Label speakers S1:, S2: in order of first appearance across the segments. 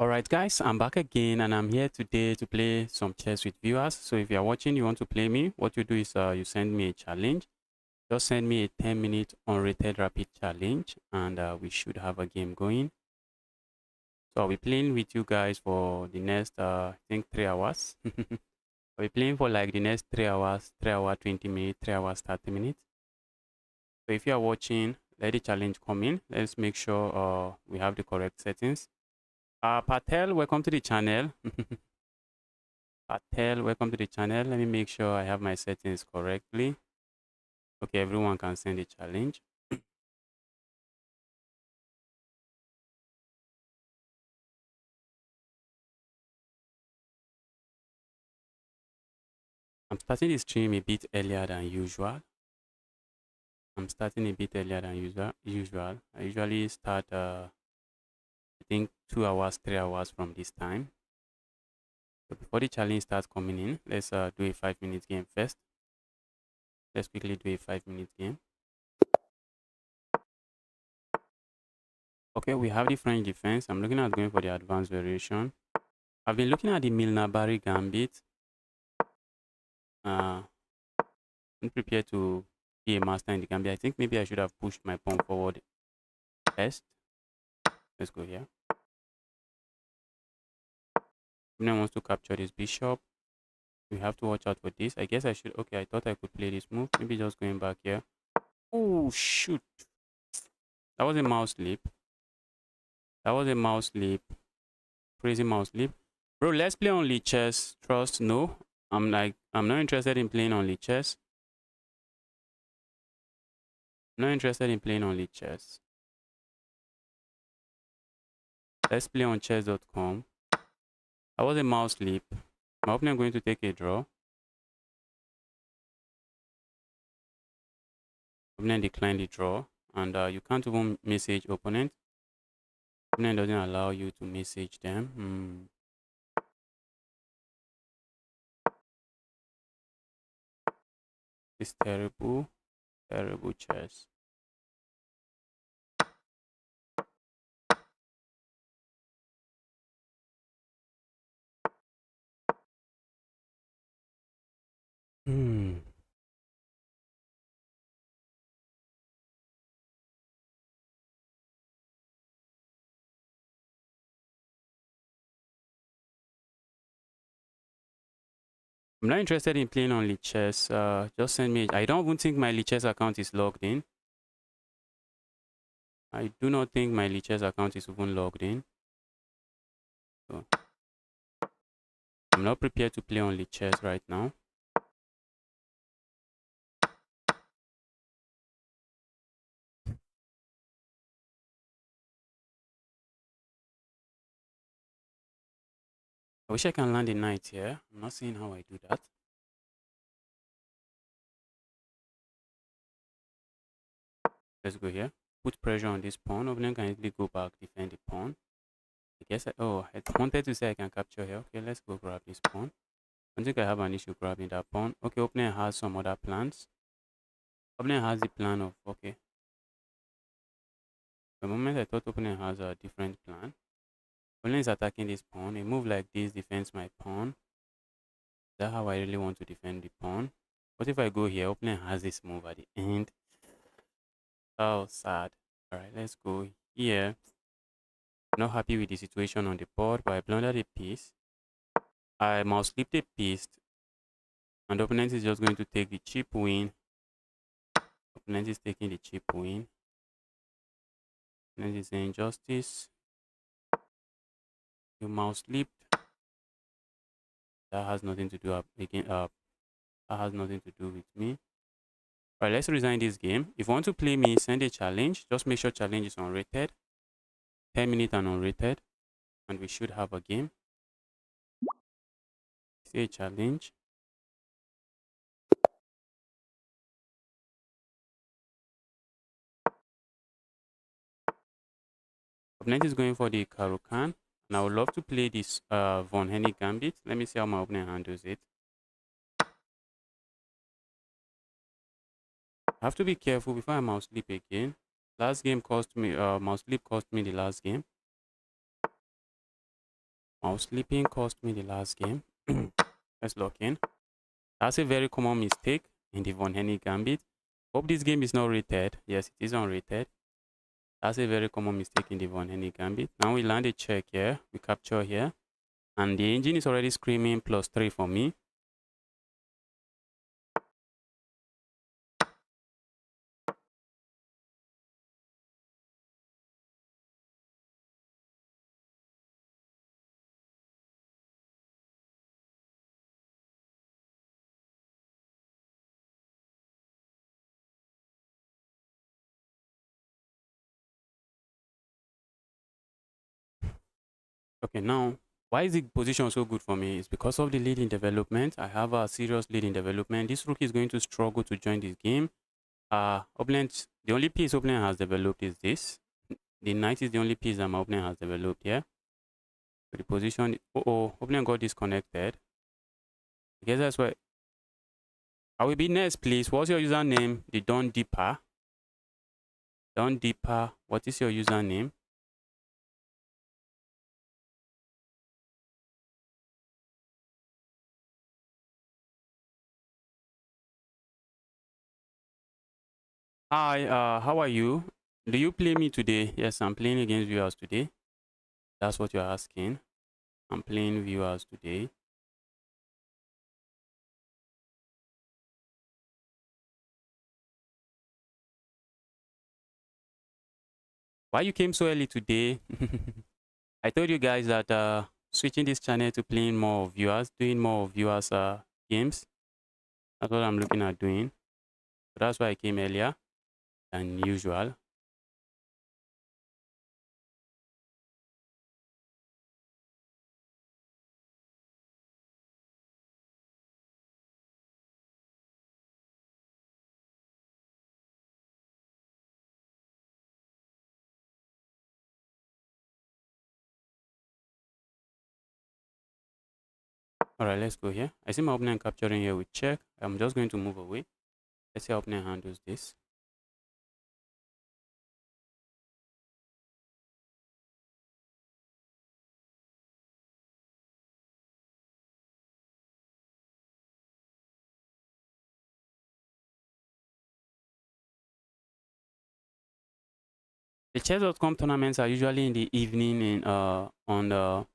S1: Alright guys, I'm back again and I'm here today to play some chess with viewers. So if you're watching, you want to play me, what you do is you send me a challenge. Just send me a 10-minute unrated rapid challenge and we should have a game going. So I'll be playing with you guys for the next, I think 3 hours. I'll be playing for like the next 3 hours, 3 hours, 20 minutes, 3 hours, 30 minutes. So if you are watching, let the challenge come in. Let's make sure we have the correct settings. Patel, welcome to the channel. Patel, welcome to the channel. Let me make sure I have my settings correctly. Okay, everyone can send a challenge. I'm starting the stream a bit earlier than usual. I'm starting a bit earlier than usual. I usually start, I think 2 hours, 3 hours from this time. So before the challenge starts coming in, let's do a 5-minute game first. Let's quickly do a 5-minute game. Okay, we have the French defense. I'm looking at going for the advanced variation. I've been looking at the Milner-Barry gambit. I'm prepared to be a master in the gambit. I think maybe I should have pushed my pawn forward first. Let's go here. Opponent wants to capture this bishop. We have to watch out for this. I guess I should. Okay, I thought I could play this move. Maybe just going back here. Oh, shoot. That was a mouse leap. That was a mouse leap. Crazy mouse leap. Bro, let's play only chess. Trust, no. I'm not interested in playing only chess. I'm not interested in playing only chess. Let's play on chess.com. That was a mouse leap. My opponent going to take a draw. Opponent declined the draw. And you can't even message opponent. Opponent doesn't allow you to message them. It's terrible. Terrible chess. Hmm. I'm not interested in playing on chess. Just send me. I don't even think my chess account is logged in. I do not think my chess account is even logged in. So I'm not prepared to play on chess right now. I wish I can land a knight here. I'm not seeing how I do that. Let's go here. Put pressure on this pawn. Opponent can easily go back, defend the pawn. I guess I wanted to say I can capture here. Okay, let's go grab this pawn. I don't think I have an issue grabbing that pawn. Okay, opponent has some other plans. Opponent has the plan of, okay. The moment I thought opponent has a different plan. Opponent is attacking this pawn. A move like this defends my pawn. Is that how I really want to defend the pawn? What if I go here? Opponent has this move at the end. Oh, sad. Alright, let's go here. Not happy with the situation on the board, but I blundered a piece. I mouse slipped a piece. And the opponent is just going to take the cheap win. Opponent is taking the cheap win. Opponent is saying justice. You mouse slipped. That has nothing to do again. That has nothing to do with me. Alright, let's resign this game. If you want to play me, send a challenge. Just make sure challenge is unrated. 10 minutes and unrated. And we should have a game. Say a challenge. Opponent is going for the Karukan. And I would love to play this Von Hennig Gambit. Let me see how my opponent handles it. I have to be careful before I mouse sleep again. Last game cost me, mouse sleep cost me the last game. Mouse sleeping cost me the last game. Let's lock in. That's a very common mistake in the Von Henny Gambit. Hope this game is not rated. Yes, it is unrated. That's a very common mistake in the Von Henny Gambit. Now we land a check here. We capture here. And the engine is already screaming +3 for me. Okay, now, why is the position so good for me? It's because of the lead in development. I have a serious lead in development. This rookie is going to struggle to join this game. Opponent, the only piece opponent has developed is this. The knight is the only piece that my opponent has developed here. So the position, opponent got disconnected. I guess that's why. I will be next, please. What's your username? The Don Deeper. Don Deeper. What is your username? Hi, how are you? Do you play me today? Yes, I'm playing against viewers today. That's what you're asking. I'm playing viewers today. Why you came so early today? I told you guys that switching this channel to playing more of viewers, doing more of viewers games. That's what I'm looking at doing. So that's why I came earlier than usual. All right, let's go here. I see my opponent capturing here with check. I'm just going to move away. Let's see how opponent handles this. The chess.com tournaments are usually in the evening in on the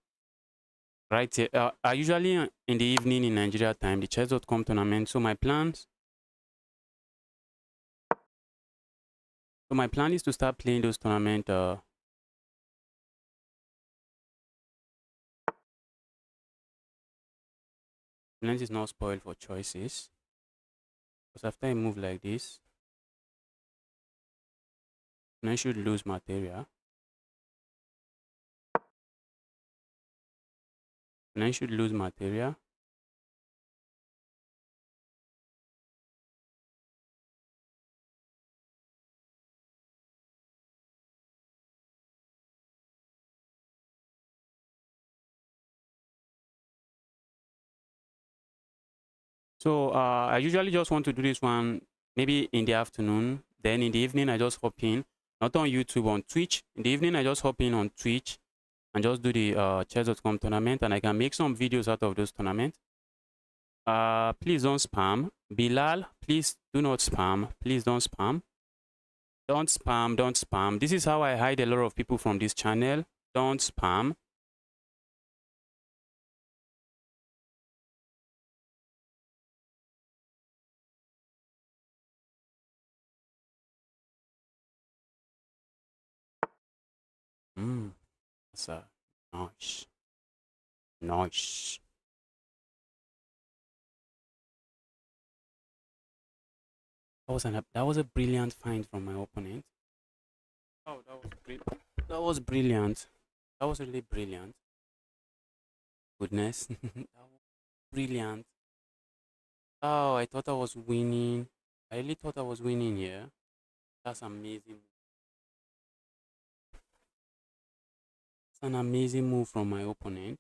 S1: right here. Are usually in the evening in Nigeria time. The chess.com tournament. So my plan is to start playing those tournament. Plan is not spoiled for choices. Because after a move like this, I should lose material. I should lose material. So I usually just want to do this one maybe in the afternoon. Then in the evening, I just hop in, not on YouTube, on Twitch. In the evening, I just hop in on Twitch and just do the chess.com tournament, and I can make some videos out of those tournaments. Please don't spam. Bilal, please do not spam. Please don't spam. Don't spam, don't spam. This is how I hide a lot of people from this channel. Don't spam. That's nice. Nice. That was a brilliant find from my opponent. Oh, that was brilliant. That was really brilliant. Goodness. That was brilliant. Oh, I thought I was winning. I really thought I was winning here. That's amazing. It's an amazing move from my opponent.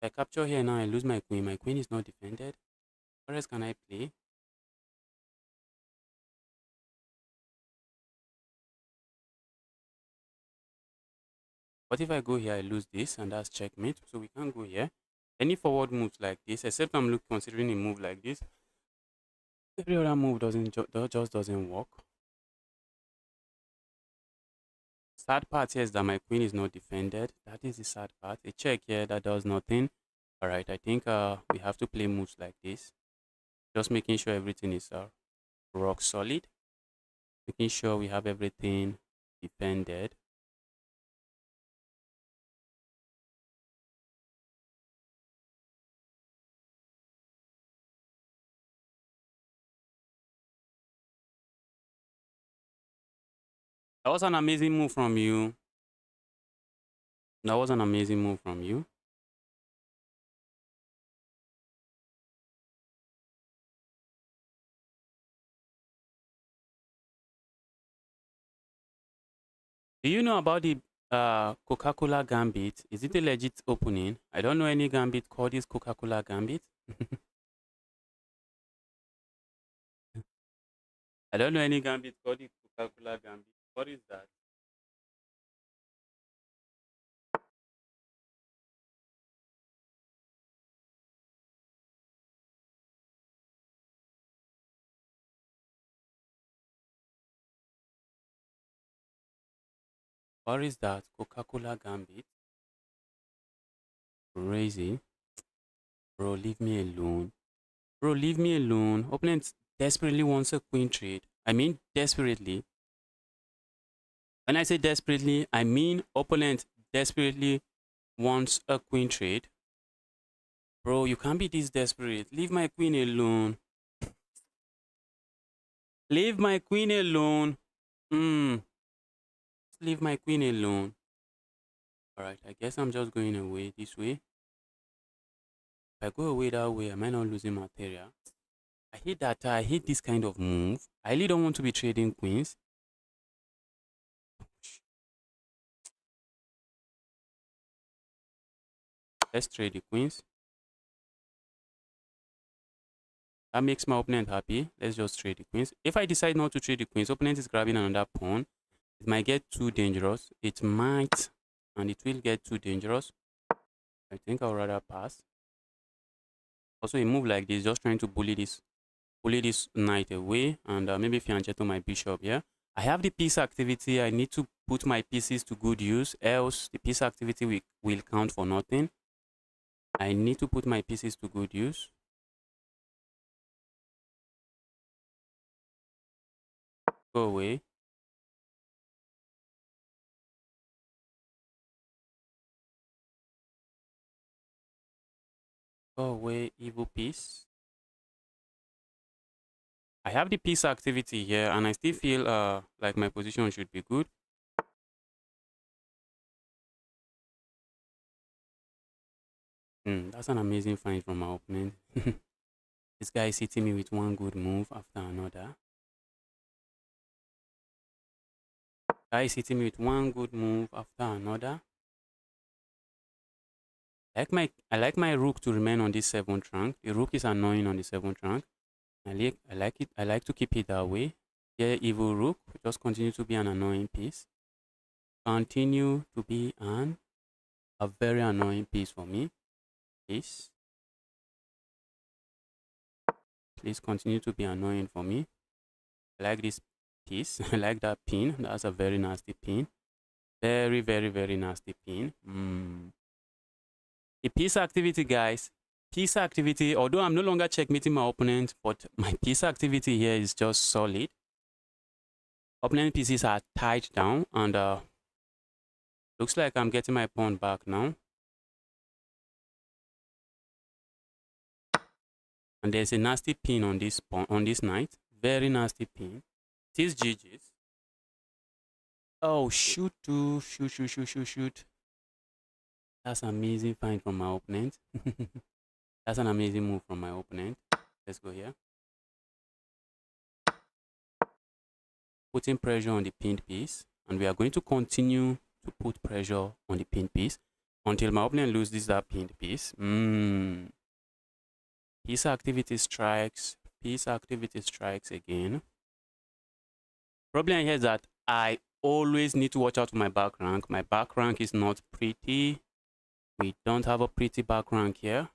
S1: If I capture here now, I lose my queen. My queen is not defended. What else can I play? What if I go here, I lose this, and that's checkmate. So we can't go here. Any forward moves like this, except I'm considering a move like this. Every other move just doesn't work. Sad part here is that my queen is not defended. That is the sad part. A check here that does nothing. All right, I think we have to play moves like this. Just making sure everything is rock solid. Making sure we have everything defended. That was an amazing move from you. That was an amazing move from you. Do you know about the Coca-Cola Gambit? Is it a legit opening? I don't know any Gambit called this Coca-Cola Gambit. I don't know any Gambit called the Coca-Cola Gambit. What is that? What is that? Coca-Cola Gambit? Crazy. Bro, leave me alone. Bro, leave me alone. Opponent desperately wants a queen trade. I mean desperately. When I say desperately, I mean opponent desperately wants a queen trade. Bro, you can't be this desperate. Leave my queen alone. Leave my queen alone. Leave my queen alone. Alright, I guess I'm just going away this way. If I go away that way, am I not losing material? I hate that. I hate this kind of move. I really don't want to be trading queens. Let's trade the queens. That makes my opponent happy. Let's just trade the queens. If I decide not to trade the queens, opponent is grabbing another pawn. It might get too dangerous. It might, and it will get too dangerous. I think I'll rather pass. Also, a move like this, just trying to bully this knight away, and maybe fianchetto my bishop. Yeah, I have the piece activity. I need to put my pieces to good use, else the piece activity will count for nothing. I need to put my pieces to good use. Go away. Go away, evil piece. I have the piece activity here, and I still feel like my position should be good. That's an amazing find from my opponent. This guy is hitting me with one good move after another. Guy is hitting me with one good move after another. I like my rook to remain on this 7th rank. The rook is annoying on the 7th rank. I like it. I like to keep it that way. Yeah, evil rook. Just continue to be an annoying piece. Continue to be a very annoying piece for me. Please. Please continue to be annoying for me. I like this piece. I like that pin. That's a very nasty pin. Very, very, very nasty pin. The piece activity, guys. Piece activity, although I'm no longer checkmating my opponent, but my piece activity here is just solid. Opponent pieces are tied down, and looks like I'm getting my pawn back now. And there's a nasty pin on this pawn, on this knight. Very nasty pin. It is GG's. Oh, shoot, too. Shoot. That's an amazing find from my opponent. That's an amazing move from my opponent. Let's go here. Putting pressure on the pinned piece. And we are going to continue to put pressure on the pinned piece until my opponent loses that pinned piece. Piece activity strikes. Piece activity strikes again. Problem here is that I always need to watch out for my back rank. My back rank is not pretty. We don't have a pretty back rank here.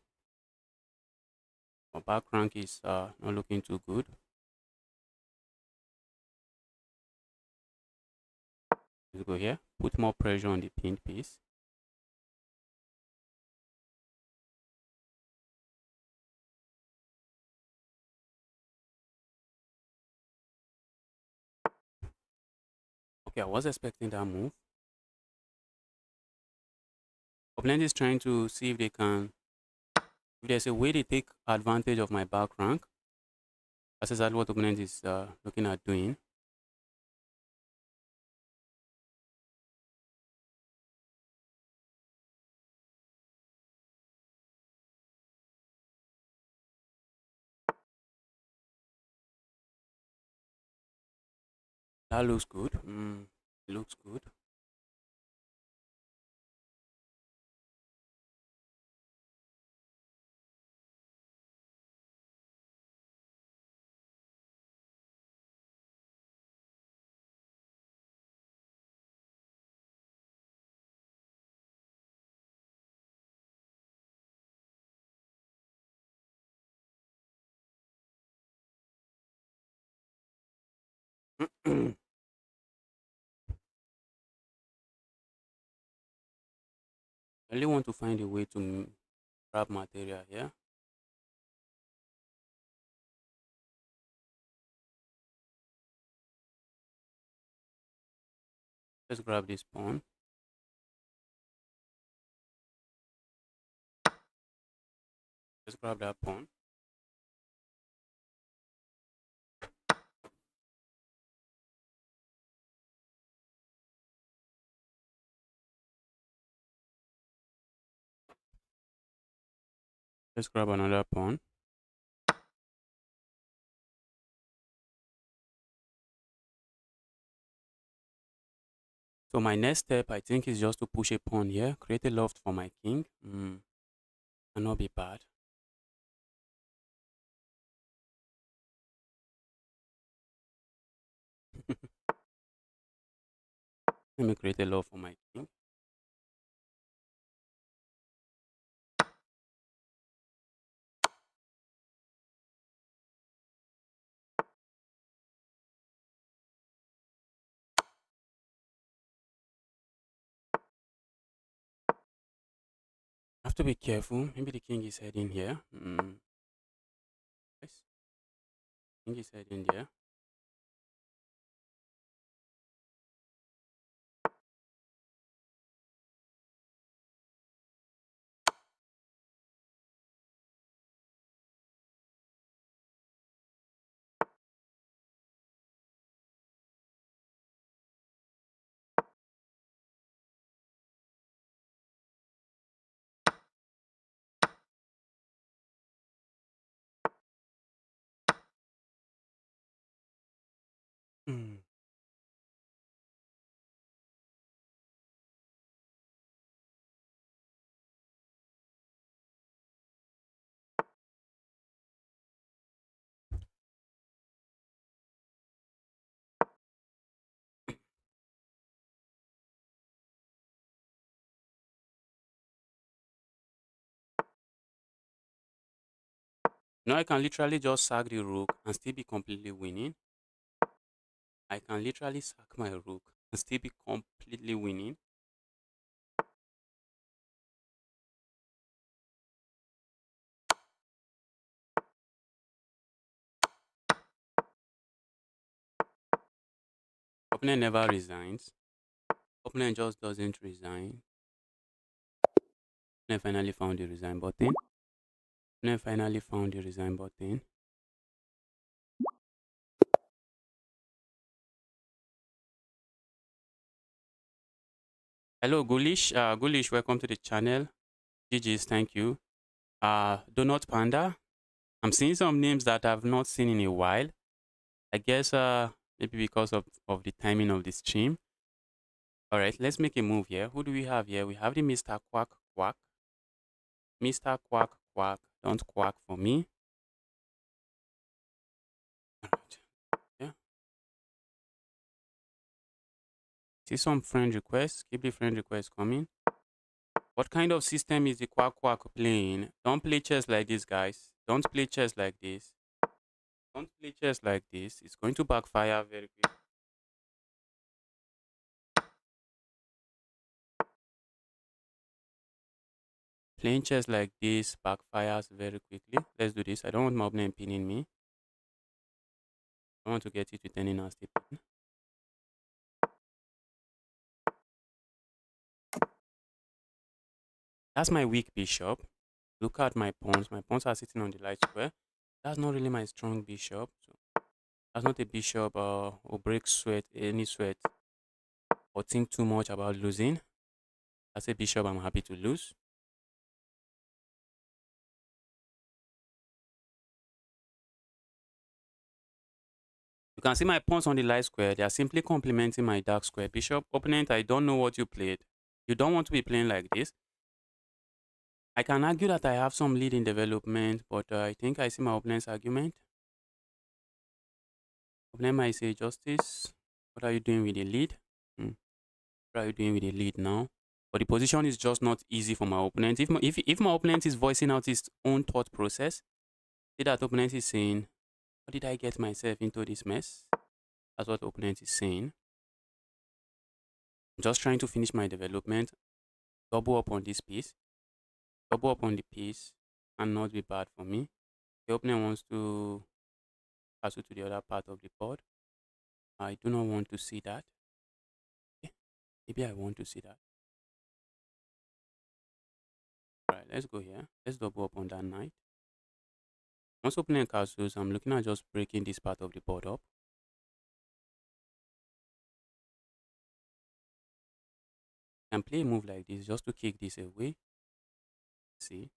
S1: Our back rank is not looking too good. Let's go here. Put more pressure on the pinned piece. Okay, I was expecting that move. Opponent is trying to see if they can, if there's a way they take advantage of my back rank. That's exactly what opponent is looking at doing. That looks good. It looks good. I really want to find a way to grab material here. Let's grab this pawn. Let's grab that pawn. Let's grab another pawn. So my next step, I think, is just to push a pawn here, create a loft for my king. Cannot be bad. Let me create a loft for my king. I have to be careful. Maybe the king is heading here. Yes. King is heading there. Hmm. Now I can literally just sack the rook and still be completely winning. I can literally sack my rook and still be completely winning. Opponent never resigns. Opponent just doesn't resign. Opponent finally found the resign button. Opponent finally found the resign button. Hello, Gulish. Gulish, welcome to the channel. GG's, thank you. Donut Panda. I'm seeing some names that I've not seen in a while. I guess maybe because of the timing of the stream. All right, let's make a move here. Who do we have here? We have the Mr. Quack Quack. Mr. Quack Quack. Don't quack for me. All right. Yeah. see some friend requests. Keep the friend requests coming. What kind of system is the quack quack playing? Don't play chess like this, guys. Don't play chess like this. Don't play chess like this. It's going to backfire very quick. Playing chess like this backfires very quickly. Let's do this. I don't want my opponent pinning me. I want to get it with any nasty pin. That's my weak bishop. Look at my pawns. My pawns are sitting on the light square. That's not really my strong bishop. So that's not a bishop or break sweat, any sweat, or think too much about losing. That's a bishop I'm happy to lose. You can see my pawns on the light square. They are simply complementing my dark square bishop. Opponent, I don't know what you played. You don't want to be playing like this. I can argue that I have some lead in development, but I think I see my opponent's argument. Opponent might say, Justice, what are you doing with the lead? What are you doing with the lead now? But the position is just not easy for my opponent. If my opponent is voicing out his own thought process, see that opponent is saying, how did I get myself into this mess? That's what the opponent is saying. I'm just trying to finish my development, double up on this piece, double up on the piece, and not be bad for me. The opponent wants to castle to the other part of the board. I do not want to see that. Okay. Maybe I want to see that. Alright, let's go here. Let's double up on that knight. Once opponent castles, I'm looking at just breaking this part of the board up. I can play a move like this just to kick this away. See.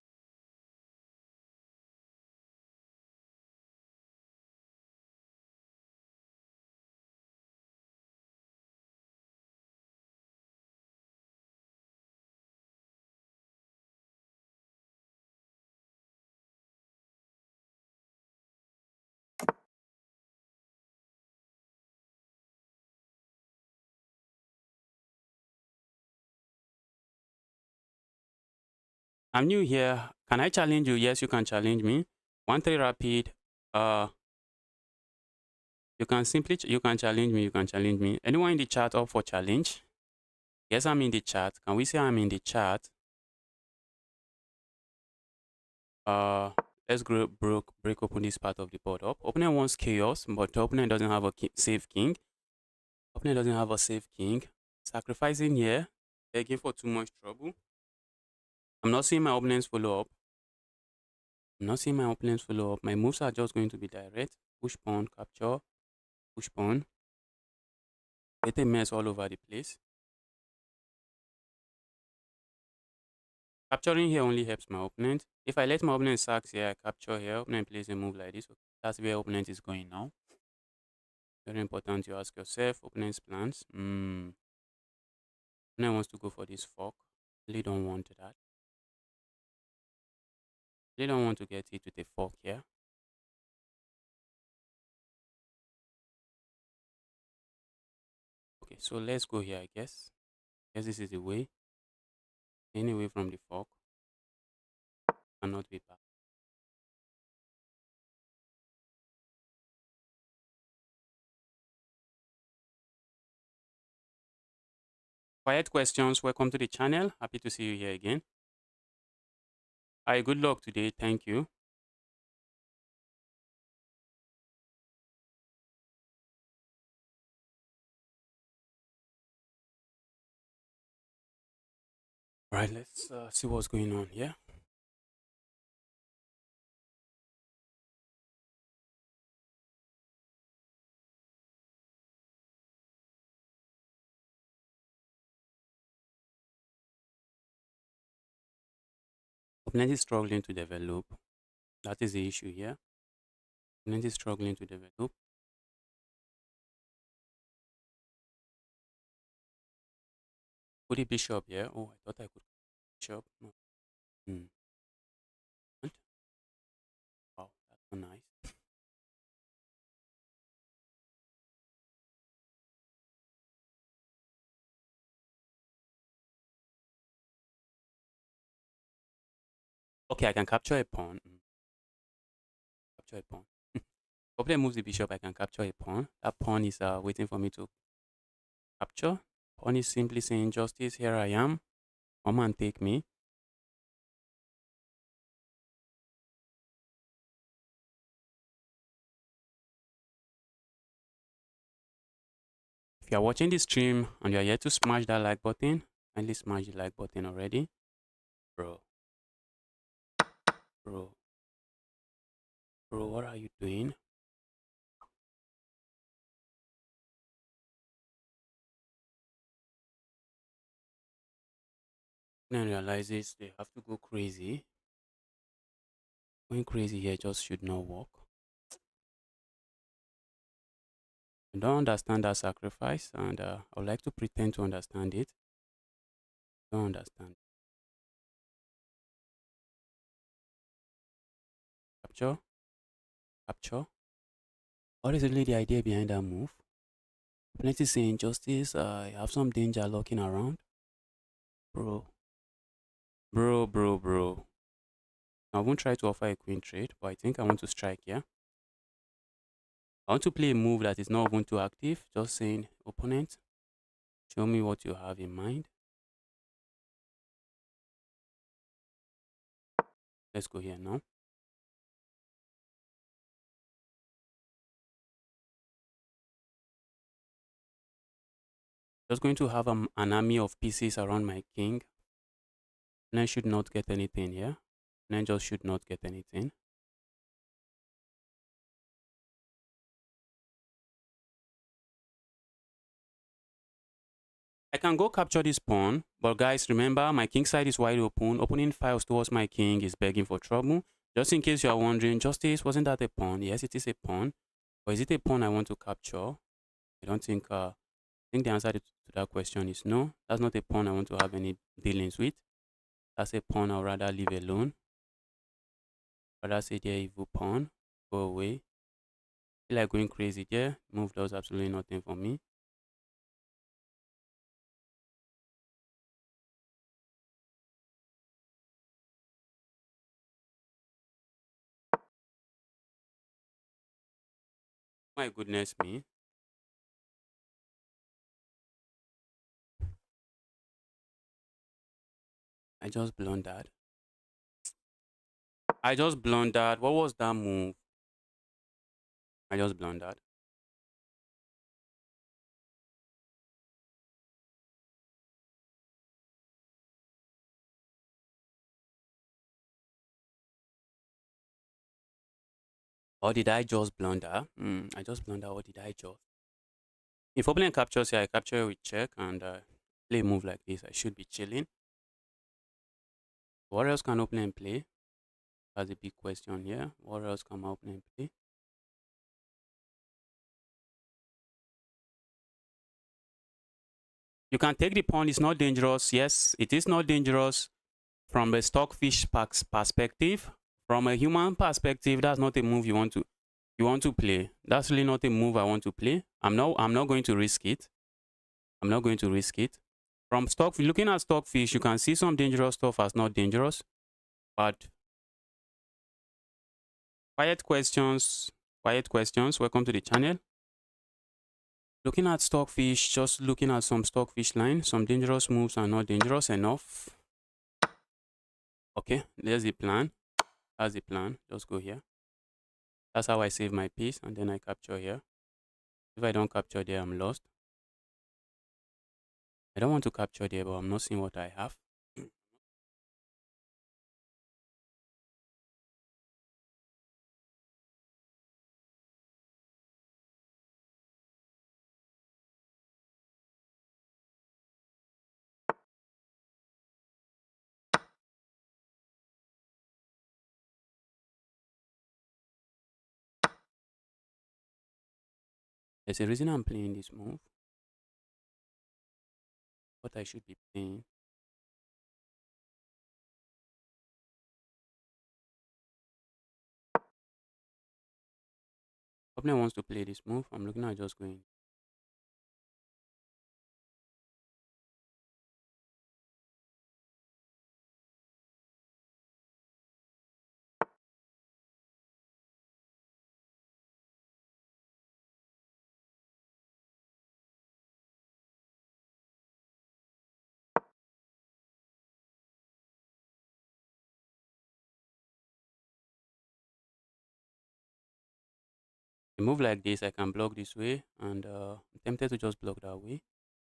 S1: I'm new here. Can I challenge you? Yes, you can challenge me. 1-3 rapid. You can simply you can challenge me. You can challenge me. Anyone in the chat up for challenge? Yes, I'm in the chat. Can we say I'm in the chat? Uh, let's break open this part of the board up. Opponent wants chaos, but the opponent doesn't have a safe king. Opponent doesn't have a safe king. Sacrificing here, begging for too much trouble. I'm not seeing my opponent's follow up. I'm not seeing my opponent's follow up. My moves are just going to be direct. Push pawn, capture, push pawn. Get a mess all over the place. Capturing here only helps my opponent. If I let my opponent sacks here, I capture here. Opponent plays a move like this. Okay. That's where opponent is going now. Very important to ask yourself. Opponent's plans. Opponent wants to go for this fork. Really don't want that. Really don't want to get hit with a fork here. Okay, so let's go here, I guess. Guess this is the way. Staying away from the fork. Cannot be bad. Quiet questions. Welcome to the channel. Happy to see you here again. Hi, good luck today. Thank you. All right, let's see what's going on here. Opponent is struggling to develop. That is the issue here. Opponent is struggling to develop. Put a bishop here. Oh, I thought I could bishop. No. Hmm. Wow, that's so nice. Okay, I can capture a pawn. Capture a pawn. Opponent moves the bishop, I can capture a pawn. That pawn is waiting for me to capture. Pawn is simply saying, justice, here I am. Come and take me. If you are watching this stream and you are yet to smash that like button, kindly smash the like button already. Bro, bro, bro, what are you doing? Then realizes they have to go crazy. Going crazy here just should not work. I don't understand that sacrifice, and I would like to pretend to understand it. Don't understand. Capture, capture. What is really the idea behind that move? Plenty saying justice. I have some danger lurking around, bro, bro. I won't try to offer a queen trade, but I think I want to strike here. I want to play a move that is not even too active. Just saying, opponent, show me what you have in mind. Let's go here now. Just going to have an army of pieces around my king. And I should not get anything here. And I just should not get anything. I can go capture this pawn, but guys, remember my king side is wide open. Opening files towards my king is begging for trouble. Just in case you are wondering, justice, wasn't that a pawn? Yes, it is a pawn. Or is it a pawn I want to capture? I don't think, I think the answer to that question is no. That's not a pawn I want to have any dealings with. That's a pawn I'll rather leave alone. Rather say there, evil pawn, go away. Feel like going crazy there. Move does absolutely nothing for me. My goodness me. I just blundered. I just blundered. What was that move? I just blundered. Or did I just blunder? I just blunder. Or did I just? If opponent captures here, I capture with check and play a move like this. I should be chilling. What else can opponent play? That's a big question here. What else can my opponent play? You can take the pawn. It's not dangerous. Yes, it is not dangerous from a stockfish perspective. From a human perspective, that's not a move you want to play. That's really not a move I want to play. I'm not going to risk it. I'm not going to risk it. From looking at stockfish, you can see some dangerous stuff as not dangerous. But quiet questions, welcome to the channel. Looking at stockfish, just looking at some stockfish line, some dangerous moves are not dangerous enough. Okay, there's the plan. That's the plan. Just go here. That's how I save my piece, and then I capture here. If I don't capture there, I'm lost. I don't want to capture there, but I'm not seeing what I have. There's a reason I'm playing this move. What I should be playing. Opponent wants to play this move. I'm looking at just going. A move like this, I can block this way, and I'm tempted to just block that way.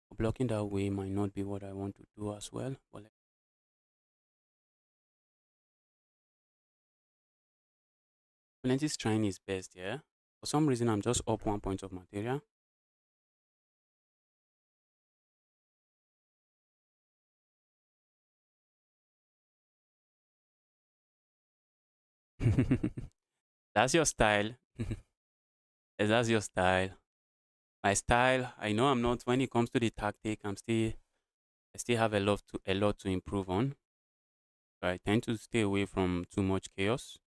S1: But blocking that way might not be what I want to do as well. But Plenty is trying his best here. For some reason, I'm just up 1 point of material. That's your style. Yes, that's your style. My style, I know I'm not. When it comes to the tactic, I still have a lot to improve on. So I tend to stay away from too much chaos.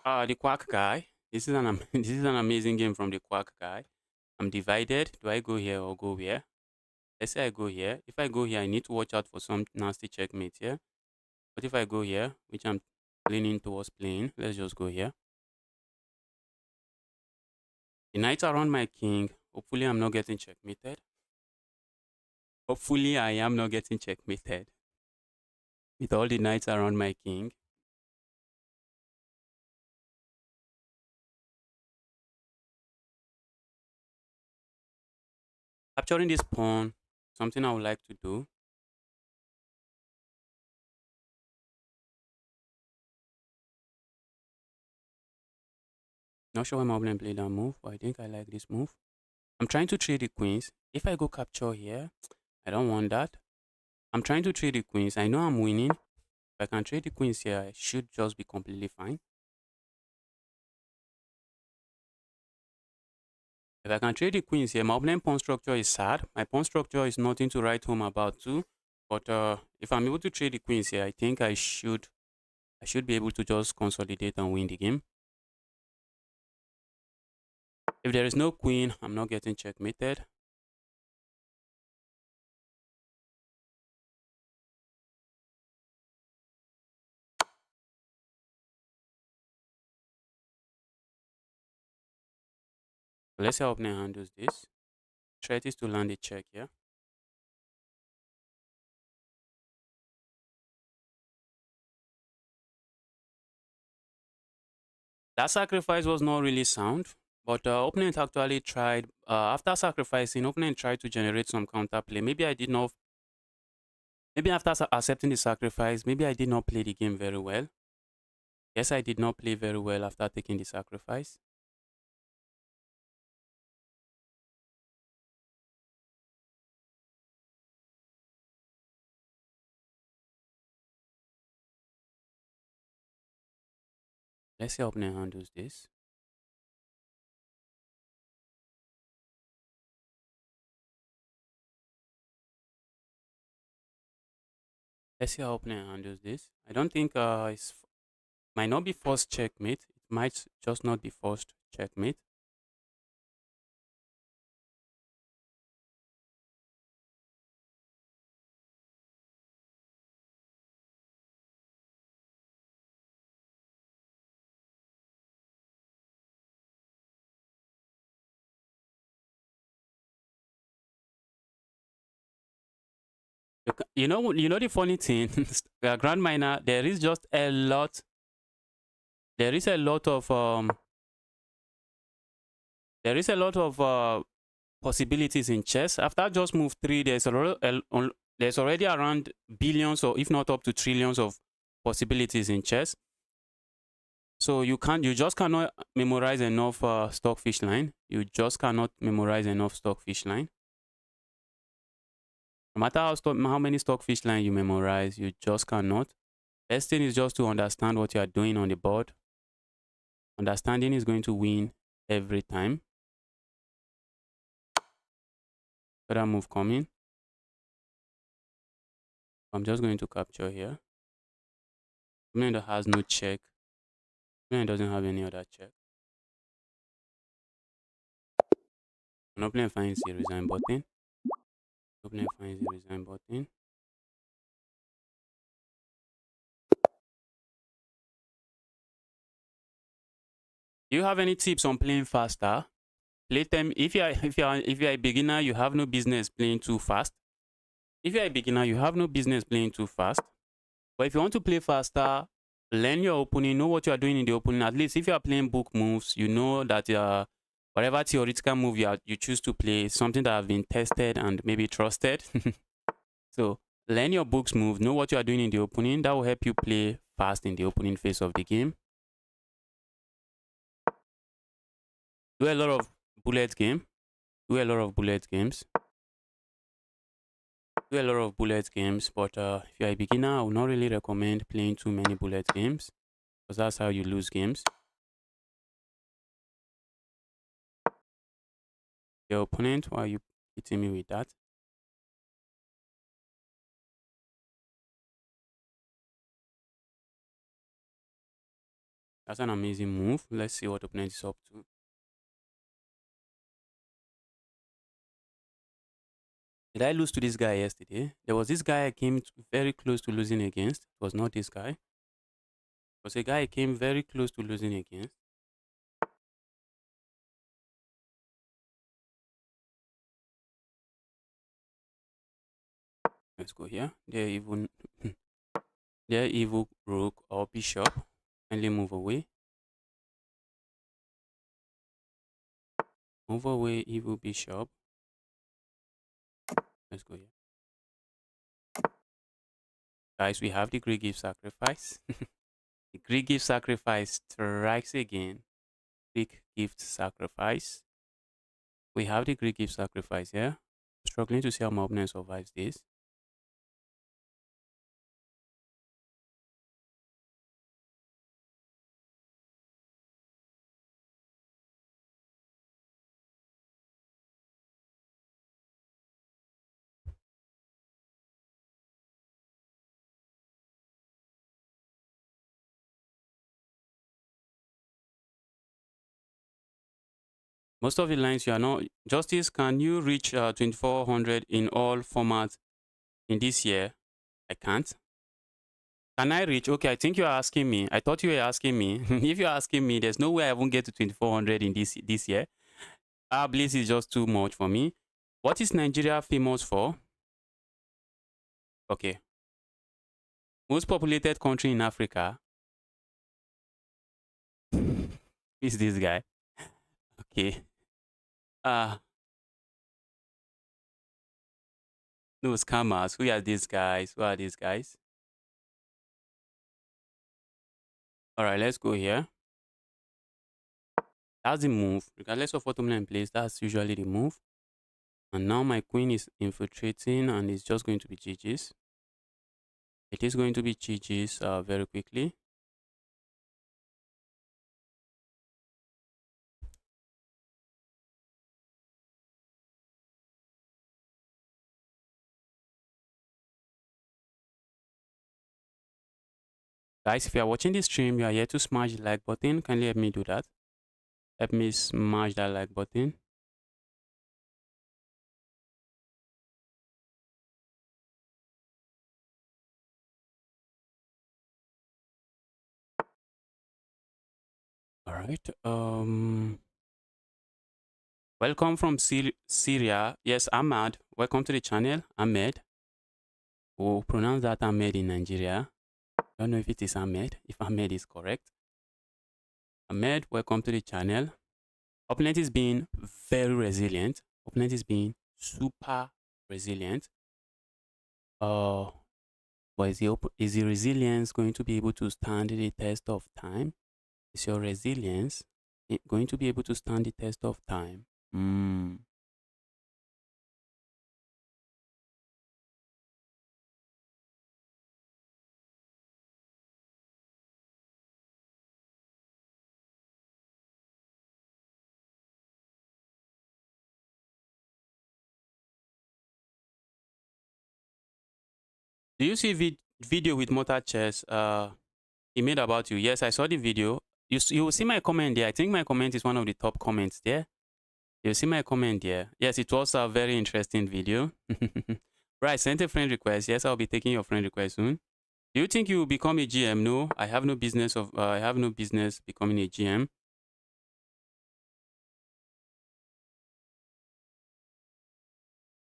S1: The quack guy. This is an amazing game from the quack guy. I'm divided. Do I go here or go here? Let's say I go here. If I go here, I need to watch out for some nasty checkmate here. But if I go here, which I'm leaning towards playing, let's just go here. The knights around my king. Hopefully, I'm not getting checkmated. Hopefully, I am not getting checkmated with all the knights around my king. Capturing this pawn, something I would like to do. Not sure why my opponent played that move, but I think I like this move. I'm trying to trade the queens. If I go capture here, I don't want that. I'm trying to trade the queens. I know I'm winning. If I can trade the queens here, I should just be completely fine. If I can trade the queens here, my opponent pawn structure is sad. My pawn structure is nothing to write home about too. But if I'm able to trade the queens here, I think I should be able to just consolidate and win the game. If there is no queen, I'm not getting checkmated. So let's see how opponent handles this. Threat is to land a check here. That sacrifice was not really sound, but opponent actually tried, after sacrificing, opponent tried to generate some counterplay. Maybe after accepting the sacrifice, maybe I did not play the game very well. Yes, I did not play very well after taking the sacrifice. Let's see how opponent handles this. Let's see how opponent handles this. I don't think might not be forced checkmate. It might just not be forced checkmate. You know the funny thing, Grand Miner, there is just a lot. There is a lot of there is a lot of possibilities in chess. After just move three, there's already around billions or if not up to trillions of possibilities in chess. So you just cannot memorize enough stockfish line. You just cannot memorize enough stockfish line. No matter how many stockfish line you memorize, you just cannot. Best thing is just to understand what you are doing on the board. Understanding is going to win every time. Further move coming. I'm just going to capture here. Opponent that has no check. Opponent doesn't have any other check. An opponent finds the resign button. Opponent finds the resign button. Do you have any tips on playing faster? Play time. If you are a beginner, you have no business playing too fast. If you're a beginner, you have no business playing too fast. But if you want to play faster, learn your opening, know what you are doing in the opening. At least if you are playing book moves, you know that whatever theoretical move you choose to play is something that have been tested and maybe trusted. So learn your book's move, know what you are doing in the opening. That will help you play fast in the opening phase of the game. Do a lot of bullet game. Do a lot of bullet games. Do a lot of bullet games, but if you're a beginner, I would not really recommend playing too many bullet games because that's how you lose games. Your opponent, why are you hitting me with that? That's an amazing move. Let's see what opponent is up to. Did I lose to this guy yesterday? There was this guy I came very close to losing against. It was not this guy. It was a guy I came very close to losing against. Let's go here. They're even they're evil rook or bishop. Kindly move away. Move away, evil bishop. Let's go here. Guys, we have the Greek gift sacrifice. The Greek gift sacrifice strikes again. Greek gift sacrifice. We have the Greek gift sacrifice here. Struggling to see how my opponent survives this. Most of the lines you are not. Justice, can you reach 2400 in all formats in this year? I can't. Can I reach? Okay, I think you are asking me. I thought you were asking me. If you're asking me, there's no way I won't get to 2400 in this year. Blitz is just too much for me. What is Nigeria famous for? Okay. Most populated country in Africa. Is this guy? Okay. No scammers. Who are these guys? Who are these guys? All right, let's go here. That's the move. Regardless of what opponent plays, that's usually the move. And now my queen is infiltrating and it's just going to be GG's. It is going to be GG's very quickly. Guys, if you are watching this stream, you are here to smash the like button. Kindly help me do that. Help me smash that like button. All right. Welcome from Syria. Yes, Ahmad. Welcome to the channel, Ahmed. We'll pronounce that Ahmed in Nigeria. I don't know if it is Ahmed, if Ahmed is correct. Ahmed, welcome to the channel. Opponent is being very resilient. Opponent is being super resilient. But is the resilience going to be able to stand the test of time? Is your resilience going to be able to stand the test of time? Do you see video with Mortar Chess he made about you? Yes, I saw the video. You will see my comment there. I think my comment is one of the top comments there. You see my comment there. Yes, it was a very interesting video. Right, sent a friend request. Yes, I'll be taking your friend request soon. Do you think you will become a GM? No, I have no business I have no business becoming a GM.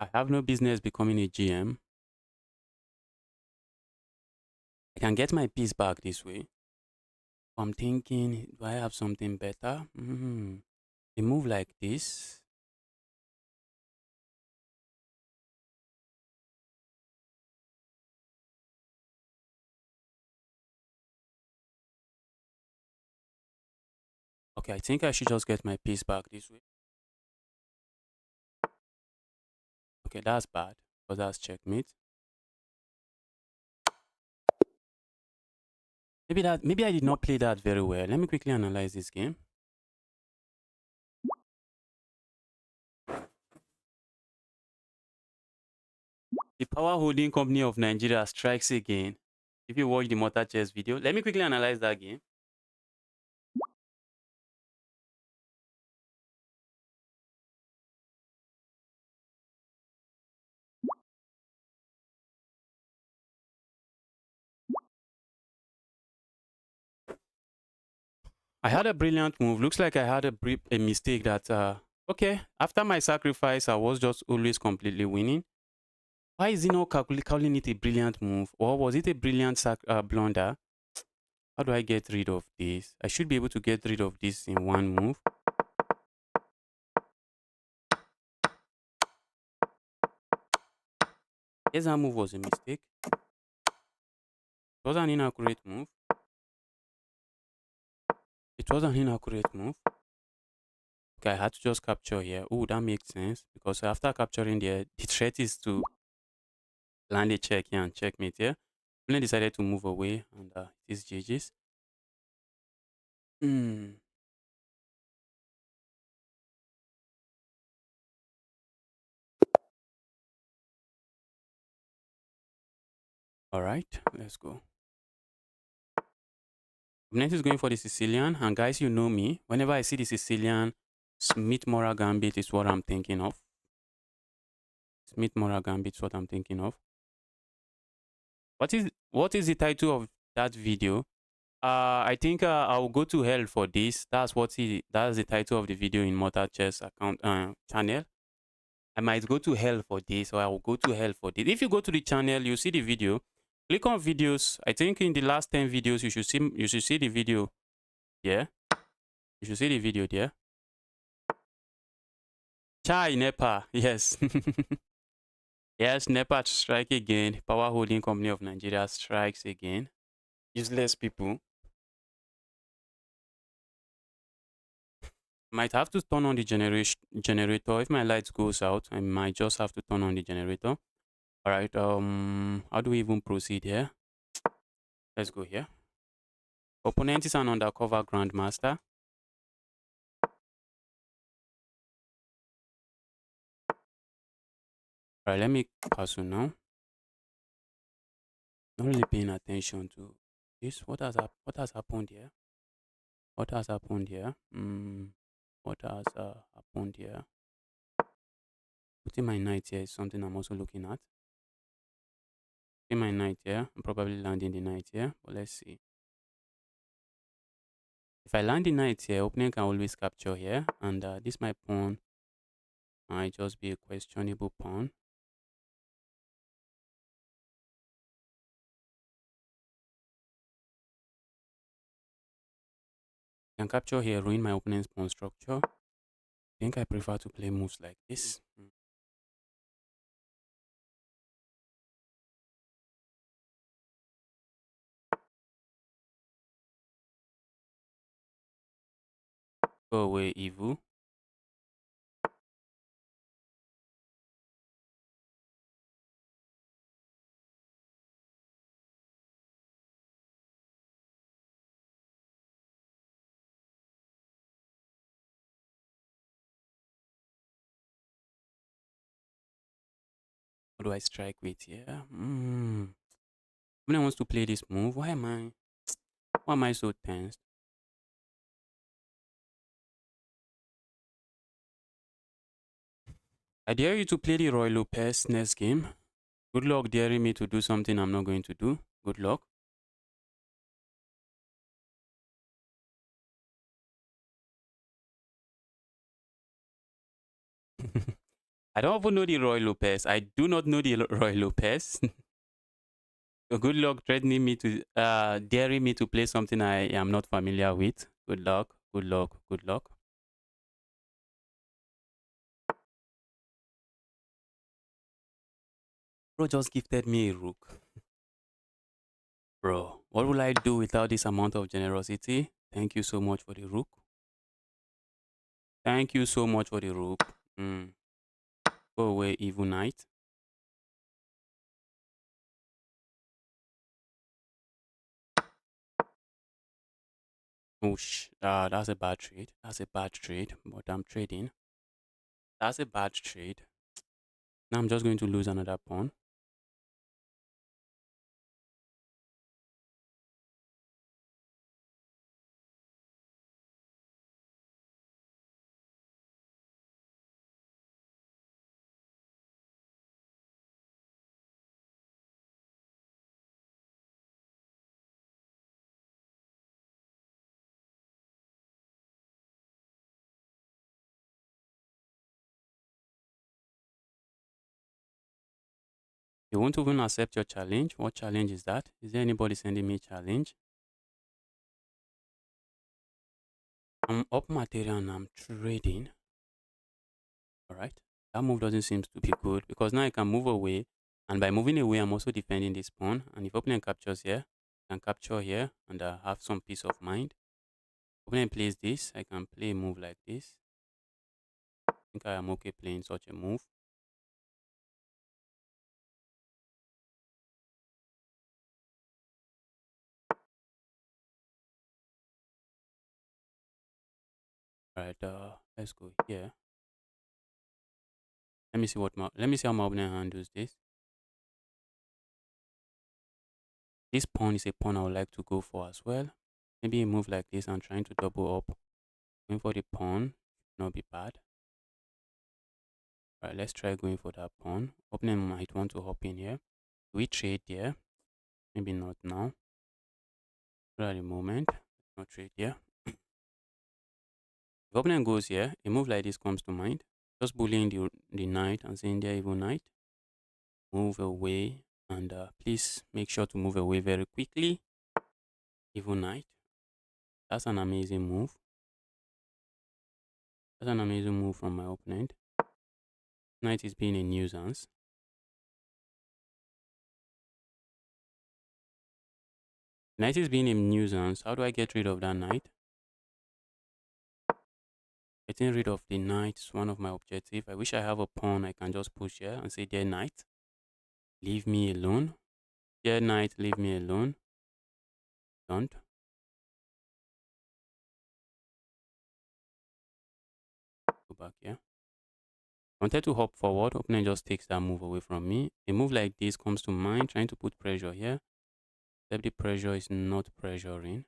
S1: I have no business becoming a GM. I can get my piece back this way. I'm thinking, do I have something better? A move like this. Okay, I think I should just get my piece back this way. Okay, that's bad, because that's checkmate. Maybe I did not play that very well. Let me quickly analyze this game. The Power Holding Company of Nigeria strikes again. If you watch the Mortar Chess video, let me quickly analyze that game. I had a brilliant move. Looks like I had a mistake that, okay, after my sacrifice, I was just always completely winning. Why is he not calling it a brilliant move? Or was it a brilliant blunder? How do I get rid of this? I should be able to get rid of this in one move. Yes, that move was a mistake. It was an inaccurate move. It was an inaccurate move. Okay, I had to just capture here. Oh, that makes sense. Because after capturing the threat is to land a check here and checkmate here. Opponent decided to move away, and it is GG's. All right, let's go. Opponent is going for the Sicilian, and guys, you know me. Whenever I see the Sicilian, Smith Mora Gambit is what I'm thinking of. Smith Mora Gambit is what I'm thinking of. What is the title of that video? I think I'll go to hell for this. That's the title of the video in Mortal Chess account channel. I might go to hell for this, or I will go to hell for this. If you go to the channel, you see the video. Click on videos. I think in the last 10 videos, you should see the video. Yeah, you should see the video there. Chai Nepa, yes. Yes, Nepa strike again. Power Holding Company of Nigeria strikes again. Useless people. Might have to turn on the generator. If my light goes out, I might just have to turn on the generator. All right. How do we even proceed here? Let's go here. Opponent is an undercover grandmaster. All right. Let me castle now. Not really paying attention to this. What has happened here? What has happened here? What has happened here? Putting my knight here is something I'm also looking at. Putting my knight here. I'm probably landing the knight here, but let's see. If I land the knight here, opponent can always capture here, and this my pawn might just be a questionable pawn. I can capture here, ruin my opponent's pawn structure. I think I prefer to play moves like this. Go away, Evu. What do I strike with here? Opponent wants to play this move. Why am I so tense? I dare you to play the Roy Lopez next game. Good luck daring me to do something I'm not going to do. Good luck. I don't even know the Roy Lopez. I do not know the Roy Lopez. So good luck threatening me to daring me to play something I am not familiar with. Good luck. Good luck. Good luck. Bro just gifted me a rook. Bro, what will I do without this amount of generosity? Thank you so much for the rook. Thank you so much for the rook. Mm. Go away, evil knight. Oh, that's a bad trade. That's a bad trade, but I'm trading. That's a bad trade. Now I'm just going to lose another pawn. They won't even accept your challenge. What challenge is that? Is there anybody sending me challenge? I'm up material and I'm trading. Alright. That move doesn't seem to be good because now I can move away. And by moving away, I'm also defending this pawn. And if opponent captures here, I can capture here and have some peace of mind. Opponent plays this, I can play a move like this. I think I am okay playing such a move. Alright, let's go here. Let me see how my opponent handles this. This pawn is a pawn I would like to go for as well. Maybe a move like this. I'm trying to double up. Going for the pawn should not be bad. Alright, let's try going for that pawn. Opponent might want to hop in here. Do we trade there? Maybe not now. Not at the moment. Let's not trade here. If opponent goes here, a move like this comes to mind. Just bullying the knight and saying there evil knight. Move away and please make sure to move away very quickly. Evil knight. That's an amazing move. That's an amazing move from my opponent. Knight is being a nuisance. Knight is being a nuisance. How do I get rid of that knight? Getting rid of the knight is one of my objectives. I wish I have a pawn I can just push here and say, dear knight, leave me alone. Dear knight, leave me alone. Don't. Go back here. Wanted to hop forward. Opponent just takes that move away from me. A move like this comes to mind, trying to put pressure here. Except the pressure is not pressuring.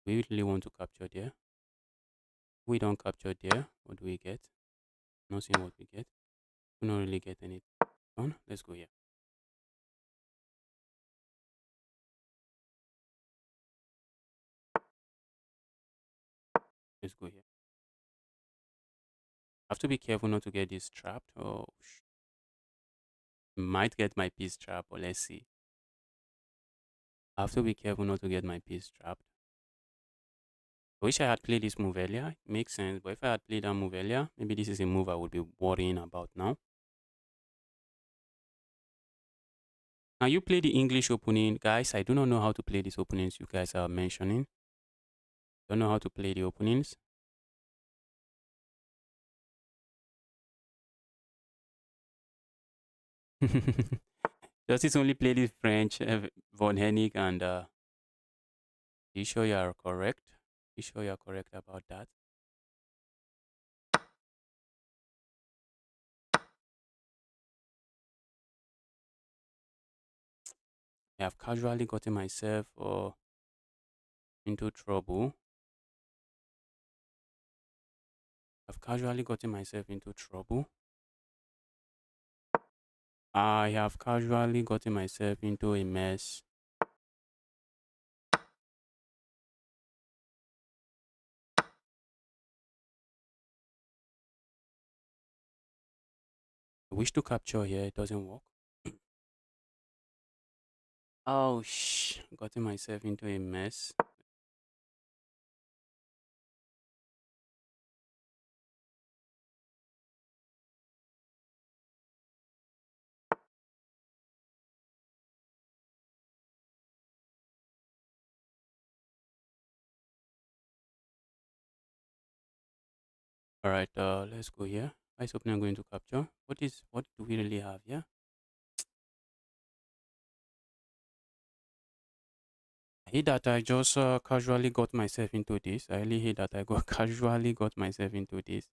S1: We really want to capture there. We don't capture there. What do we get? Not seeing what we get. We don't really get any done. Let's go here. Let's go here. I have to be careful not to get this trapped. Oh, might get my piece trapped, but let's see. I have to be careful not to get my piece trapped. I wish I had played this move earlier. It makes sense, but if I had played that move earlier, maybe this is a move I would be worrying about now. Now you play the English opening. Guys, I do not know how to play these openings you guys are mentioning. Don't know how to play the openings. Justice only played the French, Von Hennig, and you sure you are correct? You sure you are correct about that? I have casually gotten myself into trouble. I've casually gotten myself into trouble. I have casually gotten myself into a mess. wish to capture here, it doesn't work. Oh, gotten myself into a mess. All right, let's go here. Ice opening I'm going to capture. What do we really have here? I hate that I just casually got myself into this. I really hate that I got casually got myself into this.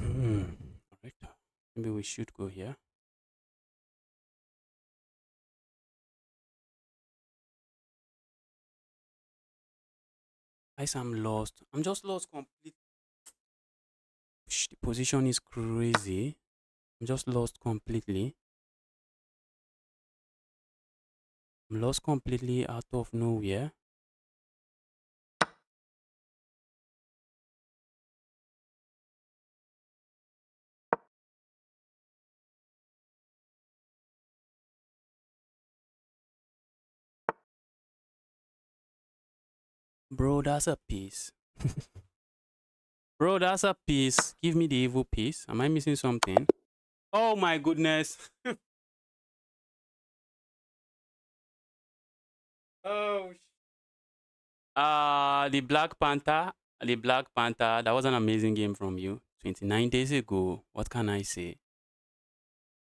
S1: All right, maybe we should go here. Ice, I'm lost. I'm just lost completely. The position is crazy. I'm just lost completely. I'm lost completely out of nowhere. Bro, that's a piece. Bro, that's a piece. Give me the evil piece. Am I missing something? Oh my goodness. Oh. The Black Panther. The Black Panther. That was an amazing game from you. 29 days ago. What can I say?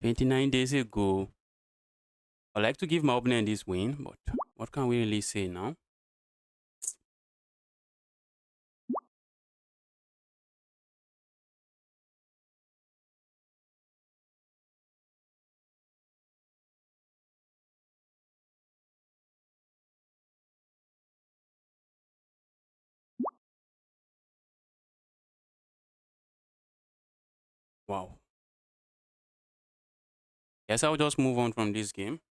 S1: 29 days ago. I like to give my opponent this win, but what can we really say now? Wow. Yes, I'll just move on from this game.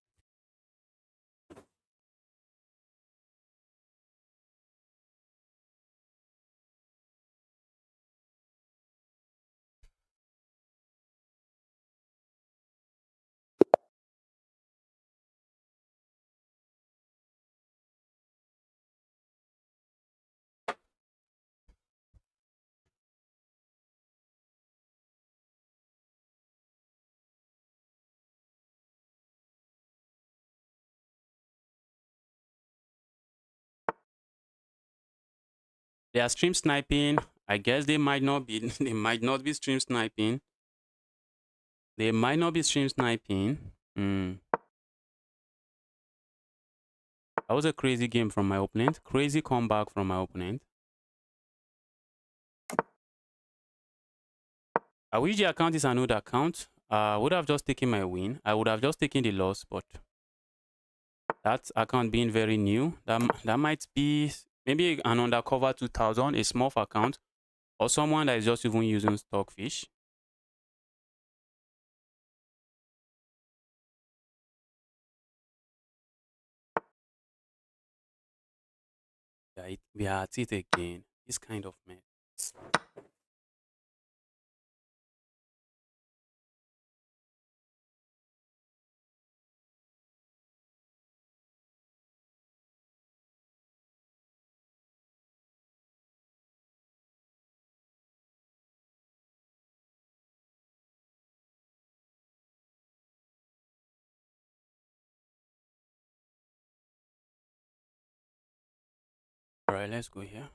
S1: They are stream sniping. I guess they might not be. They might not be stream sniping. They might not be stream sniping. That was a crazy game from my opponent. Crazy comeback from my opponent. I wish the account is an old account. I would have just taken my win. I would have just taken the loss, but that account being very new, that might be maybe an undercover 2000, a small account, or someone that is just even using Stockfish. Yeah, we are at it again. This kind of mess. All right, let's go here.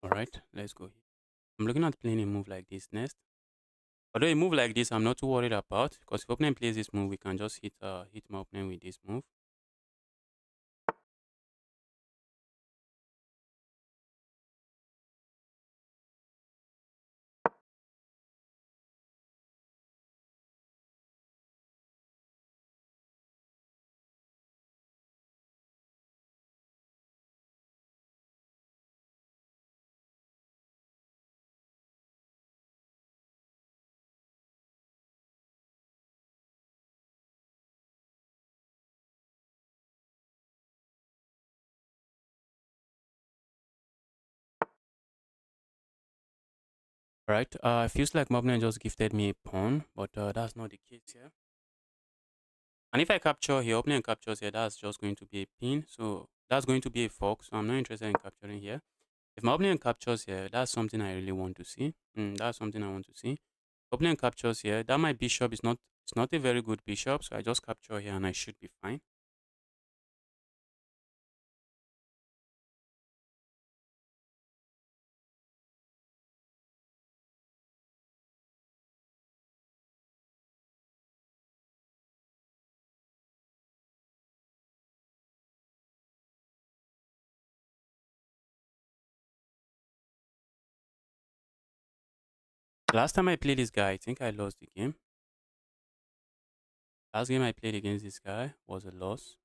S1: All right, let's go here. I'm looking at playing a move like this next. Although a move like this, I'm not too worried about, because if opponent plays this move, we can just hit my opponent with this move. Right. It feels like my opponent just gifted me a pawn, but that's not the case here. And if I capture here, opponent captures here, that's just going to be a pin. So that's going to be a fork. So I'm not interested in capturing here. If my opponent captures here, that's something I really want to see. That's something I want to see. Opponent captures here. That my bishop is not, it's not a very good bishop. So I just capture here and I should be fine. Last time I played this guy, I think I lost the game. Last game I played against this guy was a loss.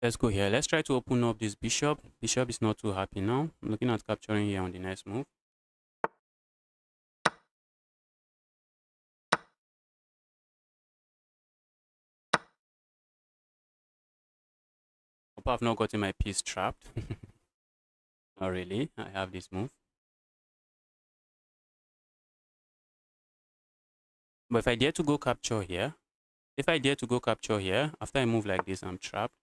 S1: Let's go here. Let's try to open up this bishop. Bishop is not too happy now. I'm looking at capturing here on the next move. Hope I've not gotten my piece trapped. Not really. I have this move. But if I dare to go capture here, if I dare to go capture here, after I move like this, I'm trapped.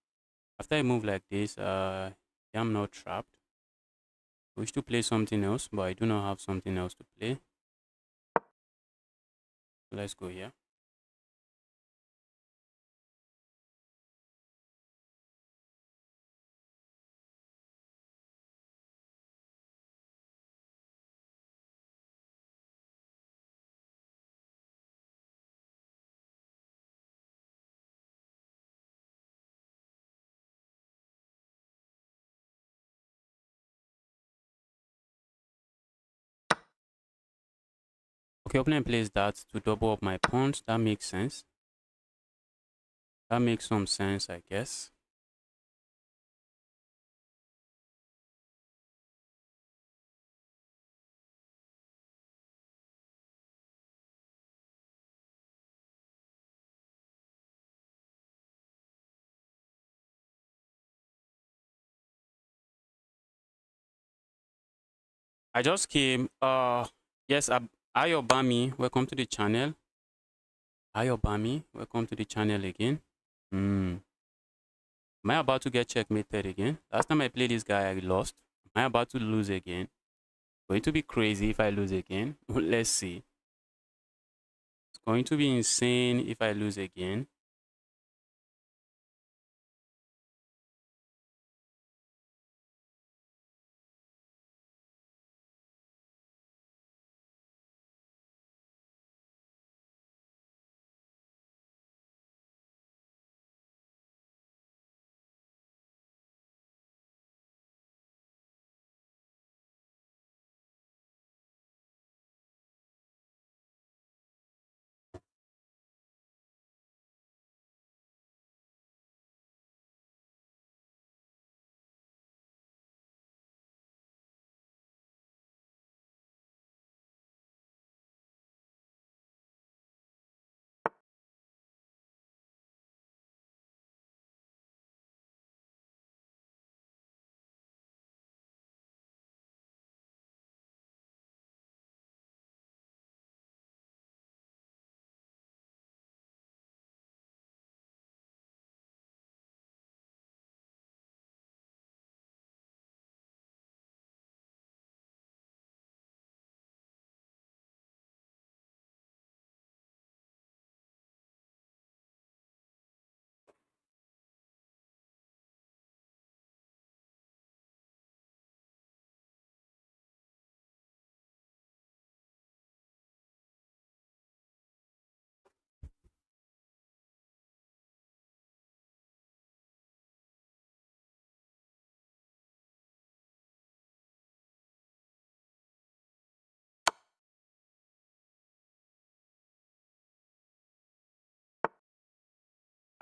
S1: After I move like this, I'm not trapped. I wish to play something else, but I do not have something else to play. So let's go here. Okay, opponent plays that to double up my pawns. That makes sense. That makes some sense, I guess. I just came. Yes, Ayobami, welcome to the channel. Ayobami, welcome to the channel again. Am I about to get checkmated again? Last time I played this guy, I lost. Am I about to lose again? Going to be crazy if I lose again. Let's see. It's going to be insane if I lose again.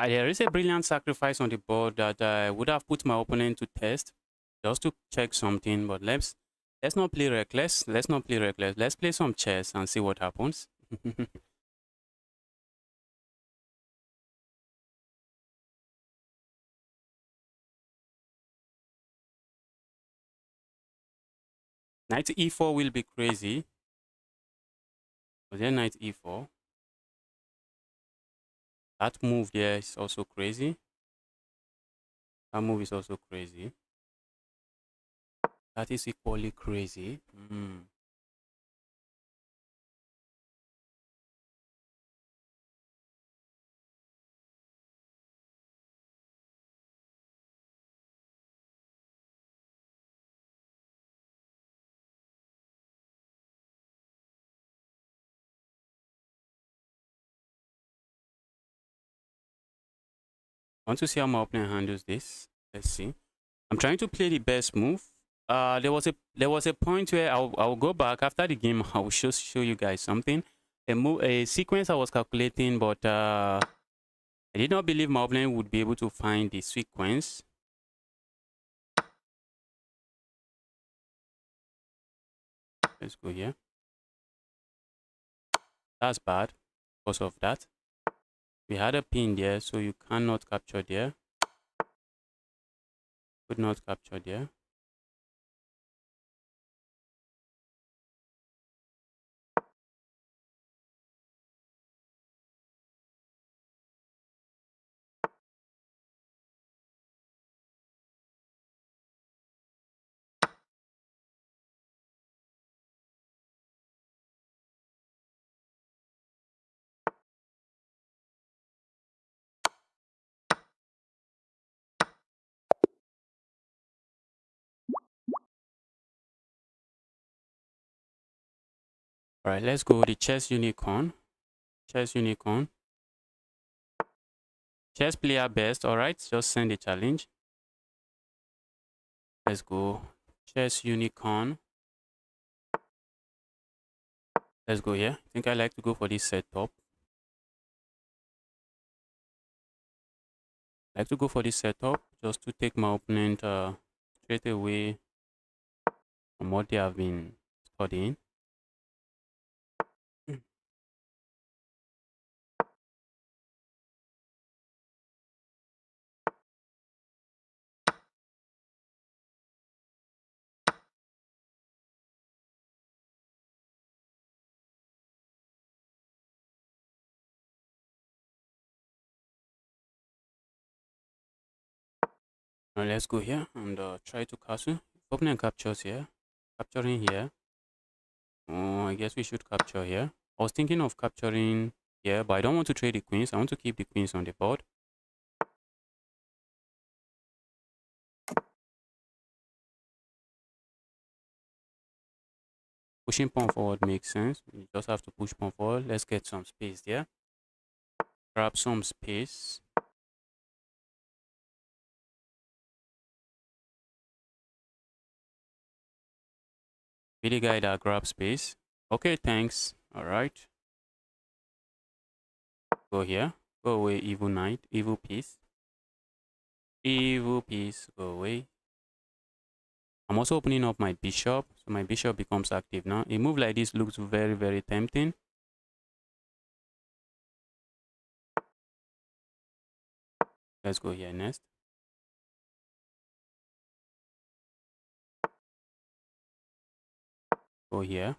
S1: There is a brilliant sacrifice on the board that I would have put my opponent to test just to check something, but let's not play reckless. Let's not play reckless. Let's play some chess and see what happens. Knight e4 will be crazy. Was there knight e4? That move there is also crazy. That move is also crazy. That is equally crazy. I want to see how my opponent handles this. Let's see. I'm trying to play the best move. There was a point where I'll go back after the game. I will show you guys something. A sequence I was calculating, but I did not believe my opponent would be able to find the sequence. Let's go here. That's bad because of that. We had a pin there, so you cannot capture there. Could not capture there. All right, let's go. The chess unicorn. Chess unicorn. Chess player best. All right, just send a challenge. Let's go. Chess unicorn. Let's go here. I think I like to go for this setup. I like to go for this setup just to take my opponent straight away from what they have been studying. Now let's go here and try to castle. Opponent captures here. Capturing here. Oh, I guess we should capture here. I was thinking of capturing here, but I don't want to trade the queens. I want to keep the queens on the board. Pushing pawn forward makes sense. You just have to push pawn forward. Let's get some space there. Grab some space. Be the guy that grabs space. Okay, thanks. All right. Go here. Go away, evil knight. Evil piece. Evil piece. Go away. I'm also opening up my bishop. So my bishop becomes active now. A move like this looks very, very tempting. Let's go here next. Go here.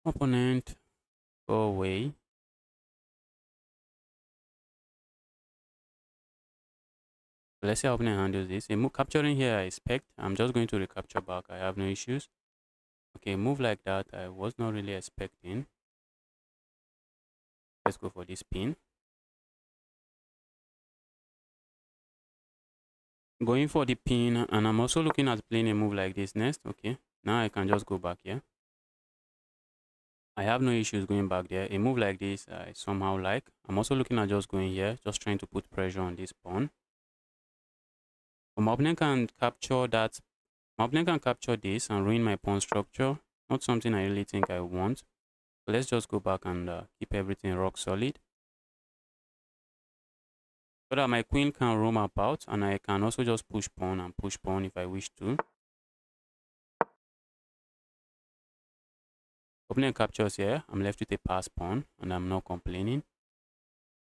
S1: Opponent. Go away. Let's see how opponent handles this. A move capturing here I expect. I'm just going to recapture back. I have no issues. Okay, a move like that I was not really expecting. Let's go for this pin. Going for the pin, and I'm also looking at playing a move like this next. Okay, now I can just go back here. I have no issues going back there. A move like this I somehow like. I'm also looking at just going here, just trying to put pressure on this pawn. But my opponent can capture that. My opponent can capture this and ruin my pawn structure. Not something I really think I want. So let's just go back and keep everything rock solid. so that my queen can roam about, and I can also just push pawn and push pawn if I wish to. Opponent captures here. I'm left with a pass pawn, and I'm not complaining.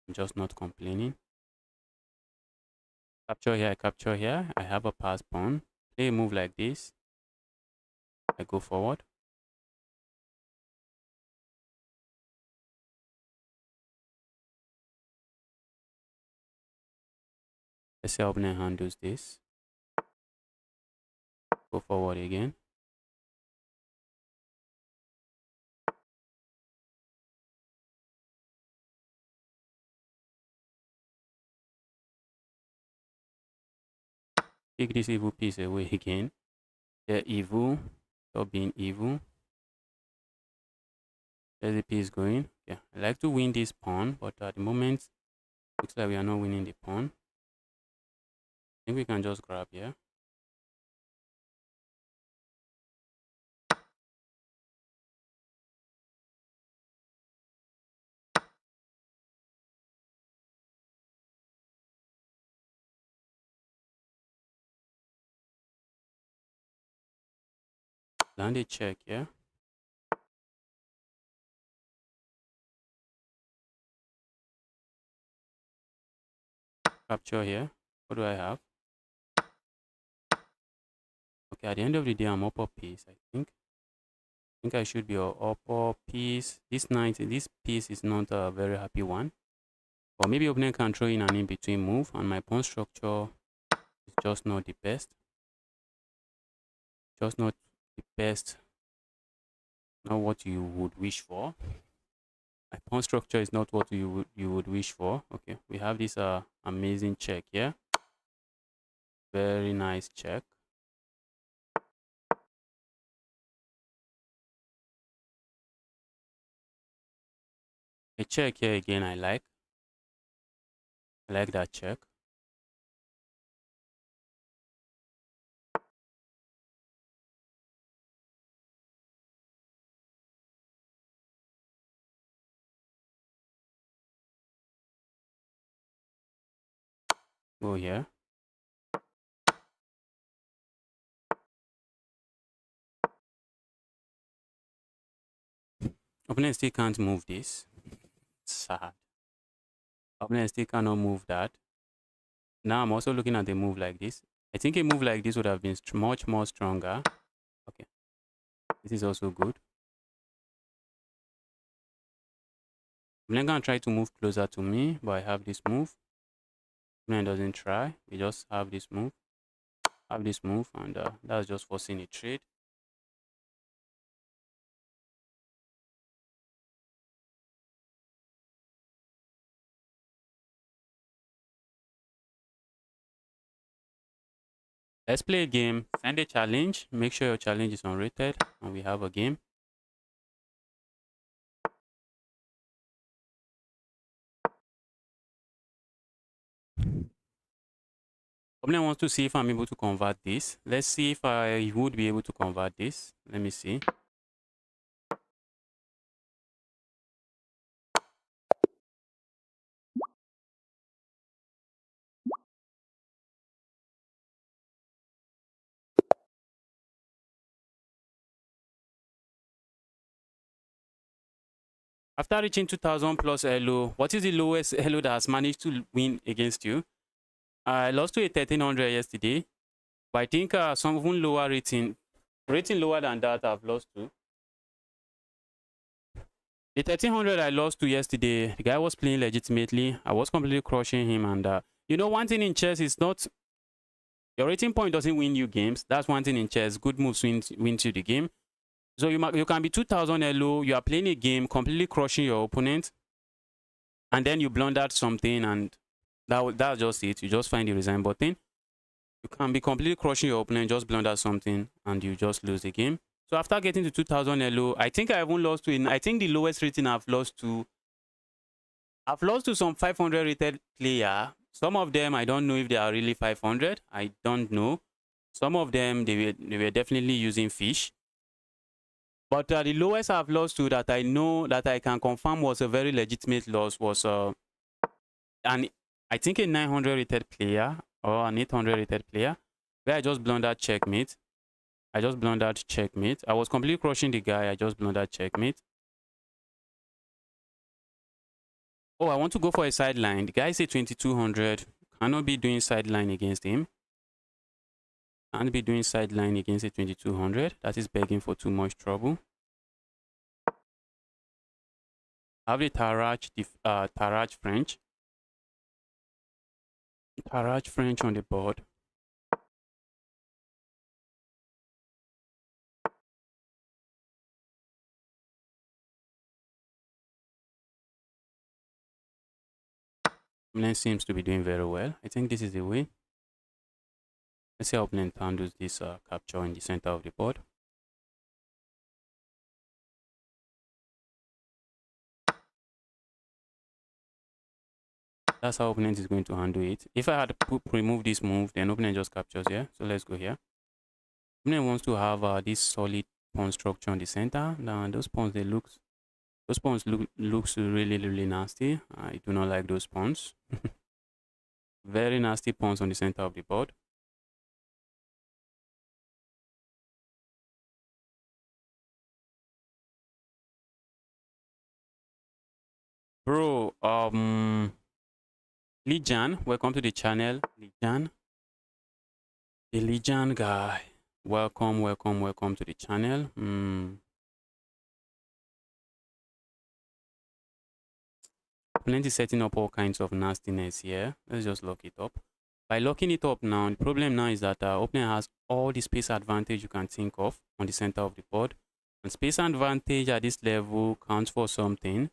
S1: I'm just not complaining. Capture here, I capture here. I have a pass pawn. Play a move like this. I go forward. Let's see how opponent handles this. Go forward again. Take this evil piece away again. They're evil. Stop being evil. There's the piece going. Yeah, I like to win this pawn, but at the moment, looks like we are not winning the pawn. I think we can just grab here. Land a check here. Capture here. What do I have? Okay, at the end of the day, I'm upper piece, I think. I think I should be a upper piece. This piece is not a very happy one. Or maybe opponent can throw in an in-between move, and my pawn structure is just not the best. Just not the best. Not what you would wish for. My pawn structure is not what you would wish for. Okay, we have this amazing check here. Very nice check. A check here again. I like that check. Go here. Opponent still can't move this. Sad. Opponent still cannot move that. Now I'm also looking at a move like this. I think a move like this would have been much more stronger. Okay. This is also good. Opponent can try to move closer to me, but I have this move. Opponent doesn't try. We just have this move. And that's just forcing a trade. Let's play a game. Send a challenge. Make sure your challenge is unrated, and we have a game. Opponent wants to see if I'm able to convert this. Let's see if I would be able to convert this. Let me see. After reaching 2000 plus elo, what is the lowest elo that has managed to win against you? I lost to a 1300 yesterday, but I think some even lower rating lower than that I've lost to. The 1300 I lost to yesterday, the guy was playing legitimately. I was completely crushing him, and you know, one thing in chess is not your rating point doesn't win you games. That's one thing in chess. Good moves wins you the game. So you can be 2000 elo, you are playing a game, completely crushing your opponent, and then you blundered something, and that's just it. You just find the resign button. You can be completely crushing your opponent, just blunder something, and you just lose the game. So after getting to 2000 elo, I think I haven't lost to. I think the lowest rating I've lost to some 500 rated player. Some of them I don't know if they are really 500. I don't know. Some of them they were definitely using fish. But the lowest I've lost to that I know that I can confirm was a very legitimate loss was an I think a 900 rated player or an 800 rated player, where I just blundered checkmate. I just blundered checkmate. I was completely crushing the guy. I just blundered checkmate. Oh, I want to go for a sideline. The guy said 2200. Cannot be doing sideline against him. Can't be doing sideline against a 2200. That is begging for too much trouble. I have the Taraj French. Taraj French on the board. Opponent seems to be doing very well. I think this is the way. Let's see how opponent handles this capture in the center of the board. That's how opponent is going to handle it. If I had to remove this move, then opponent just captures here. So let's go here. Opponent wants to have this solid pawn structure on the center. Now those pawns looks really nasty. I do not like those pawns. Very nasty pawns on the center of the board. Bro, Lijan, welcome to the channel. Lijan. The Lijan guy. Welcome to the channel. Plenty setting up all kinds of nastiness here. Let's just lock it up. By locking it up now, the problem now is that opponent has all the space advantage you can think of on the center of the board. And space advantage at this level counts for something.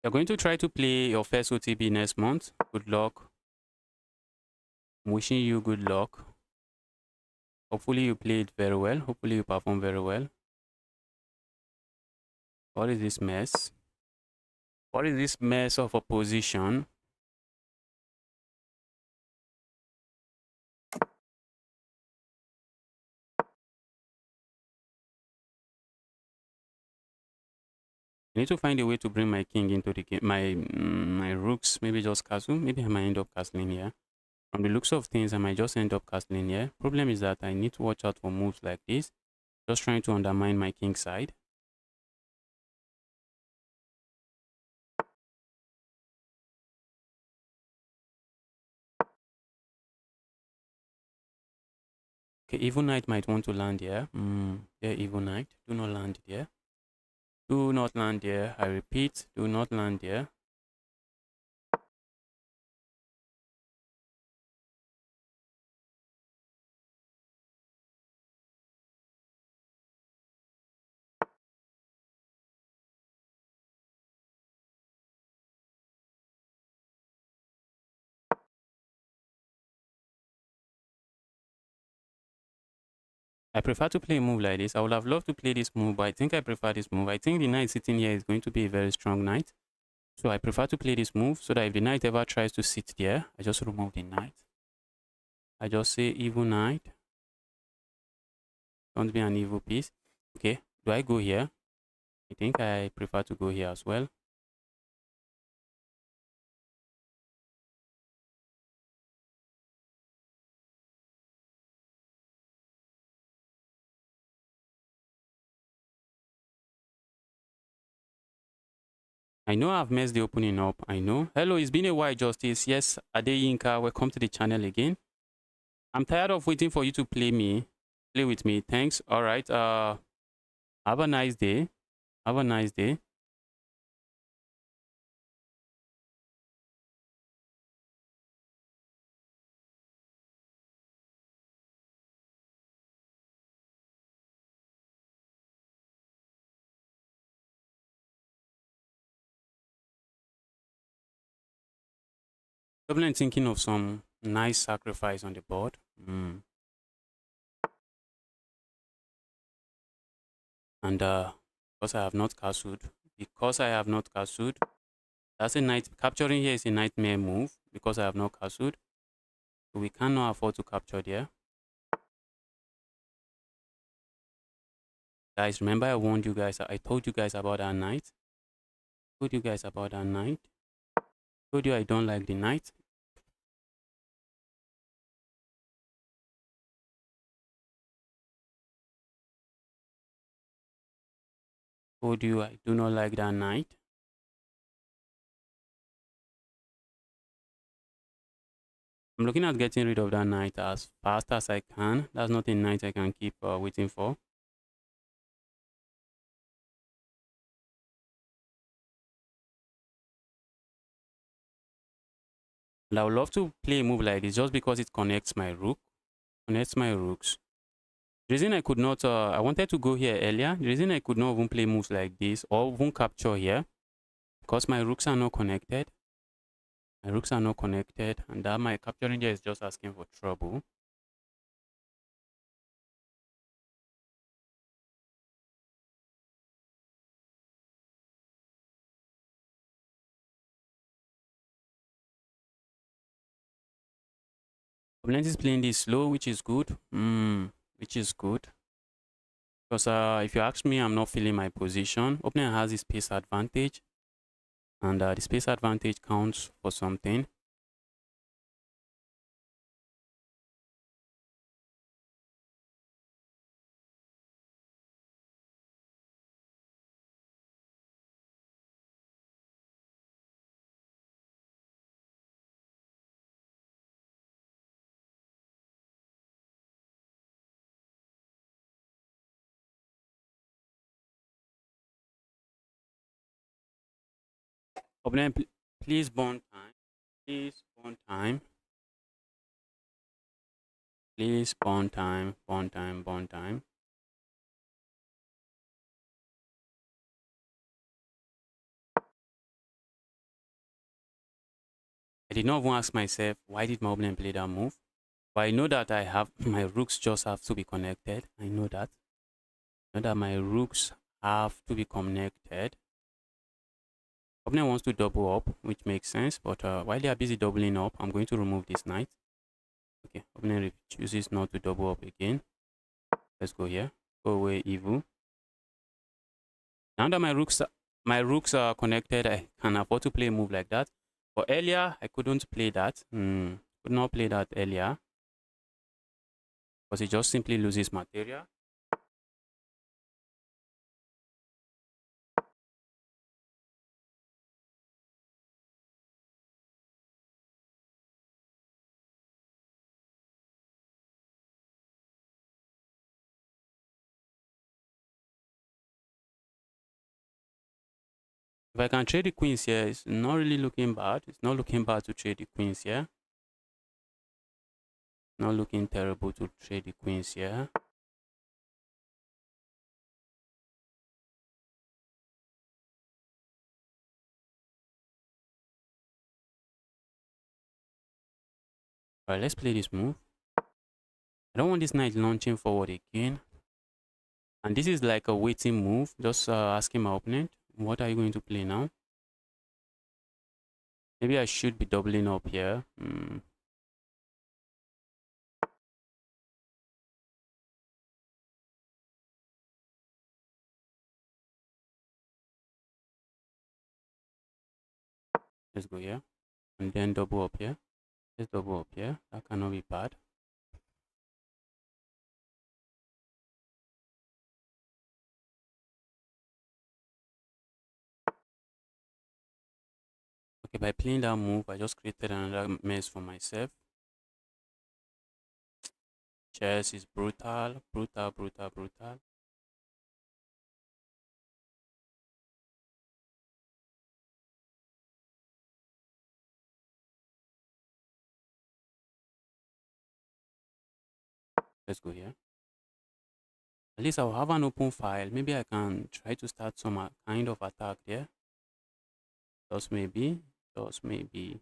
S1: You're going to try to play your first OTB next month. Good luck. I'm wishing you good luck. Hopefully you played very well. Hopefully you perform very well. What is this mess? What is this mess of a position? I need to find a way to bring my king into the game. My rooks, maybe just castle. Maybe I might end up castling here. From the looks of things, I might just end up castling here. Problem is that I need to watch out for moves like this. Just trying to undermine my king side. Okay, Evil Knight might want to land here. Yeah, Evil Knight. Do not land here. Do not land here. I repeat, do not land here. I prefer to play a move like this. I would have loved to play this move, but I think I prefer this move. I think the knight sitting here is going to be a very strong knight. So I prefer to play this move so that if the knight ever tries to sit there, I just remove the knight. I just say evil knight. Don't be an evil piece. Okay, do I go here? I think I prefer to go here as well. I know I've messed the opening up. I know. Hello, it's been a while, Justice. Yes, Adeyinka, welcome to the channel again. I'm tired of waiting for you to play with me. Thanks. All right. Have a nice day. Have a nice day. Probably thinking of some nice sacrifice on the board. And because I have not castled, that's a night capturing here is a nightmare move because I have not castled. So we cannot afford to capture there. Guys, remember I warned you guys. I told you guys about that knight. Told you guys about that knight. Told you I don't like the knight. Told you I do not like that knight. I'm looking at getting rid of that knight as fast as I can. That's not a knight I can keep waiting for. And I would love to play a move like this just because it connects my rook. Connects my rooks. The reason I could not, I wanted to go here earlier. The reason I could not even play moves like this or even capture here, because my rooks are not connected. My rooks are not connected, and that my capturing here is just asking for trouble. Opponent is playing this slow, which is good. Which is good. Because if you ask me, I'm not feeling my position. Opponent has the space advantage, and the space advantage counts for something. Opponent, please burn time. Please burn time. Please burn time. Burn time. Burn time. I did not even ask myself why did my opponent play that move. But I know that I have my rooks just have to be connected. I know that. I know that my rooks have to be connected. Opponent wants to double up, which makes sense. But while they are busy doubling up, I'm going to remove this knight. Okay, opponent chooses not to double up again. Let's go here. Go away, evil. Now that my rooks are connected, I can afford to play a move like that. But earlier, I couldn't play that. Could not play that earlier because it just simply loses material. If I can trade the queens here, it's not really looking bad. It's not looking bad to trade the queens here. Not looking terrible to trade the queens here. Alright, let's play this move. I don't want this knight launching forward again. And this is like a waiting move. Just asking my opponent, what are you going to play now? Maybe I should be doubling up here. Let's go here. And then double up here. Let's double up here. That cannot be bad. Okay, by playing that move, I just created another mess for myself. Chess is brutal, brutal, brutal, brutal. Let's go here. At least I'll have an open file. Maybe I can try to start some kind of attack there. Just maybe. Just maybe.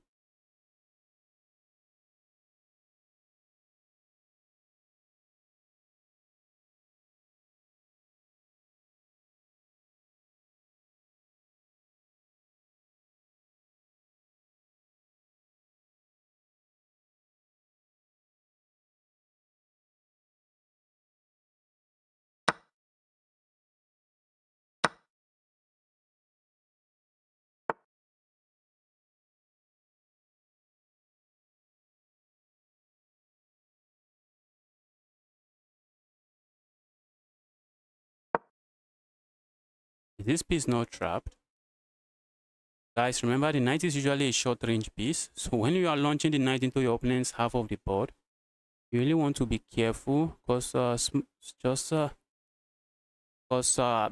S1: This piece not trapped. Guys, remember the knight is usually a short range piece. So when you are launching the knight into your opponent's half of the board, you really want to be careful because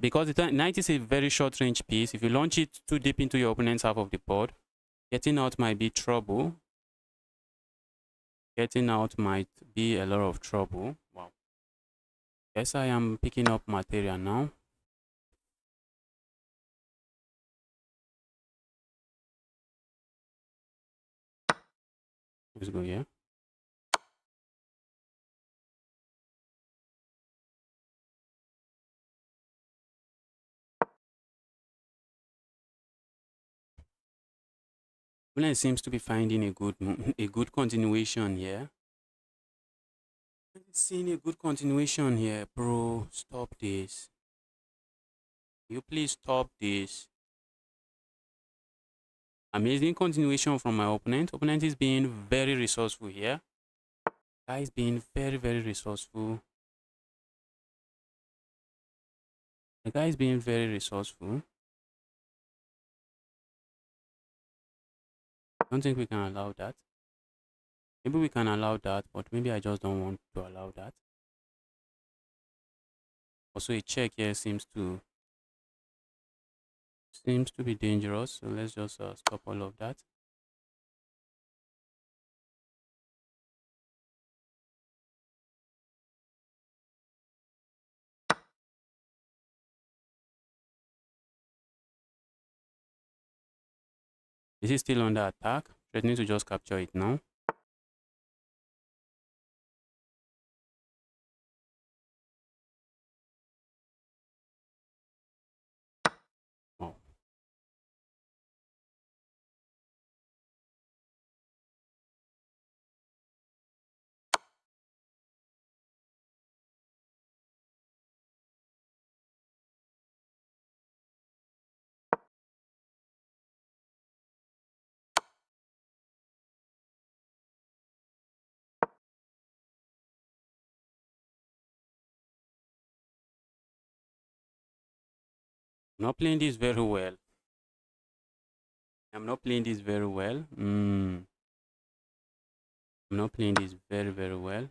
S1: because the knight is a very short range piece. If you launch it too deep into your opponent's half of the board, getting out might be trouble. Getting out might be a lot of trouble. Wow. Yes, I am picking up material now. Let's go here. Opponent seems to be finding a good continuation here. Seeing a good continuation here, bro. Stop this. You please stop this. Amazing continuation from my opponent. Opponent is being very resourceful here. Guy is being very, very resourceful. The guy is being very resourceful. I don't think we can allow that. Maybe we can allow that, but maybe I just don't want to allow that. Also, a check here seems to be dangerous. So let's just stop all of that. This is still under attack. Threatening to just capture it now. Wow. I'm not playing this very well. I'm not playing this very well. I'm not playing this very, very well.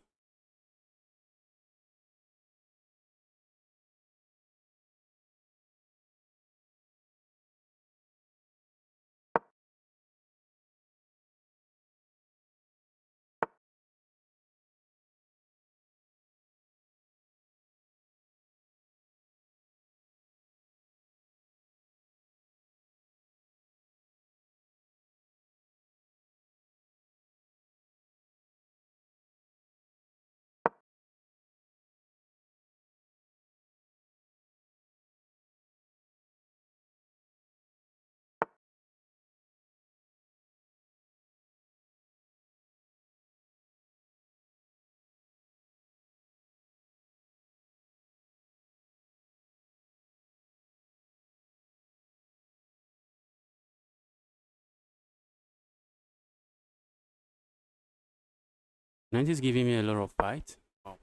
S1: Knight is giving me a lot of fight. Wow.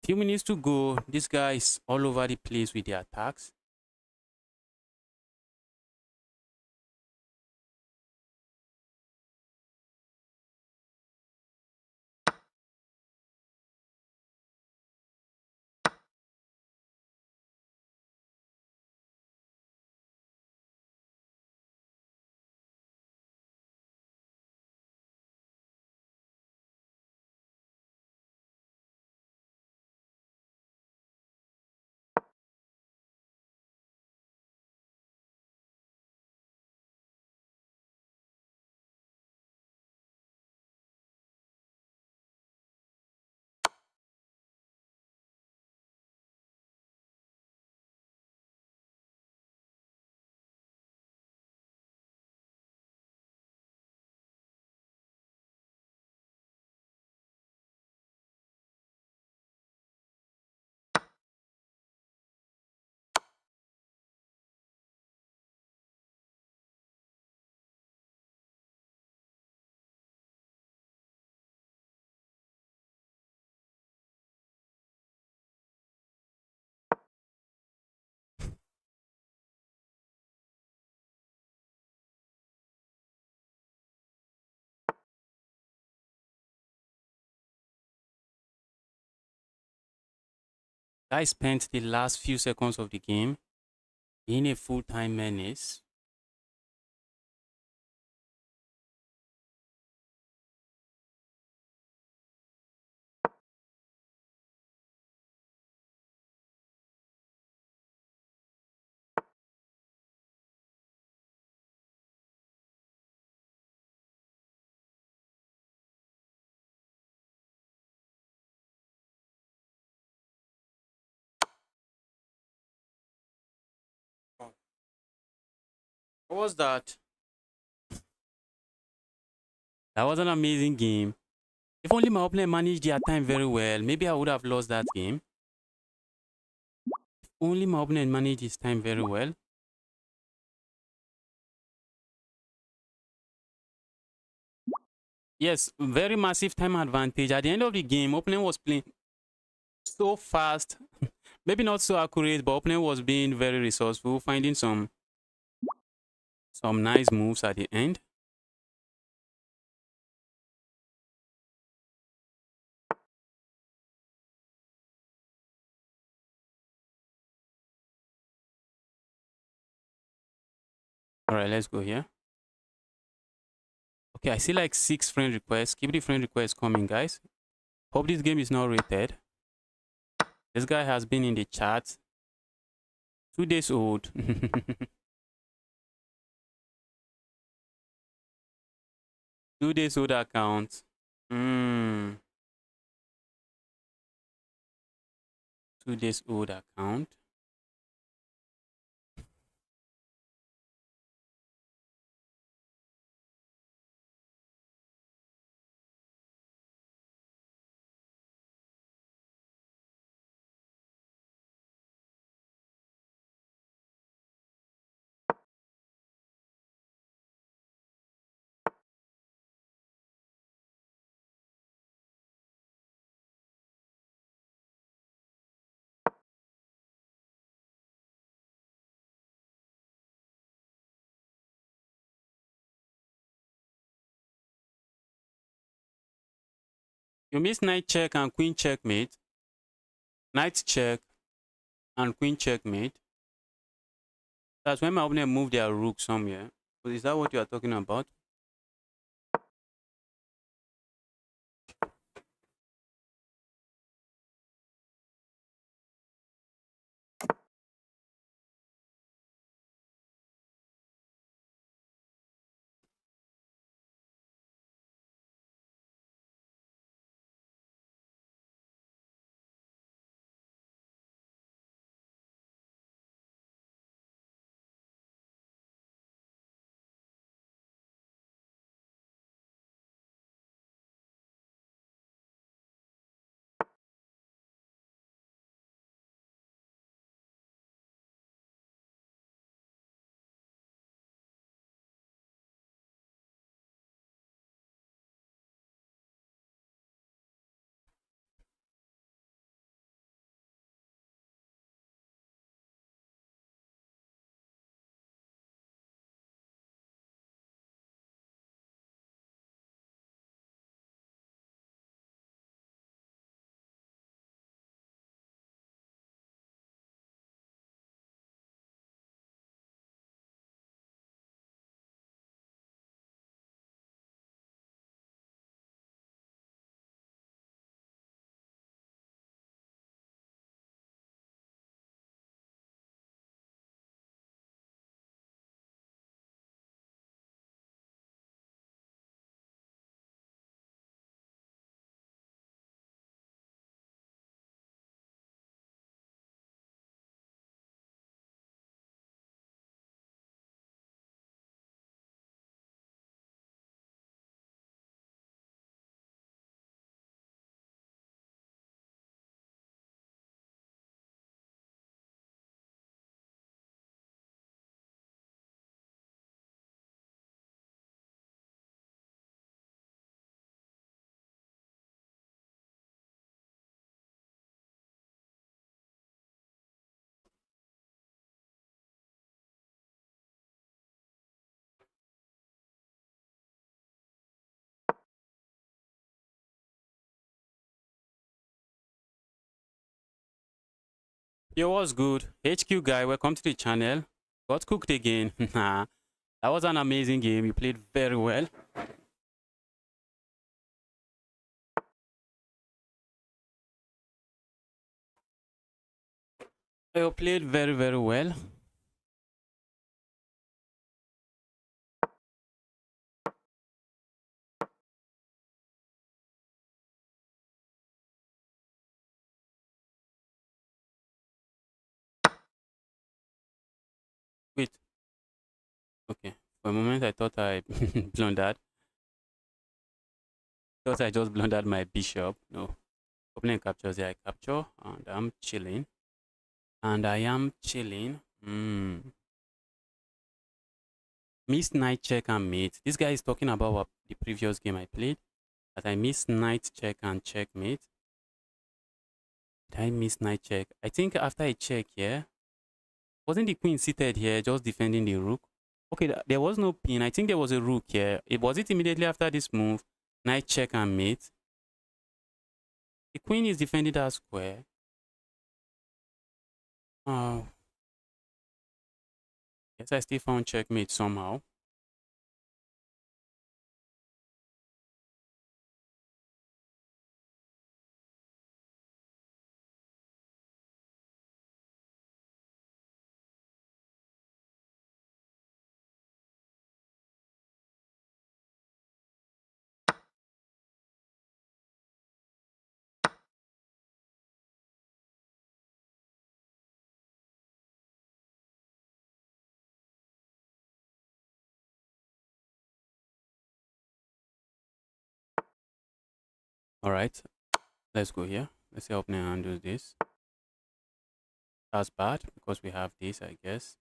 S1: Few minutes to go. This guy is all over the place with the attacks. Guy spent the last few seconds of the game being a full-time menace. What was that? That was an amazing game. If only my opponent managed their time very well, maybe I would have lost that game. If only my opponent managed his time very well. Yes, very massive time advantage. At the end of the game, opponent was playing so fast. Maybe not so accurate, but opponent was being very resourceful, finding some nice moves at the end. All right, let's go here. Okay, I see like 6 friend requests. Keep the friend requests coming, guys. Hope this game is not rated. This guy has been in the chat. 2 days old. 2 days old account. Hmm. 2 days old account. You miss knight check and queen checkmate. Knight check and queen checkmate. That's when my opponent move their rook somewhere. But is that what you are talking about? Yo, what's good? HQ guy, welcome to the channel. Got cooked again. Nah, that was an amazing game. You played very well. You played very, very well. Wait, okay. For a moment, I thought I blundered. Thought I just blundered my bishop. No. Opening captures here. I capture, and I'm chilling. And I am chilling. Missed knight check and mate. This guy is talking about what the previous game I played. That I missed knight check and checkmate. Did I miss knight check? I think after I check here, wasn't the queen seated here just defending the rook? Okay, there was no pin. I think there was a rook here. Was it immediately after this move? Knight check and mate. The queen is defending that square. Oh. Yes, I still found checkmate somehow. All right, let's go here. Let's see how opponent handles this. That's bad because we have this, I guess.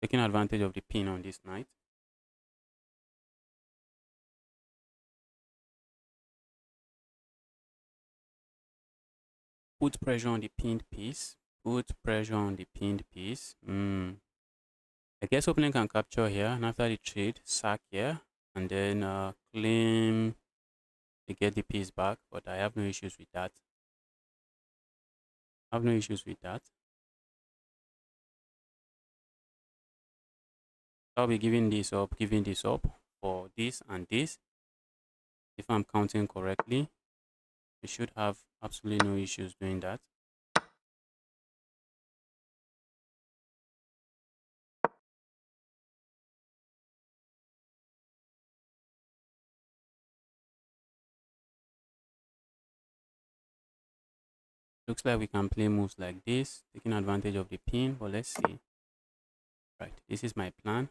S1: Taking advantage of the pin on this knight. Put pressure on the pinned piece. Put pressure on the pinned piece. I guess opponent can capture here, and after the trade, sack here, and then claim to get the piece back. But I have no issues with that. I have no issues with that. I'll be giving this up for this and this. If I'm counting correctly, we should have absolutely no issues doing that. Looks like we can play moves like this, taking advantage of the pin, but let's see. Right, this is my plan.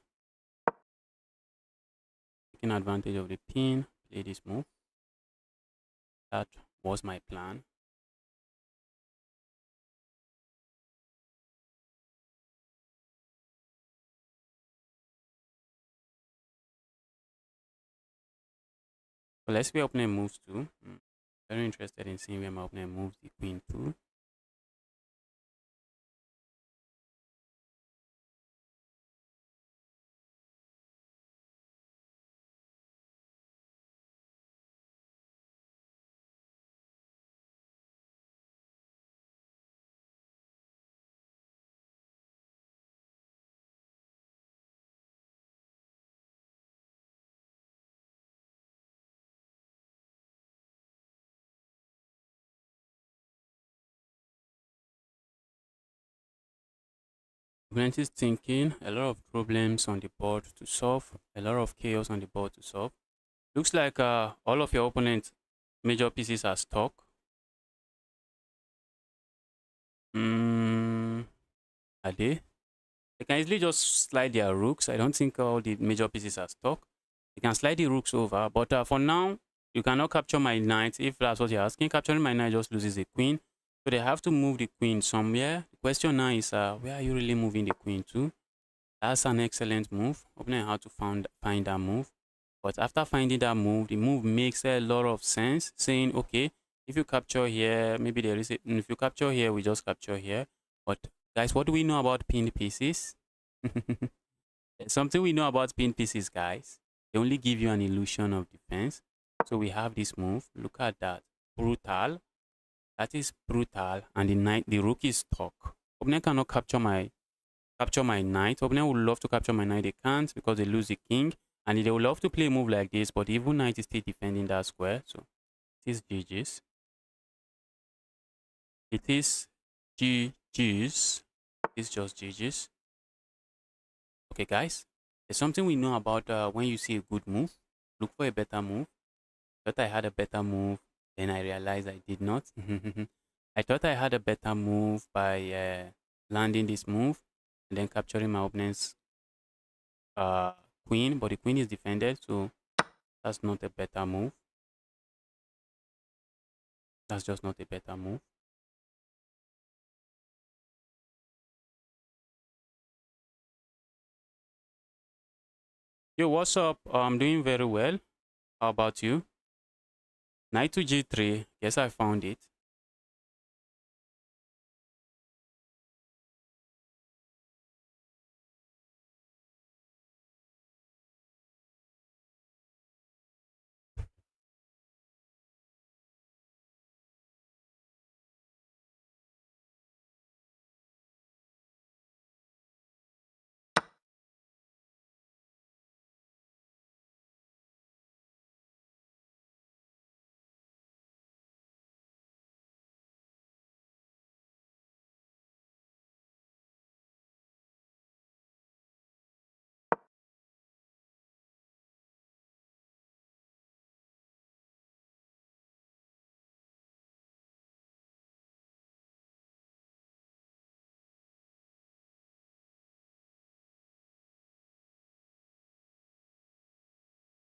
S1: Taking advantage of the pin, play this move. That was my plan. But let's see where opponent moves to. Very interested in seeing where my opponent moves the queen to. Opponent is thinking, a lot of problems on the board to solve, a lot of chaos on the board to solve. Looks like all of your opponent's major pieces are stuck. Are they? They can easily just slide their rooks. I don't think all the major pieces are stuck. You can slide the rooks over, but for now, you cannot capture my knight. If that's what you're asking, capturing my knight just loses the queen. So they have to move the queen somewhere. The question now is, where are you really moving the queen to? That's an excellent move. Opponent had to find that move. But after finding that move, the move makes a lot of sense. Saying, okay, if you capture here, maybe there is if you capture here, we just capture here. But guys, what do we know about pinned pieces? Something we know about pinned pieces, guys. They only give you an illusion of defense. So we have this move. Look at that. Brutal. That is brutal. And the rook is stuck. Opponent cannot capture my knight. Opponent would love to capture my knight. They can't because they lose the king. And they would love to play a move like this, but even knight is still defending that square. So it is GG's. It is GG's. It's just GG's. Okay, guys. There's something we know about when you see a good move. Look for a better move. Thought I had a better move. Then I realized I did not. I thought I had a better move by landing this move and then capturing my opponent's uh, queen, but the queen is defended, so that's not a better move. That's just not a better move. Yo, what's up? I'm doing very well. How about you? Knight to g3. Yes, I found it.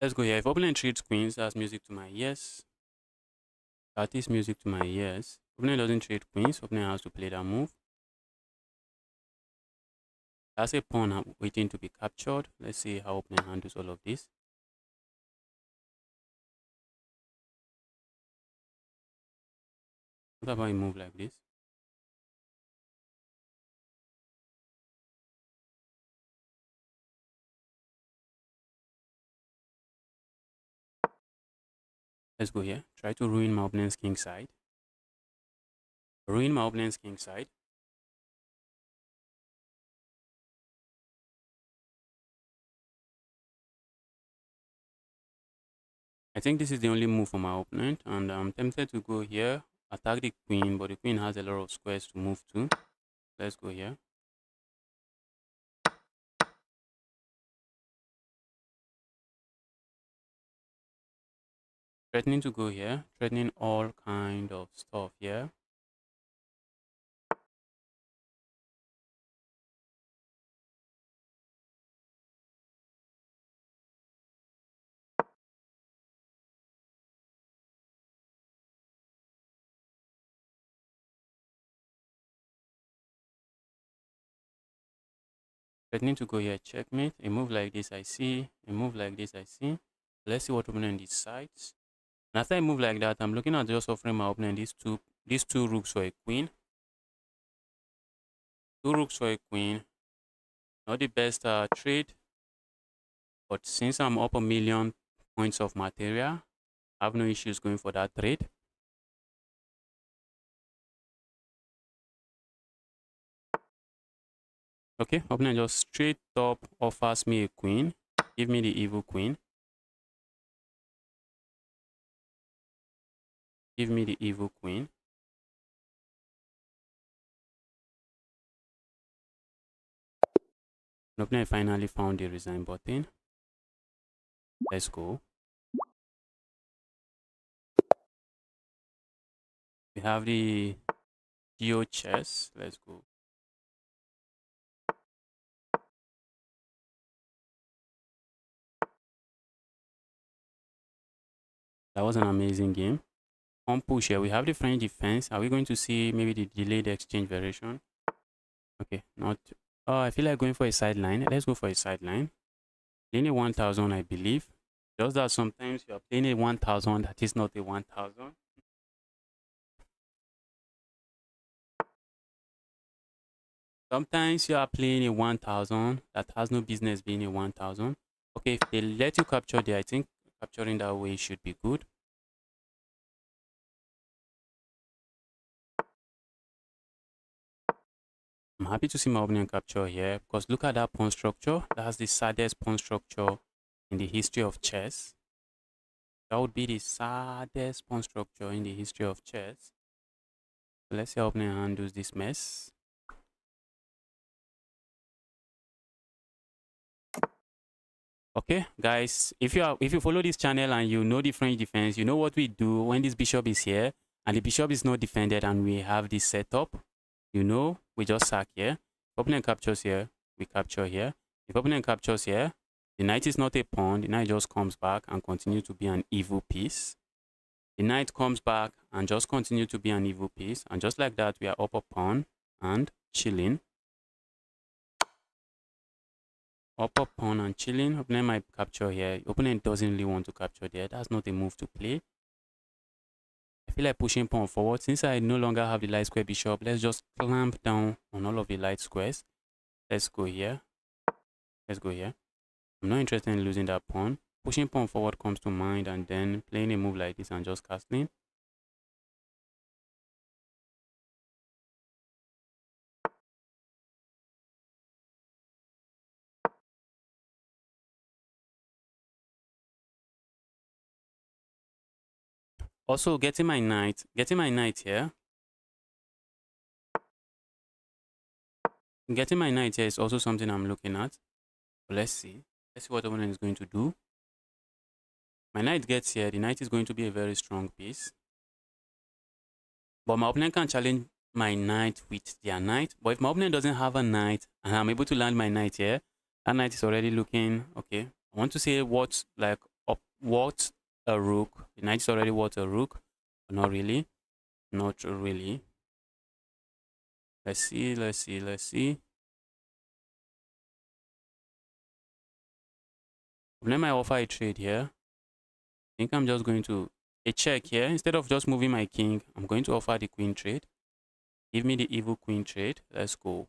S1: Let's go here. If opponent treats queens, that's music to my ears. That is music to my ears. Opponent doesn't trade queens. Opponent has to play that move. That's a pawn waiting to be captured. Let's see how opponent handles all of this. What about a move like this? Let's go here. Try to ruin my opponent's king side. Ruin my opponent's king side. I think this is the only move for my opponent, and I'm tempted to go here, attack the queen, but the queen has a lot of squares to move to. Let's go here. Threatening to go here, threatening all kind of stuff here. Threatening to go here, checkmate. A move like this I see, a move like this I see. Let's see what opponent decides. And after I move like that, I'm looking at just offering my opponent these two rooks for a queen. Two rooks for a queen. Not the best trade, but since I'm up 1,000,000 points of material, I have no issues going for that trade. Okay, opponent just straight up offers me a queen. Give me the evil queen. Give me the evil queen. And opponent finally found the resign button. Let's go. We have the Geo chess. Let's go. That was an amazing game. On push here, we have the French defense. Are we going to see maybe the delayed exchange variation? Okay, not. Oh, I feel like going for a sideline. Let's go for a sideline. Playing a 1,000, I believe. Just that sometimes you are playing a 1,000 that is not a 1,000. Sometimes you are playing a 1,000 that has no business being a 1,000. Okay, if they let you capture there, I think capturing that way should be good. I'm happy to see my opening capture here because look at that pawn structure. That's the saddest pawn structure in the history of chess. That would be the saddest pawn structure in the history of chess. So let's see how opening handles this mess. Okay, guys, if you follow this channel and you know the French defense, you know what we do when this bishop is here and the bishop is not defended and we have this setup. You know, we just sack here. If opponent captures here, we capture here. If opponent captures here, the knight is not a pawn. The knight just comes back and continues to be an evil piece. The knight comes back and just continue to be an evil piece. And just like that, we are up a pawn and chilling. Up a pawn and chilling. Opponent might capture here. Opponent doesn't really want to capture there. That's not a move to play. I feel like pushing pawn forward. Since I no longer have the light square bishop, let's just clamp down on all of the light squares. Let's go here. Let's go here. I'm not interested in losing that pawn. Pushing pawn forward comes to mind, and then playing a move like this and just castling. Also, getting my knight here. Getting my knight here is also something I'm looking at. But let's see. Let's see what the opponent is going to do. My knight gets here. The knight is going to be a very strong piece. But my opponent can challenge my knight with their knight. But if my opponent doesn't have a knight and I'm able to land my knight here, that knight is already looking okay. I want to say what a rook. The knight is already what a rook. But not really. Not really. Let's see. Let me offer a trade here. I think I'm just going to a check here. Instead of just moving my king, I'm going to offer the queen trade. Give me the evil queen trade. Let's go.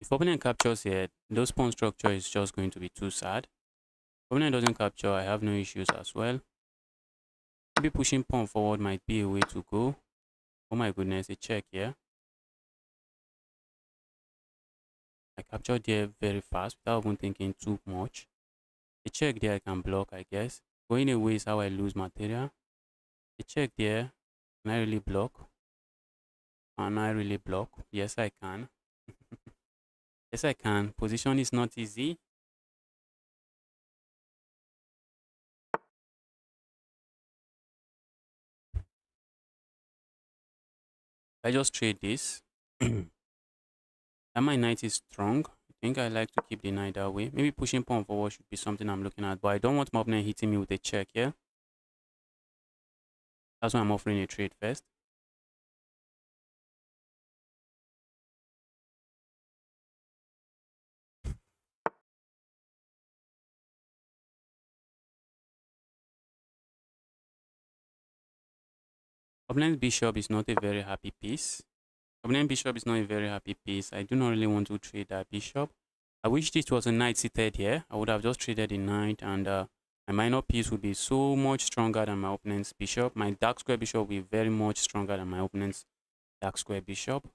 S1: If opponent captures here, those pawn structure is just going to be too sad. If opponent doesn't capture, I have no issues as well. Maybe pushing pawn forward might be a way to go. Oh my goodness, a check here. I captured there very fast without even thinking too much. A check there I can block, I guess. Going away is how I lose material. A check there. Can I really block? Can I really block? Yes, I can. Yes, I can. Position is not easy. I just trade this. And my knight is strong. I think I like to keep the knight that way. Maybe pushing pawn forward should be something I'm looking at. But I don't want my opponent hitting me with a check here. That's why I'm offering a trade first. Opponent's bishop is not a very happy piece. Opponent bishop is not a very happy piece. I do not really want to trade that bishop. I wish this was a knight seated here. I would have just traded the knight, and my minor piece would be so much stronger than my opponent's bishop. My dark square bishop will be very much stronger than my opponent's dark square bishop.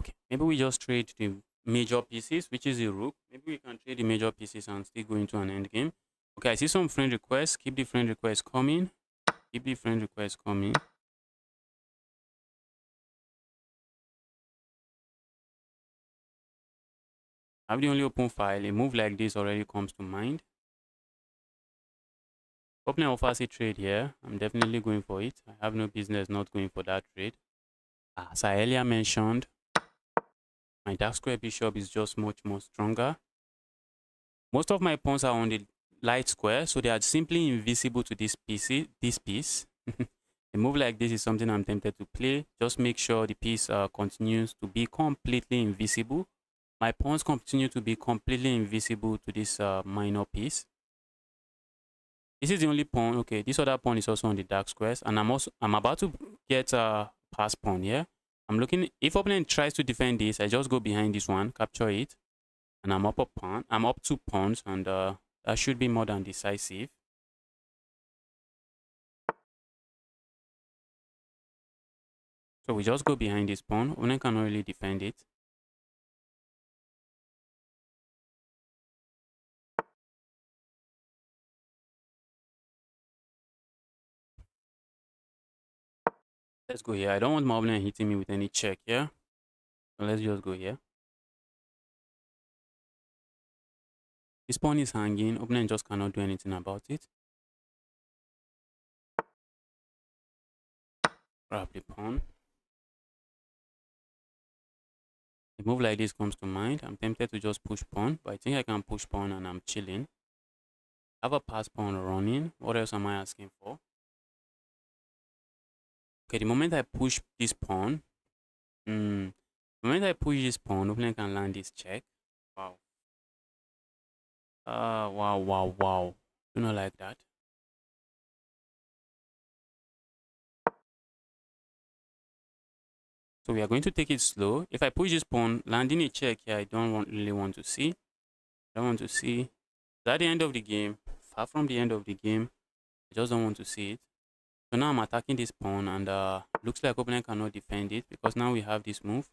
S1: Okay, maybe we just trade the major pieces, which is the rook. Maybe we can trade the major pieces and still go into an end game. Okay, I see some friend requests. Keep the friend requests coming. Keep the friend requests coming. I have the only open file. A move like this already comes to mind. Opponent offers a trade here. I'm definitely going for it. I have no business not going for that trade. As I earlier mentioned, my dark square bishop is just much more stronger. Most of my pawns are on the light square, so they are simply invisible to this piece. A move like this is something I'm tempted to play. Just make sure the piece continues to be completely invisible. My pawns continue to be completely invisible to this minor piece. This is the only pawn. Okay, this other pawn is also on the dark squares, and I'm about to get a pass pawn. Yeah, I'm looking. If opponent tries to defend this, I just go behind this one, capture it, and I'm up a pawn. I'm up 2 pawns, and that should be more than decisive. So we just go behind this pawn. Opponent cannot really defend it. Let's go here. I don't want my opponent hitting me with any check here. So let's just go here. This pawn is hanging. Opponent just cannot do anything about it. Grab the pawn. A move like this comes to mind. I'm tempted to just push pawn, but I think I can push pawn and I'm chilling. I have a pass pawn running. What else am I asking for? Okay, the moment I push this pawn, the moment I push this pawn, opponent can land this check. Wow. Wow. Do not like that. So we are going to take it slow. If I push this pawn, landing a check here, I don't really want to see. I don't want to see. Is that the end of the game? Far from the end of the game. I just don't want to see it. So now I'm attacking this pawn, and looks like opponent cannot defend it because now we have this move.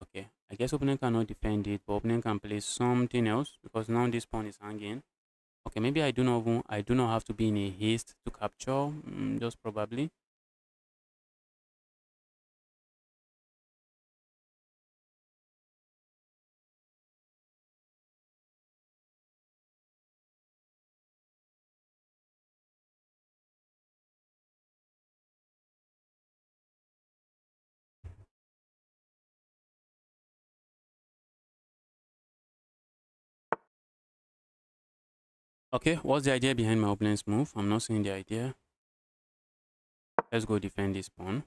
S1: Okay, I guess opponent cannot defend it, but opponent can play something else because now this pawn is hanging. Okay, maybe I do not have to be in a haste to capture, just probably. Okay, what's the idea behind my opponent's move? I'm not seeing the idea. Let's go defend this pawn.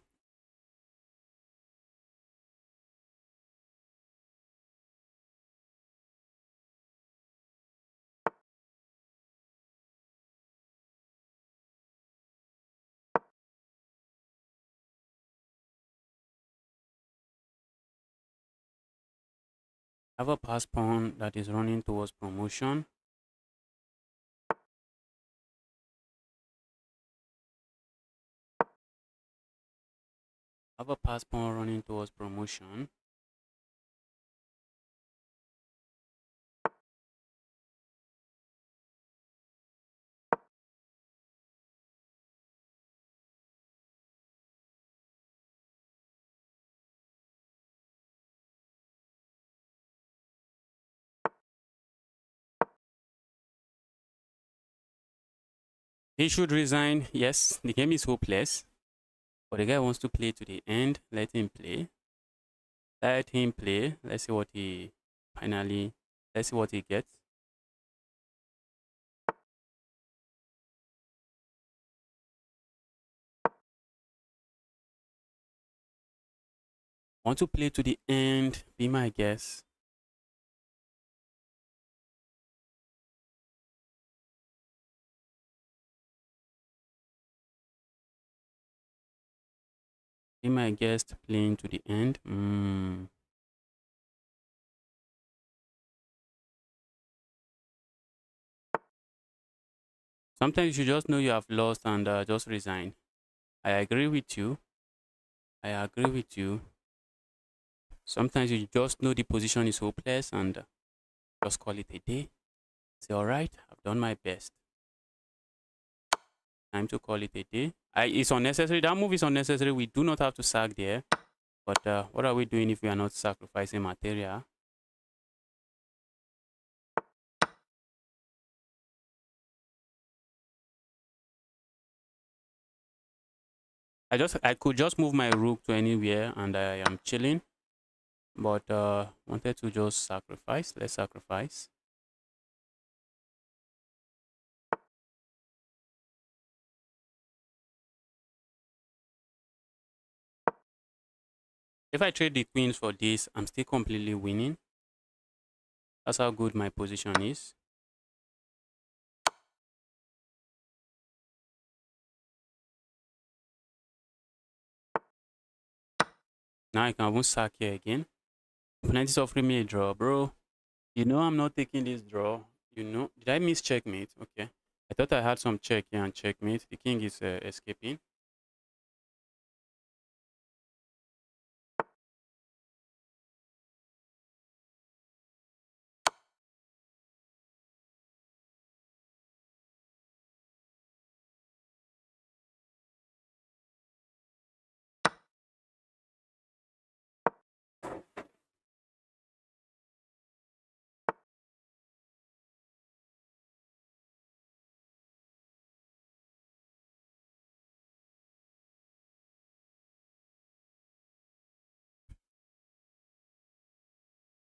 S1: I have a pass pawn that is running towards promotion. I have a pass pawn running towards promotion. He should resign. Yes, the game is hopeless. But the guy wants to play to the end. Let him play. Let him play. Let's see what he finally. Let's see what he gets. Want to play to the end? Be my guest. Be my guest. Playing to the end. Sometimes you should just know you have lost and just resign. I agree with you. I agree with you. Sometimes you just know the position is hopeless and just call it a day. Say, all right, I've done my best. Time to call it a day. It's unnecessary. That move is unnecessary. We do not have to sack there. But what are we doing if we are not sacrificing material? I could just move my rook to anywhere and I am chilling. But wanted to just sacrifice. Let's sacrifice. If I trade the queens for this, I'm still completely winning. That's how good my position is. Now I can even sack here again. Opponent is offering me a draw, bro. You know I'm not taking this draw. You know, did I miss checkmate? Okay. I thought I had some check here and checkmate. The king is escaping.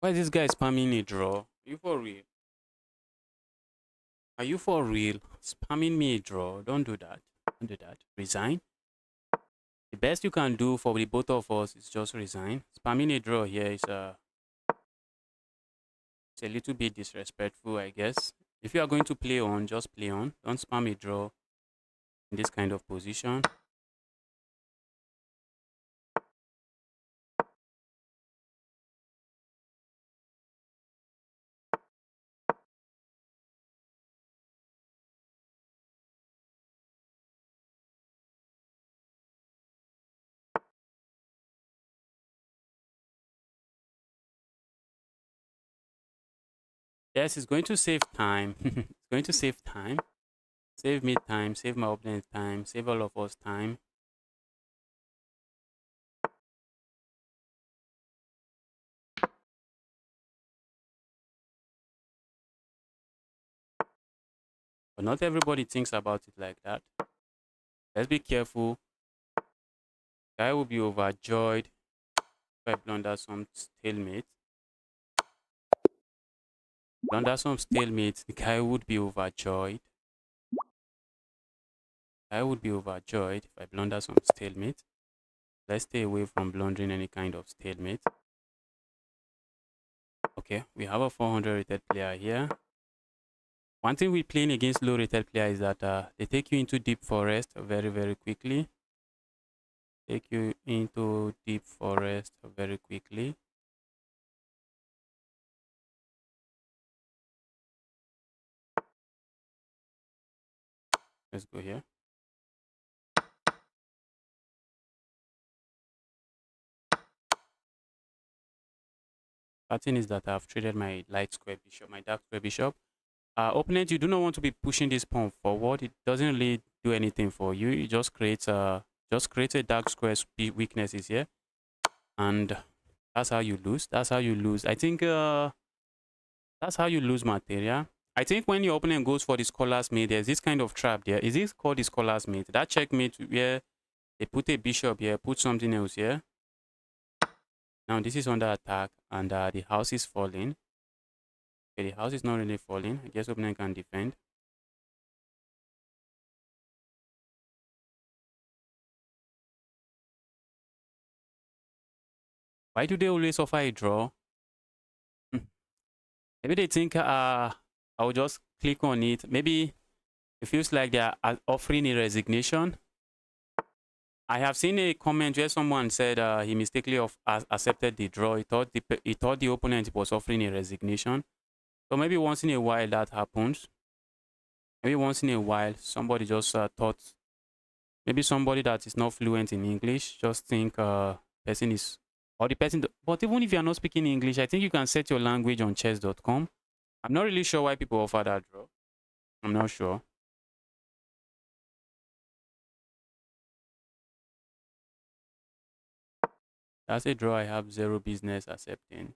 S1: Why is this guy spamming a draw? Are you for real? Are you for real? Spamming me a draw. Don't do that. Don't do that. Resign. The best you can do for the both of us is just resign. Spamming a draw here is it's a little bit disrespectful, I guess. If you are going to play on, just play on. Don't spam a draw in this kind of position. Yes, it's going to save time. It's going to save time. Save me time, save my opponent time, save all of us time. But not everybody thinks about it like that. Let's be careful. Guy will be overjoyed if I blunder some stalemate. Blunder some stalemate, the guy would be overjoyed. I would be overjoyed if I blunder some stalemate. Let's stay away from blundering any kind of stalemate. Okay, we have a 400 rated player here. One thing with playing against low rated player is that they take you into deep forest very quickly. Take you into deep forest very quickly. Let's go here. Pattern is that I've traded my light square bishop, my dark square bishop. Opponent, you do not want to be pushing this pawn forward. It doesn't really do anything for you. It just creates a dark square weaknesses here, and that's how you lose. That's how you lose. I think that's how you lose material. I think when your opponent goes for the scholar's mate, there's this kind of trap there. Is this called the scholar's mate? That checkmate where they put a bishop here, put something else here. Now this is under attack, and the house is falling. Okay, the house is not really falling. I guess opponent can defend. Why do they always offer a draw? Maybe they think I'll just click on it. Maybe it feels like they are offering a resignation. I have seen a comment where someone said he mistakenly accepted the draw. He thought the opponent was offering a resignation. So maybe once in a while that happens. Maybe once in a while somebody just thought, maybe somebody that is not fluent in English just think person is, or the person. But even if you are not speaking English, I think you can set your language on chess.com. I'm not really sure why people offer that draw. I'm not sure. That's a draw I have zero business accepting.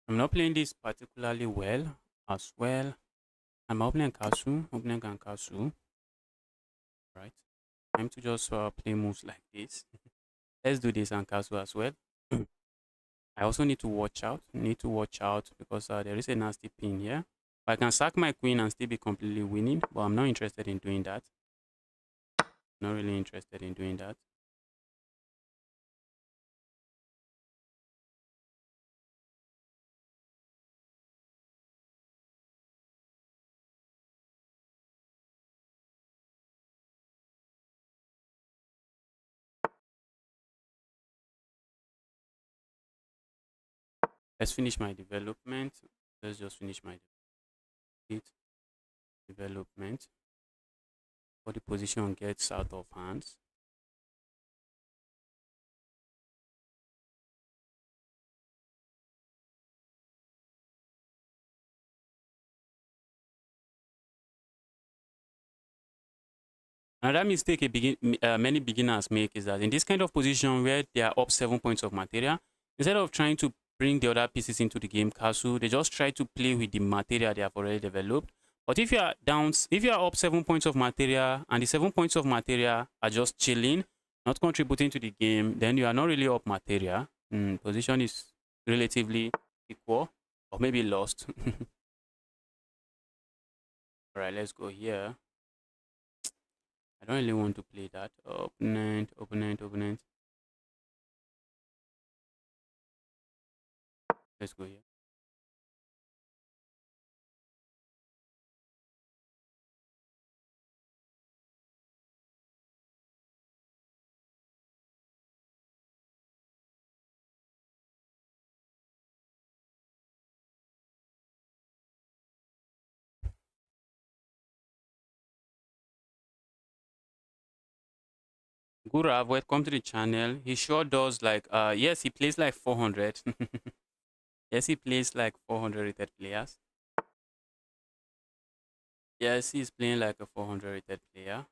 S1: I'm not playing this particularly well as well. I'm opening and castle. Right. Time to just play moves like this. Let's do this and castle as well. I also need to watch out. Because there is a nasty pin here. I can sack my queen and still be completely winning, but I'm not interested in doing that. Not really interested in doing that. Let's finish my development. Let's just finish my development before the position gets out of hands. Another mistake many beginners make is that in this kind of position where they are up 7 points of material, instead of trying to bring the other pieces into the game castle, they just try to play with the material they have already developed. But if you are down, if you are up 7 points of material and the 7 points of material are just chilling, not contributing to the game, then you are not really up material. Position is relatively equal or maybe lost. All right, let's go here. I don't really want to play that. Opponent, opponent, opponent. Let's go here. Gurav, welcome to the channel. He sure does like yes, he plays like 400. Yes, he plays like 400 rated players. Yes, he's playing like a 400 rated player.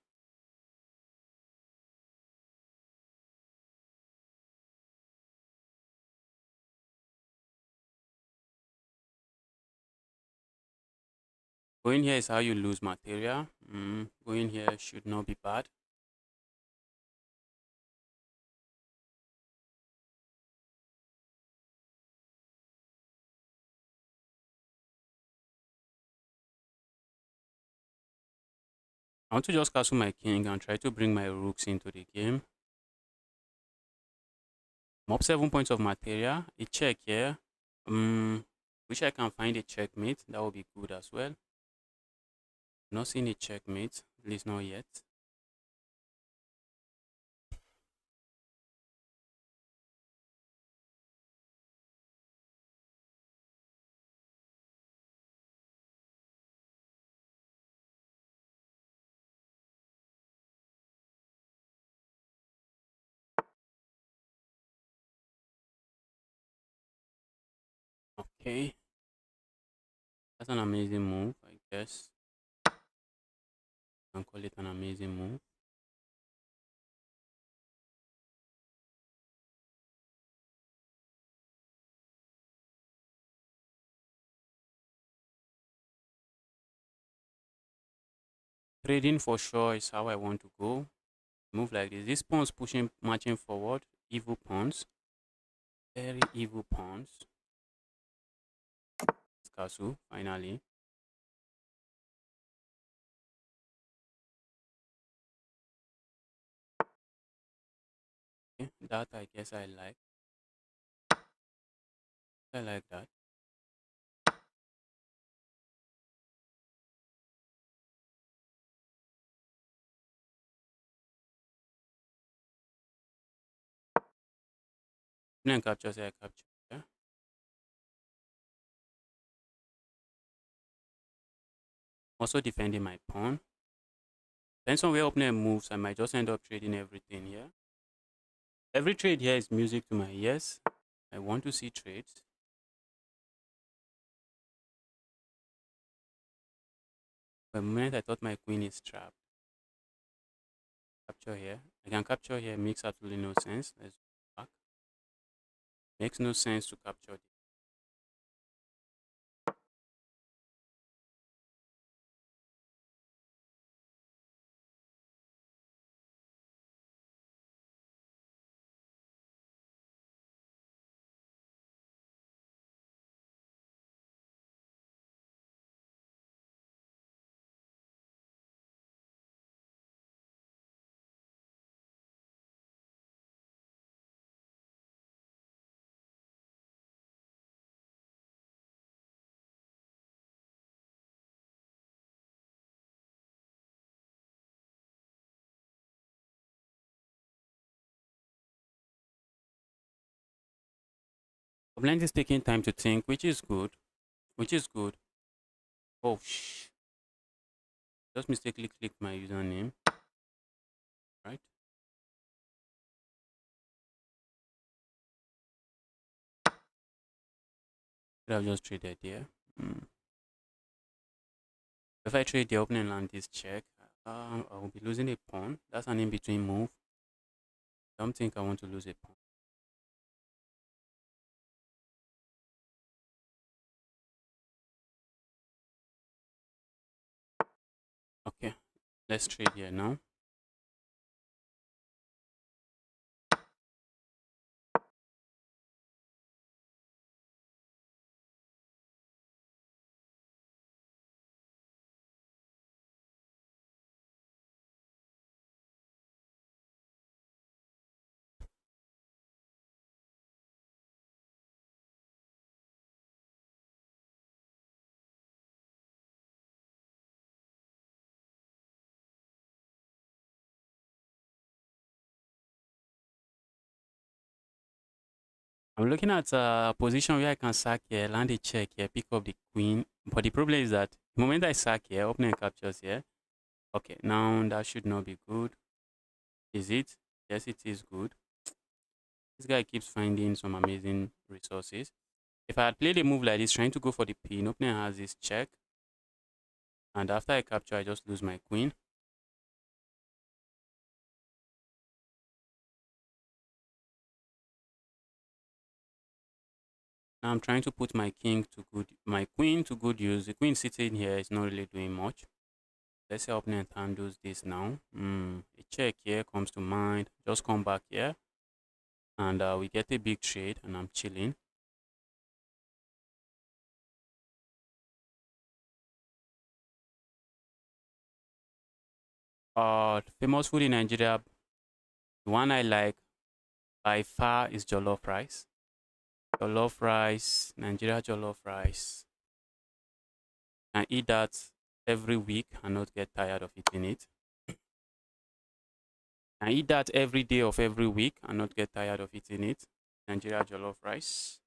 S1: Going here is how you lose material. Going here should not be bad. I want to just castle my king and try to bring my rooks into the game. I'm up 7 points of material. A check here. Wish I can find a checkmate. That would be good as well. Not seeing a checkmate, at least not yet. Okay, that's an amazing move, I guess. I can call it an amazing move. Trading for sure is how I want to go. Move like this. This pawn's pushing, marching forward. Evil pawns. Very evil pawns. Castle, finally. Okay, that I guess I like. I like that. Then capture, say I capture. Yeah. Also defending my pawn. Depends on where opponent moves, I might just end up trading everything here. Every trade here is music to my ears. I want to see trades. For a moment, I thought my queen is trapped. Capture here. I can capture here. Makes absolutely no sense. Let's go back. Makes no sense to capture. Opponent is taking time to think, which is good. Which is good. Oh, just mistakenly clicked my username. Right? Could have just traded here. If I trade the opening land this check, I will be losing a pawn. That's an in-between move. Don't think I want to lose a pawn. Okay, let's trade here now. I'm looking at a position where I can sack here, land a check here, pick up the queen. But the problem is that the moment I sack here, opponent captures here. Okay, now that should not be good. Is it? Yes, it is good. This guy keeps finding some amazing resources. If I had played a move like this, trying to go for the pin, opponent has this check. And after I capture, I just lose my queen. Now I'm trying to put my queen to good use. The queen sitting here is not really doing much. Let's say opponent handles this now. A check here comes to mind. Just come back here. And we get a big trade and I'm chilling. Famous food in Nigeria, the one I like by far is jollof rice. Jollof rice, Nigeria jollof rice. I eat that every week and not get tired of eating it. I eat that every day of every week and not get tired of eating it. Nigeria jollof rice.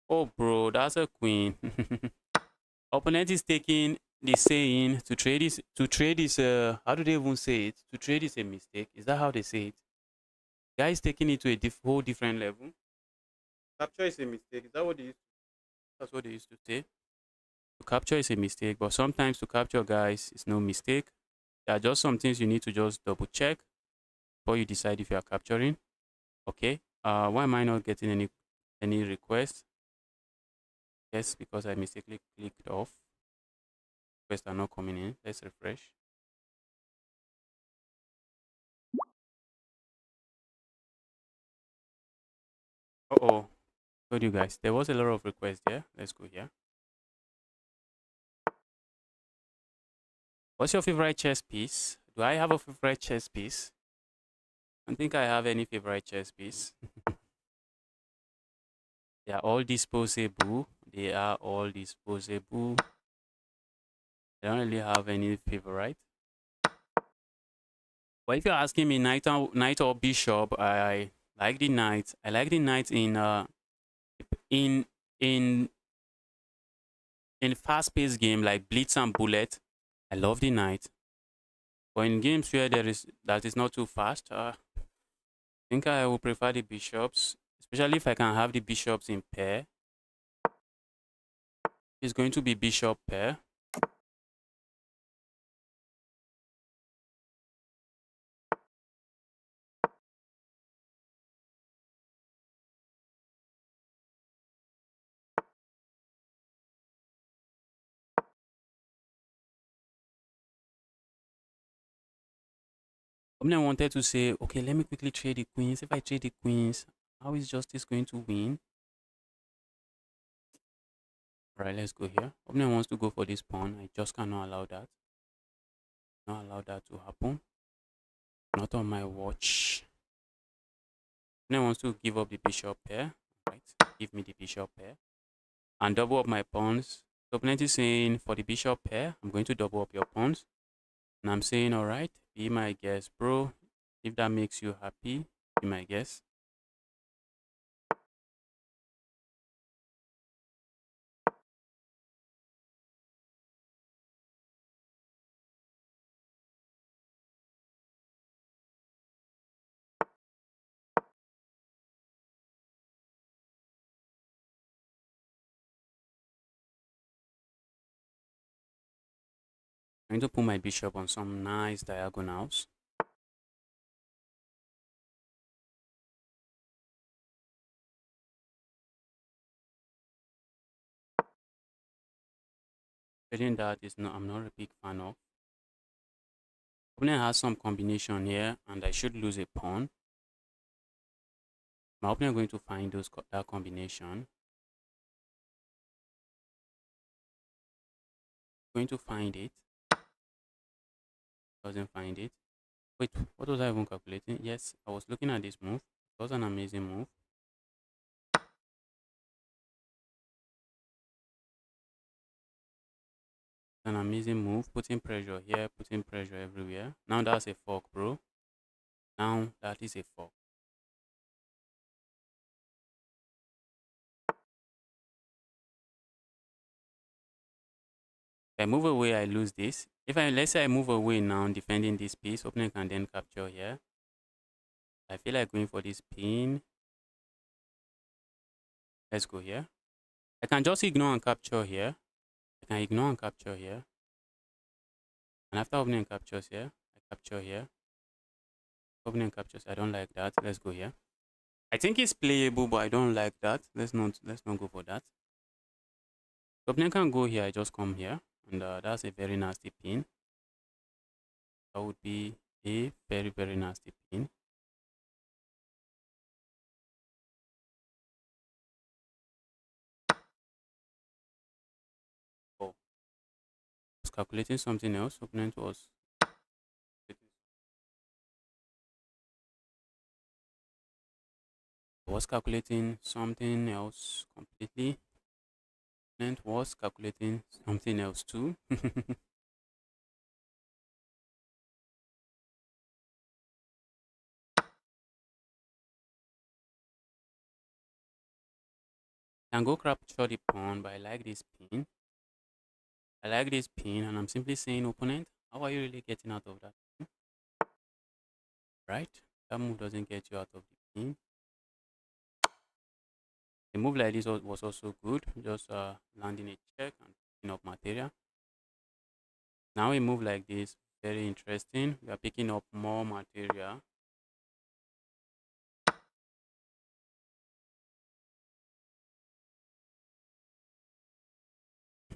S1: Oh, bro, that's a queen. Opponent is taking the saying to trade is how do they even say it? To trade is a mistake. Is that how they say it? Guys taking it to a whole different level. Capture is a mistake. Is that what they used to, that's what they used to say? To capture is a mistake, but sometimes to capture, guys, is no mistake. There are just some things you need to just double check before you decide if you are capturing. Okay. Why am I not getting any requests? Yes, because I mistakenly clicked off. Requests are not coming in. Let's refresh. Uh-oh. Told you guys, there was a lot of requests there. Let's go here. What's your favorite chess piece? Do I have a favorite chess piece? I don't think I have any favorite chess piece. They are all disposable. They are all disposable. I don't really have any favorite. But if you're asking me knight or bishop, I like the knight. I like the knight in in in fast-paced game like blitz and bullet. I love the knight. But in games where that is not too fast, I think I will prefer the bishops, especially if I can have the bishops in pair. It's going to be bishop pair. I wanted to say, okay, let me quickly trade the queens. If I trade the queens, how is justice going to win? All right, let's go here. Opponent wants to go for this pawn. I just cannot allow that. Not allow that to happen. Not on my watch. Opponent wants to give up the bishop pair. Right, give me the bishop pair. And double up my pawns. So opponent is saying for the bishop pair, I'm going to double up your pawns. And I'm saying, all right, be my guest, bro. If that makes you happy, be my guest. I'm going to put my bishop on some nice diagonals. Trading that is not, I'm not a big fan of. Opponent has some combination here, and I should lose a pawn. My opponent going to find that combination. Going to find it. Doesn't find it. Wait, what was I even calculating? Yes, I was looking at this move. It was an amazing move. An amazing move. Putting pressure here, putting pressure everywhere. Now that's a fork, bro. Now that is a fork. If I move away, I lose this. Let's say I move away now, defending this piece, opponent can then capture here. I feel like going for this pin. Let's go here. I can just ignore and capture here. I can ignore and capture here. And after opponent captures here, I capture here. Opponent captures. I don't like that. Let's go here. I think it's playable, but I don't like that. Let's not go for that. Opponent can go here. I just come here, and that's a very nasty pin. That would be a very nasty pin. Oh, I was calculating something else. Opponent was calculating something else completely. Opponent was calculating something else too. Can go capture the pawn, but I like this pin. I like this pin, and I'm simply saying, opponent, how are you really getting out of that pin? Right? That move doesn't get you out of the pin. A move like this was also good, just landing a check and picking up material. Now a move like this, very interesting. We are picking up more material.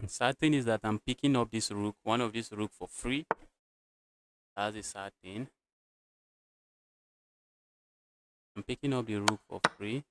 S1: Sad thing is that I'm picking up this rook, one of these rook for free. That's a sad thing. I'm picking up the rook for free.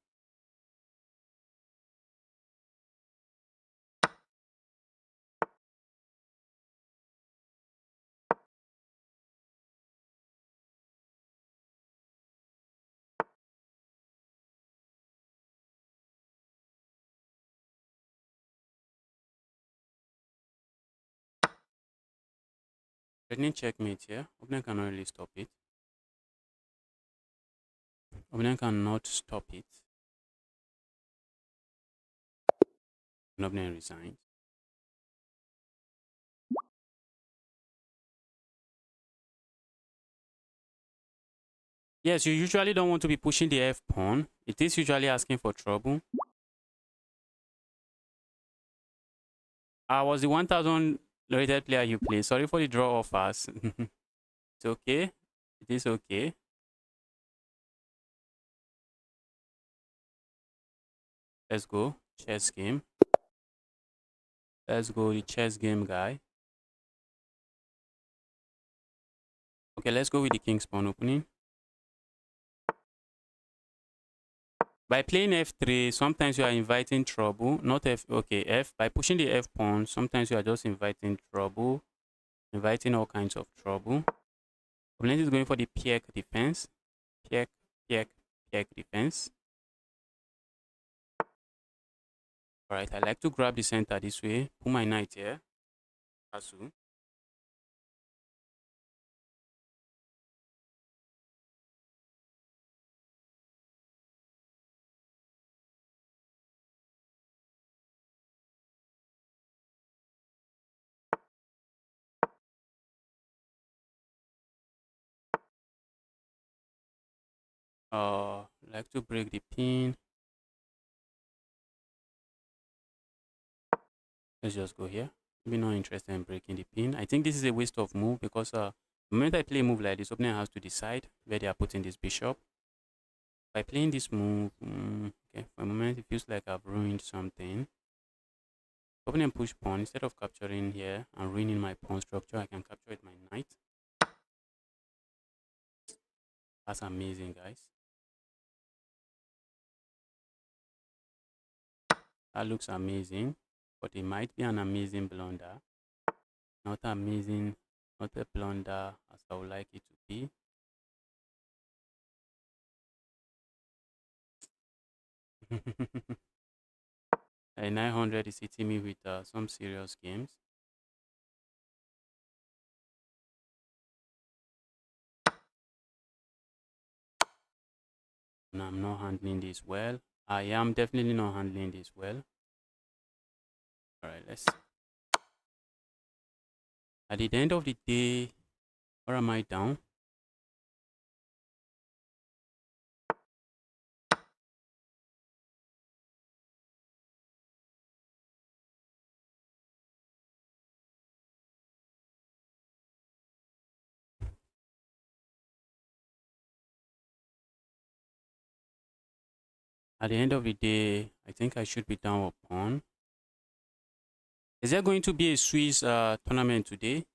S1: Threatening checkmate here. Opponent cannot really stop it. Opponent cannot stop it. Opponent resigns. Yes, you usually don't want to be pushing the F pawn. It is usually asking for trouble. I was the 1000 rated player you play. Sorry for the draw offers. It's okay. It is okay. Let's go. Chess game. Let's go the chess game guy. Okay, let's go with the king's pawn opening. By playing f3, sometimes you are inviting trouble. Not f. Okay, f. By pushing the f pawn, sometimes you are just inviting trouble, inviting all kinds of trouble. Opponent is going for the pieck defense. Pieck, pieck, pieck defense. All right, I like to grab the center this way. Put my knight here. Asu. Like to break the pin. Let's just go here. Maybe not interested in breaking the pin. I think this is a waste of move because the moment I play a move like this, opponent has to decide where they are putting this bishop. By playing this move, okay, for a moment it feels like I've ruined something. Opponent push pawn. Instead of capturing here and ruining my pawn structure, I can capture with my knight. That's amazing, guys. That looks amazing, but it might be an amazing blunder. Not amazing, not a blunder as I would like it to be. A 900 is hitting me with some serious games. And I'm not handling this well. I am definitely not handling this well. All right, let's. At the end of the day, where am I down? At the end of the day, I think I should be down a pawn. Is there going to be a Swiss tournament today?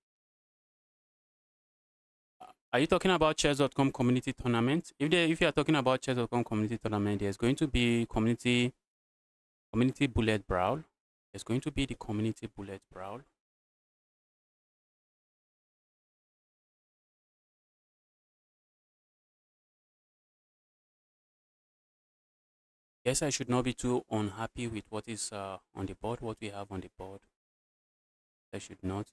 S1: Are you talking about chess.com community tournament? If you are talking about chess.com community tournament, there's going to be community bullet brawl. There's going to be the community bullet brawl. Yes, I should not be too unhappy with what is on the board, what we have on the board. I should not.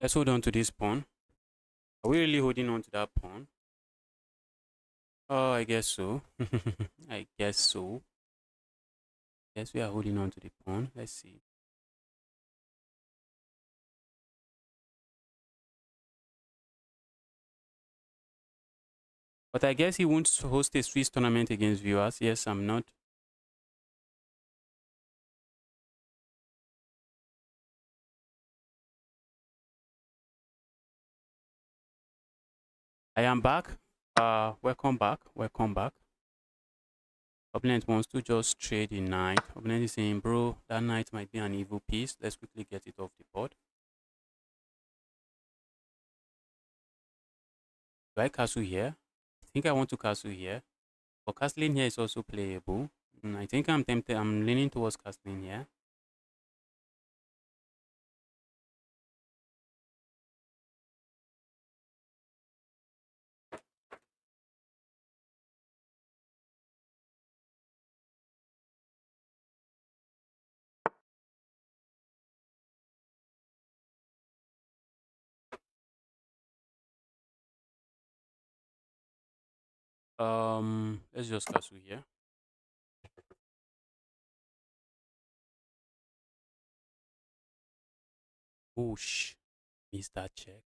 S1: Let's hold on to this pawn. Are we really holding on to that pawn? Oh, I guess so. I guess so. Yes, we are holding on to the pawn. Let's see. But I guess he won't host a Swiss tournament against viewers. Yes, I'm not. I am back. Welcome back. Welcome back. Opponent wants to just trade a knight. Opponent is saying, bro, that knight might be an evil piece. Let's quickly get it off the board. Do I castle here? I think I want to castle here. But castling here is also playable. I think I'm tempted. I'm leaning towards castling here. Let's just castle here. Whoosh. Missed that check.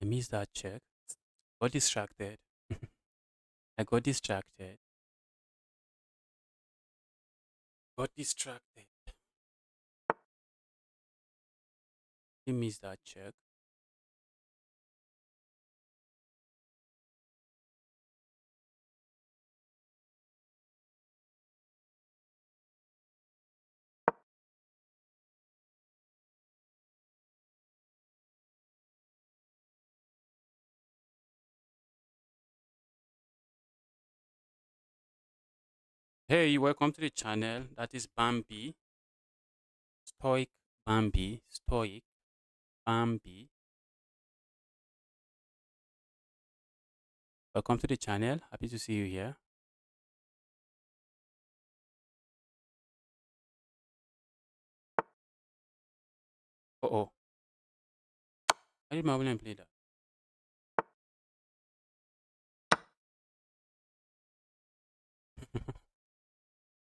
S1: I missed that check. Got distracted. I got distracted. Got distracted. I missed that check. Hey, welcome to the channel. That is Bambi. Stoic Bambi. Stoic Bambi. Welcome to the channel. Happy to see you here. Oh. Why did my opponent play that?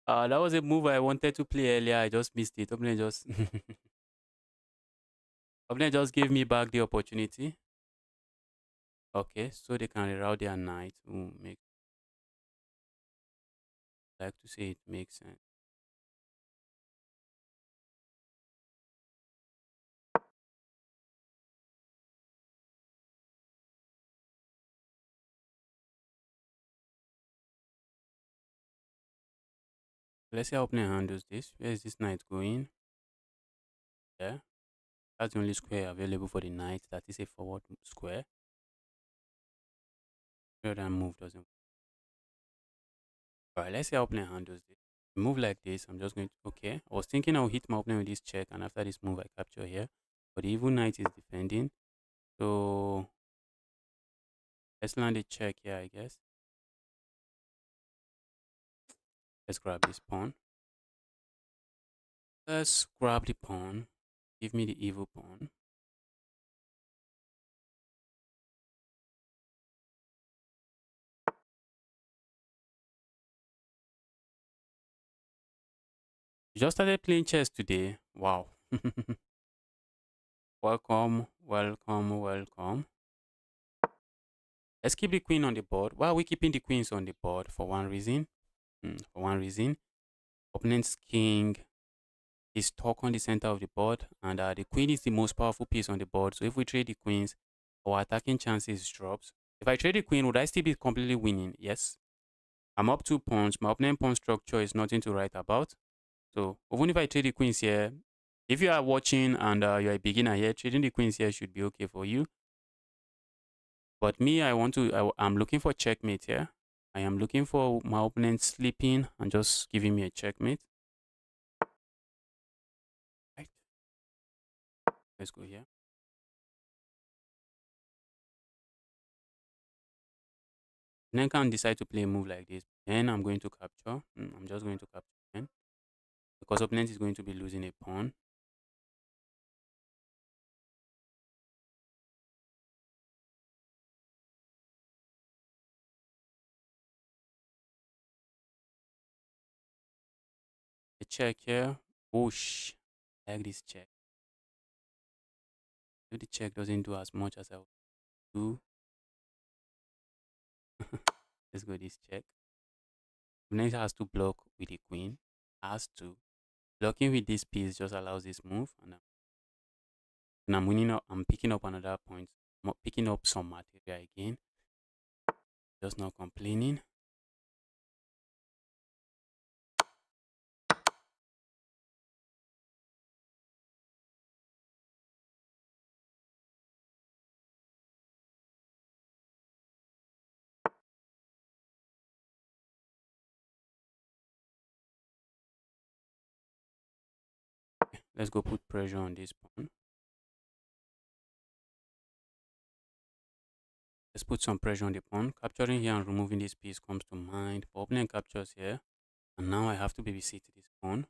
S1: That was a move I wanted to play earlier. I just missed it. Opponent just opponent just gave me back the opportunity. Okay, so they can reroute their knight. Make like to say it makes sense. Let's see how opponent handles this. Where is this knight going? Yeah, that's the only square available for the knight. That is a forward square. Where that move doesn't. Alright, let's see how opponent handles this. Move like this. I'm just going to. Okay, I was thinking I'll hit my opponent with this check, and after this move, I capture here. But the evil knight is defending. So let's land a check here, I guess. Let's grab this pawn. Let's grab the pawn. Give me the evil pawn. You just started playing chess today. Wow. Welcome, welcome, welcome. Let's keep the queen on the board. Why are we keeping the queens on the board? For one reason. For one reason. Opponent's king is stuck on the center of the board, and the queen is the most powerful piece on the board. So if we trade the queens, our attacking chances drops. If I trade the queen, would I still be completely winning? Yes. I'm up 2 pawns. My opponent pawn structure is nothing to write about. So even if I trade the queens here, if you are watching and you're a beginner here, trading the queens here should be okay for you. But me, I'm looking for checkmate here. I am looking for my opponent sleeping and just giving me a checkmate. Right. Let's go here. And then can decide to play a move like this. Then I'm going to capture. I'm just going to capture then. Because opponent is going to be losing a pawn. A check here. Whoosh. I like this check. So the check doesn't do as much as I would do. Let's go this check. Opponent has to block with the queen. Has to. Blocking with this piece just allows this move. And I'm winning up. I'm picking up another point. I'm picking up some material again. Just not complaining. Let's go put pressure on this pawn. Let's put some pressure on the pawn. Capturing here and removing this piece comes to mind. But opponent captures here. And now I have to babysit this pawn.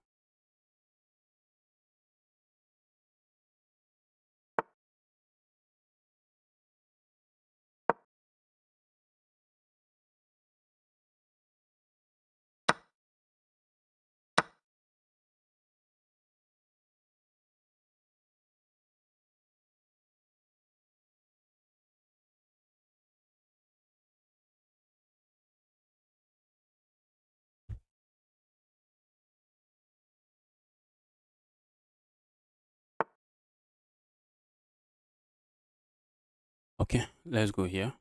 S1: Okay, let's go here.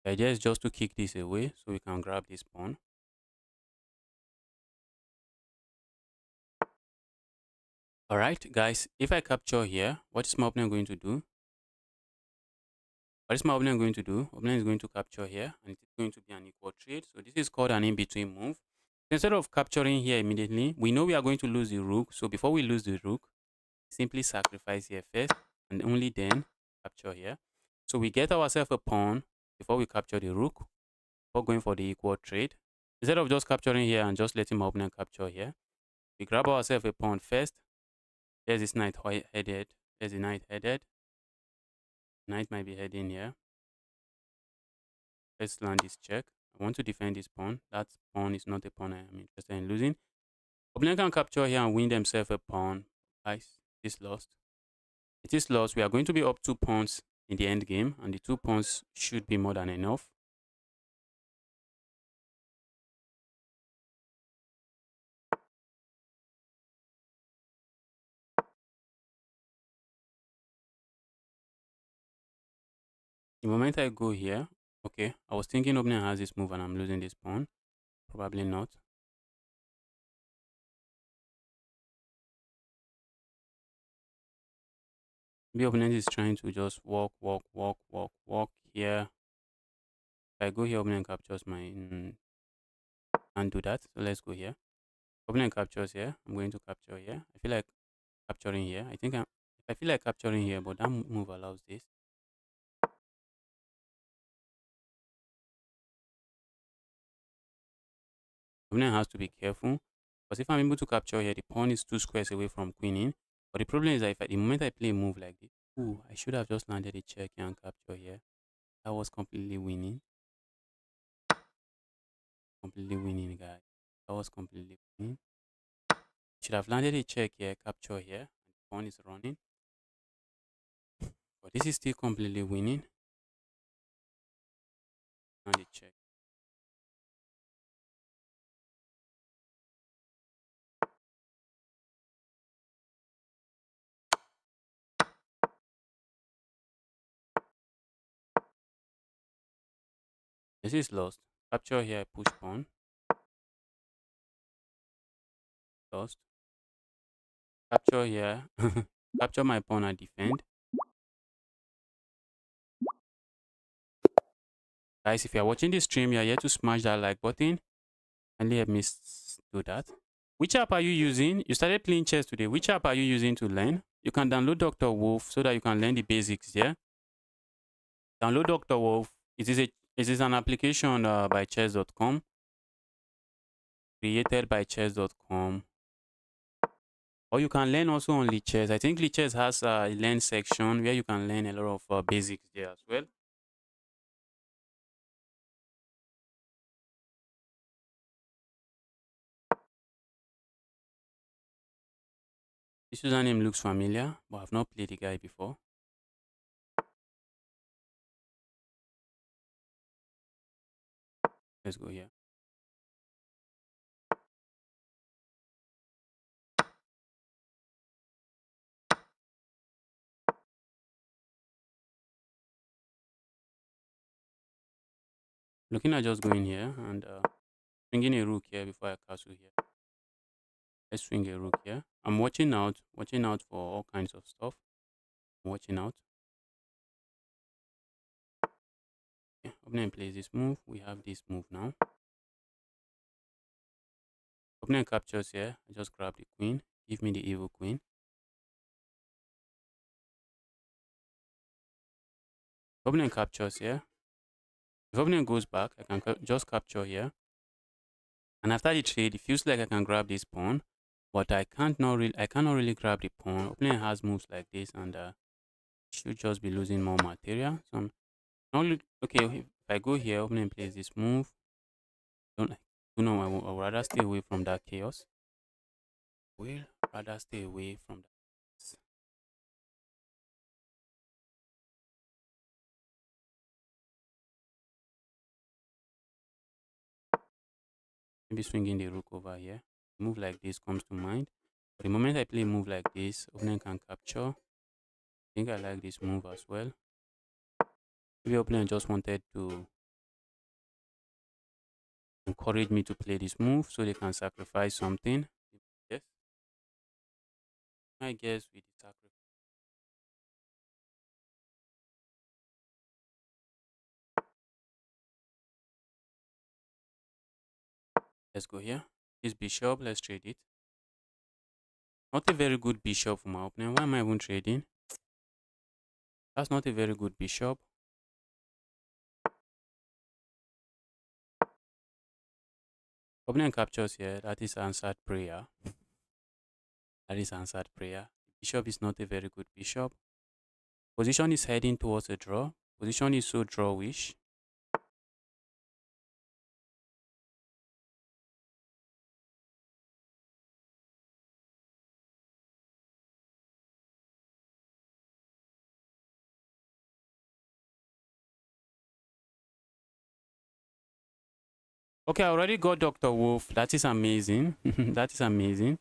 S1: The idea is just to kick this away so we can grab this pawn. All right, guys, if I capture here, what is my opponent going to do? What is my opponent going to do? Opponent is going to capture here, and it is going to be an equal trade. So this is called an in-between move. Instead of capturing here immediately, we know we are going to lose the rook. So before we lose the rook, simply sacrifice here first, and only then capture here. So we get ourselves a pawn before we capture the rook, before going for the equal trade. Instead of just capturing here and just letting my opponent capture here, we grab ourselves a pawn first. There's this knight headed. There's the knight headed. Knight might be heading here. Let's land this check. I want to defend this pawn. That pawn is not a pawn I am interested in losing. Opponent can capture here and win themselves a pawn. Guys, it is lost. It is lost. We are going to be up 2 pawns in the end game, and the 2 pawns should be more than enough. The moment I go here, okay, I was thinking opponent has this move and I'm losing this pawn. Probably not. The opponent is trying to just walk here. If I go here, opponent captures my... can't do that. So let's go here. Opponent captures here. I'm going to capture here. I feel like capturing here. I feel like capturing here, but that move allows this. Opponent has to be careful, because if I'm able to capture here, the pawn is 2 squares away from queening. But the problem is that if the moment I play a move like this, ooh, I should have just landed a check here and capture here. That was completely winning. Completely winning, guys. That was completely winning. Should have landed a check here, capture here, and the pawn is running. But this is still completely winning. And the check. This is lost. Capture here, push pawn. Lost. Capture here. Capture my pawn and defend. Guys, if you're watching this stream, you're here to smash that like button. Kindly help me do that. Which app are you using? You started playing chess today. Which app are you using to learn? You can download Dr. Wolf so that you can learn the basics there. Download Dr. Wolf. It is an application by chess.com. Created by chess.com. Or you can learn also on Lichess. I think Lichess has a learn section where you can learn a lot of basics there as well. This username looks familiar, but I've not played the guy before. Let's go here. Looking at just going here and swinging a rook here before I castle here. Let's swing a rook here. I'm watching out for all kinds of stuff. I'm watching out. Okay, opponent plays this move. We have this move now. Opponent captures here. I just grab the queen. Give me the evil queen. Opponent captures here. If opponent goes back, I can just capture here. And after the trade, it feels like I can grab this pawn, but I cannot really grab the pawn. Opponent has moves like this, and should just be losing more material. So I'm only okay. If I go here, opponent plays this move. Don't like. You know, I would rather stay away from that chaos. Will rather stay away from that. Maybe swinging the rook over here. Move like this comes to mind. But the moment I play a move like this, opponent can capture. think I like this move as well. Maybe opponent just wanted to encourage me to play this move so they can sacrifice something. Yes, I guess with the sacrifice. Let's go here. This bishop, let's trade it. Not a very good bishop for my opponent. Why am I even trading? That's not a very good bishop. Opponent captures here. That is answered prayer. That is answered prayer. Bishop is not a very good bishop. Position is heading towards a draw. Position is so drawish. Okay, I already got Dr. Wolf. That is amazing. That is amazing.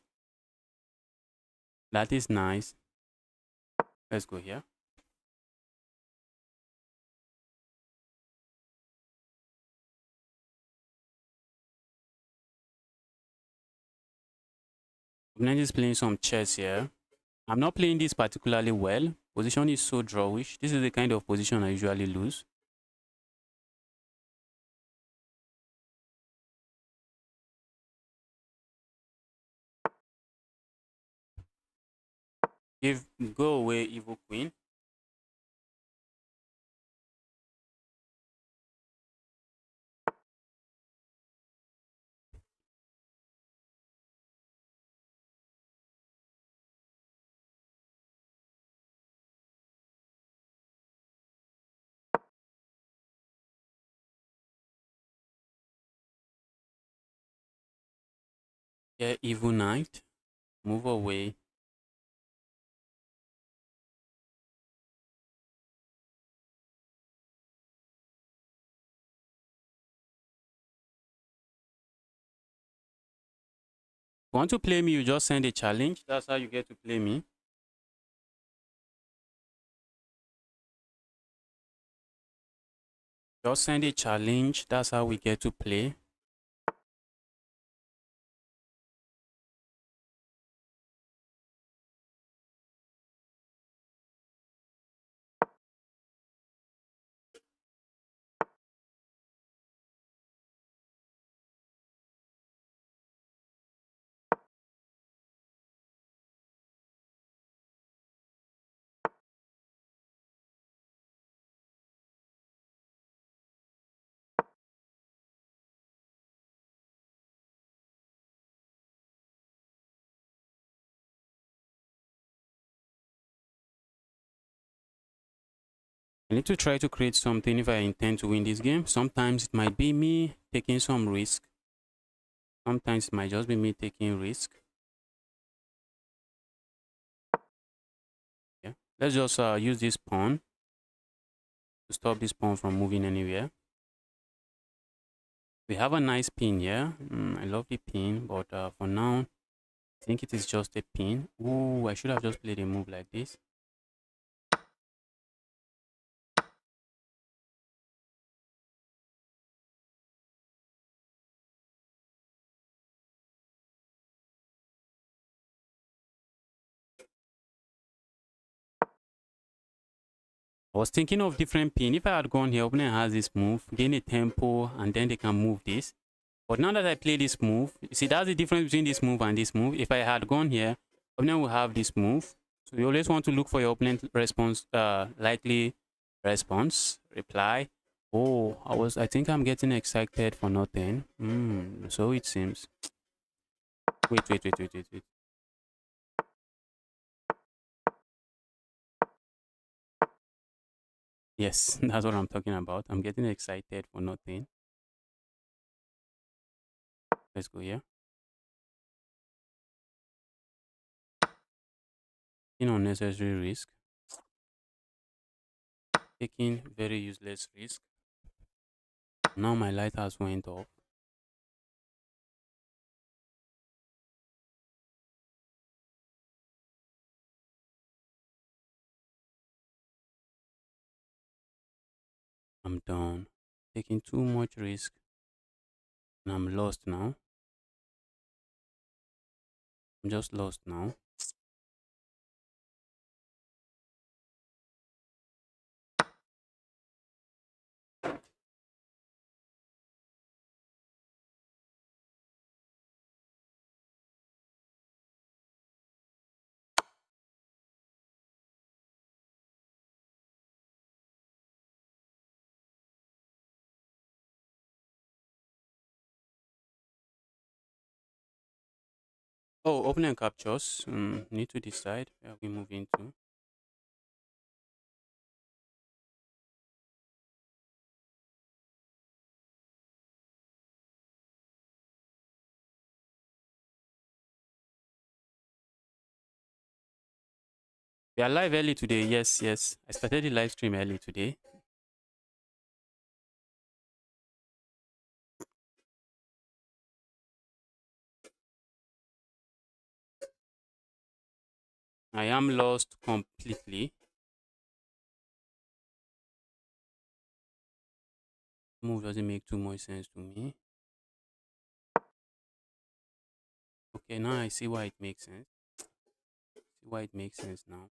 S1: That is nice. Let's go here. Opponent is playing some chess here. I'm not playing this particularly well. Position is so drawish. This is the kind of position I usually lose. Go away, evil queen. Yeah, evil knight. Move away. Want to play me, you just send a challenge. That's how you get to play me. Just send a challenge. That's how we get to play. I need to try to create something if I intend to win this game. Sometimes it might be me taking some risk. Sometimes it might just be me taking risk. Yeah. Let's just use this pawn to stop this pawn from moving anywhere. We have a nice pin here. I love the pin, but for now, I think it is just a pin. Ooh, I should have just played a move like this. I was thinking of different pin. If I had gone here, opponent has this move, gain a tempo, and then they can move this. But now that I play this move, you see that's the difference between this move and this move. If I had gone here, opponent will have this move. So you always want to look for your opponent response, likely response, reply. Oh, I think I'm getting excited for nothing. So it seems. Wait. Yes, that's what I'm talking about. I'm getting excited for nothing. Let's go here. In unnecessary risk. Taking very useless risk. Now my light has went off. I'm done. Taking too much risk and I'm lost now. I'm just lost now. Oh, opening and captures. Need to decide where we move into. We are live early today. Yes, yes. I started the live stream early today. I am lost completely. Move doesn't make too much sense to me. Okay, now I see why it makes sense. See why it makes sense now.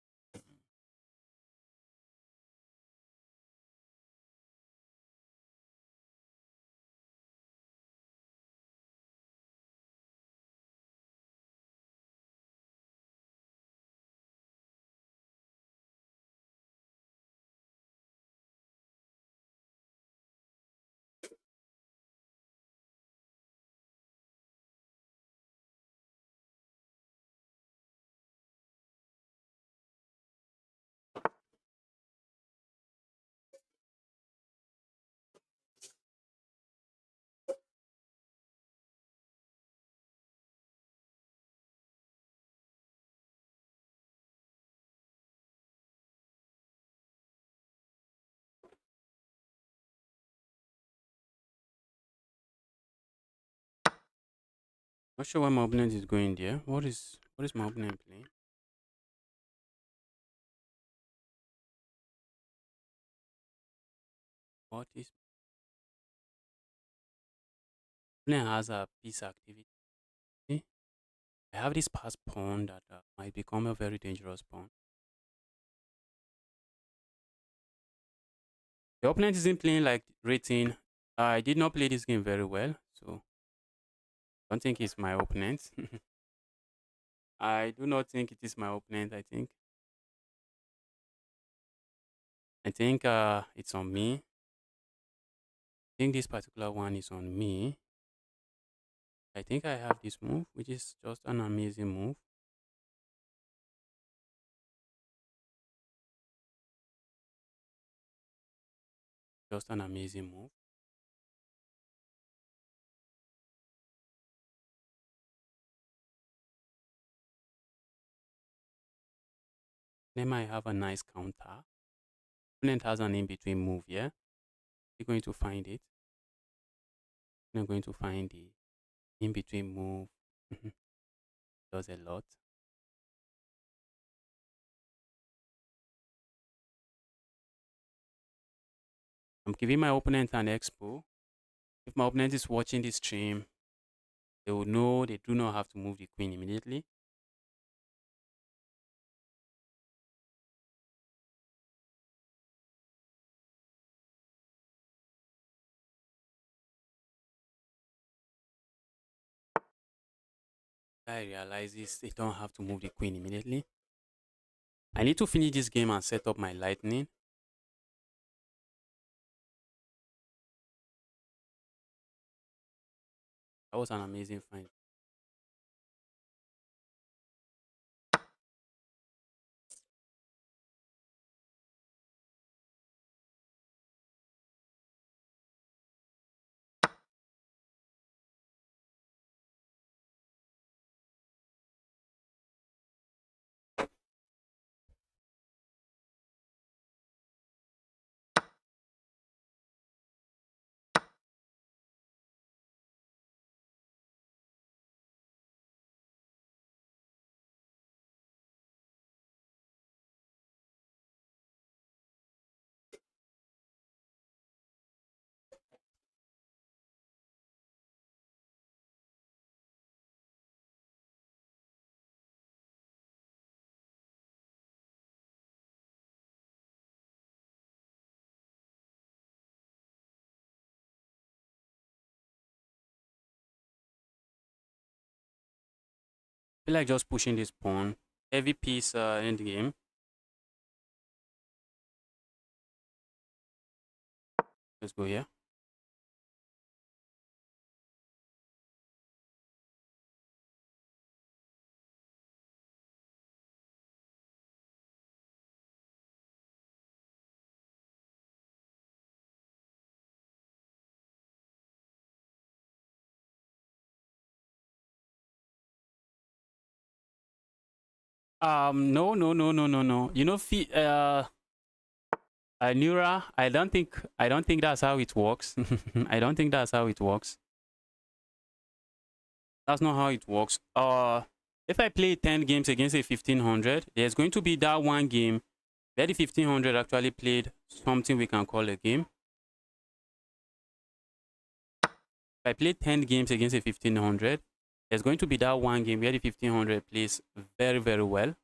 S1: Not sure why my opponent is going there. What is my opponent playing? What is opponent has a piece activity. I have this pass pawn that might become a very dangerous pawn. The opponent isn't playing like rating. I did not play this game very well, so I don't think it's my opponent. I do not think it is my opponent. I think it's on me. I think this particular one is on me. I think I have this move, which is just an amazing move. Just an amazing move. Then I have a nice counter. Opponent has an in-between move here. You're going to find it. I'm going to find the in-between move. Does a lot. I'm giving my opponent an expo. If my opponent is watching this stream, they will know they do not have to move the queen immediately. I realize this, they don't have to move the queen immediately. I need to finish this game and set up my lightning. That was an amazing find. feel like just pushing this pawn. Heavy piece end game. Let's go here. No, no, no, no, no, no. You know, Nura, I don't think that's how it works. I don't think that's how it works. That's not how it works. If I play 10 games against a 1500, there's going to be that one game where the 1500 actually played something we can call a game. If I play 10 games against a 1500, there's going to be that one game where the 1500 plays very, very well.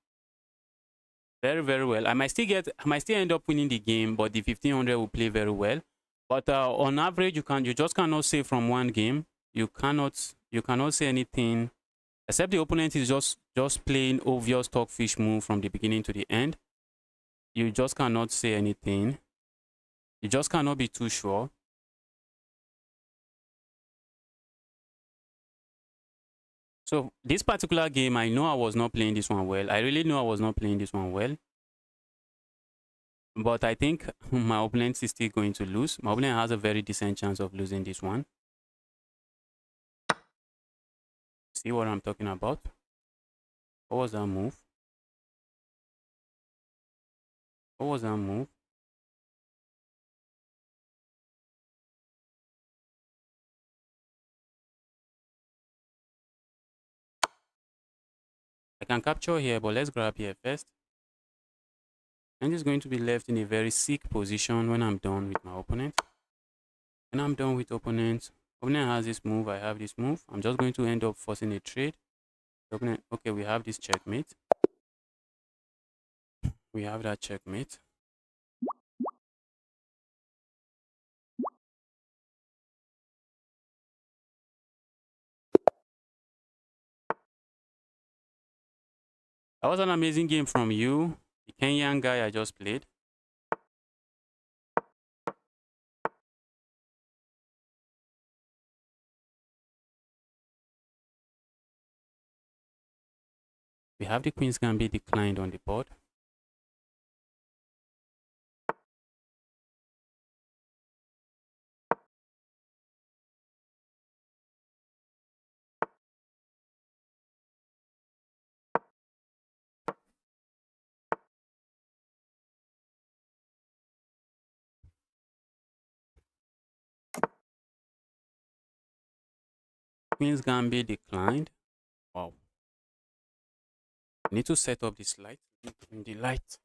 S1: Very, very well. I might still end up winning the game, but the 1500 will play very well. But on average, you just cannot say from one game. You cannot say anything except the opponent is just playing obvious stockfish move from the beginning to the end. You just cannot say anything. You just cannot be too sure. So this particular game, I know I was not playing this one well. I really know I was not playing this one well. But I think my opponent is still going to lose. My opponent has a very decent chance of losing this one. See what I'm talking about? What was that move? What was that move? I can capture here, but let's grab here first. I'm just going to be left in a very sick position when I'm done with my opponent. When I'm done with opponent has this move, I have this move. I'm just going to end up forcing a trade. Opponent, okay, we have this checkmate. We have that checkmate. That was an amazing game from you, the Kenyan guy I just played. We have the Queen's Gambit declined on the board. Queen's Gambit declined. Wow. I need to set up this light. In the light.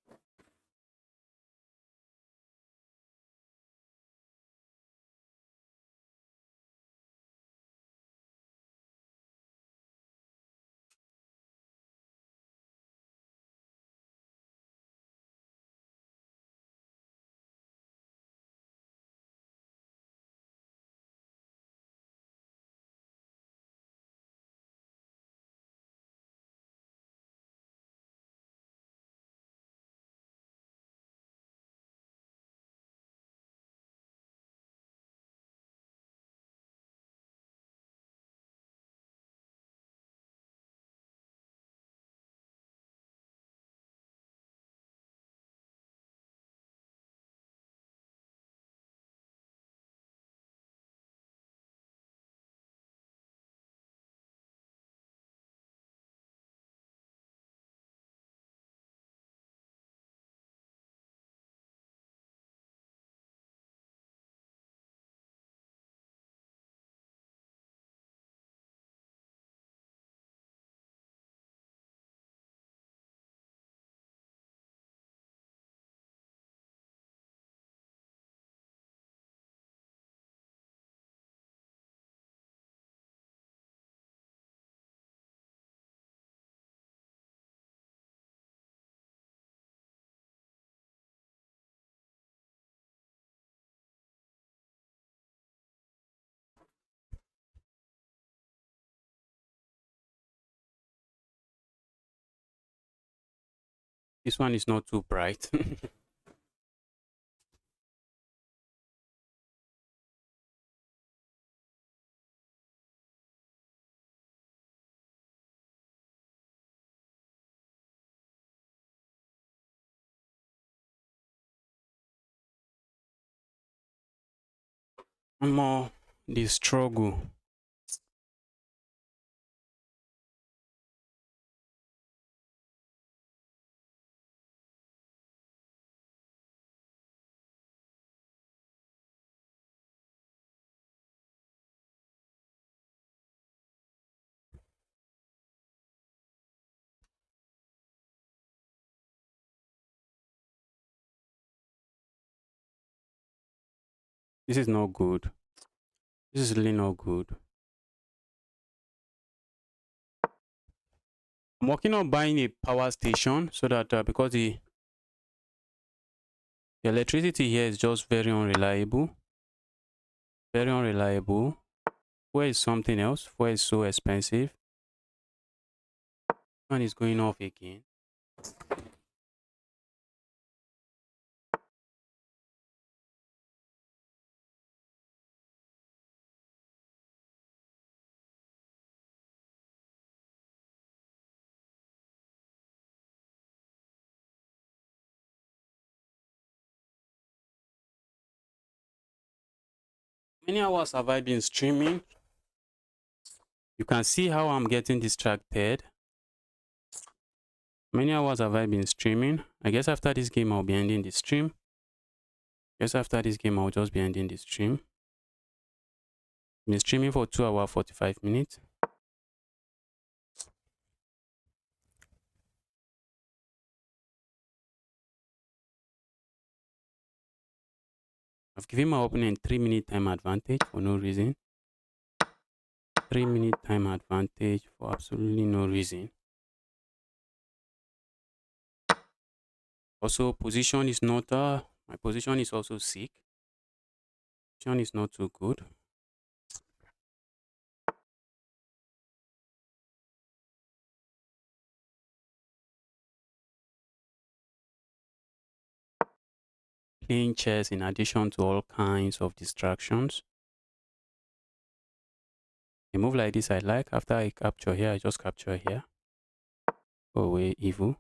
S1: This one is not too bright. More the struggle. This is not good. This is really not good. I'm working on buying a power station so that because the electricity here is just very unreliable. Very unreliable. Where is something else? Where is so expensive? One is going off again. Many hours have I been streaming? You can see how I'm getting distracted. Many hours have I been streaming? I guess after this game, I'll be ending the stream. Guess after this game, I'll just be ending the stream. I've been streaming for 2 hours 45 minutes. I've given my opponent 3-minute time advantage for no reason. 3-minute time advantage for absolutely no reason. Also, position is not my position is also sick. Position is not too good. Playing chess in addition to all kinds of distractions. A move like this I like. After I capture here, I just capture here. Go away, evil.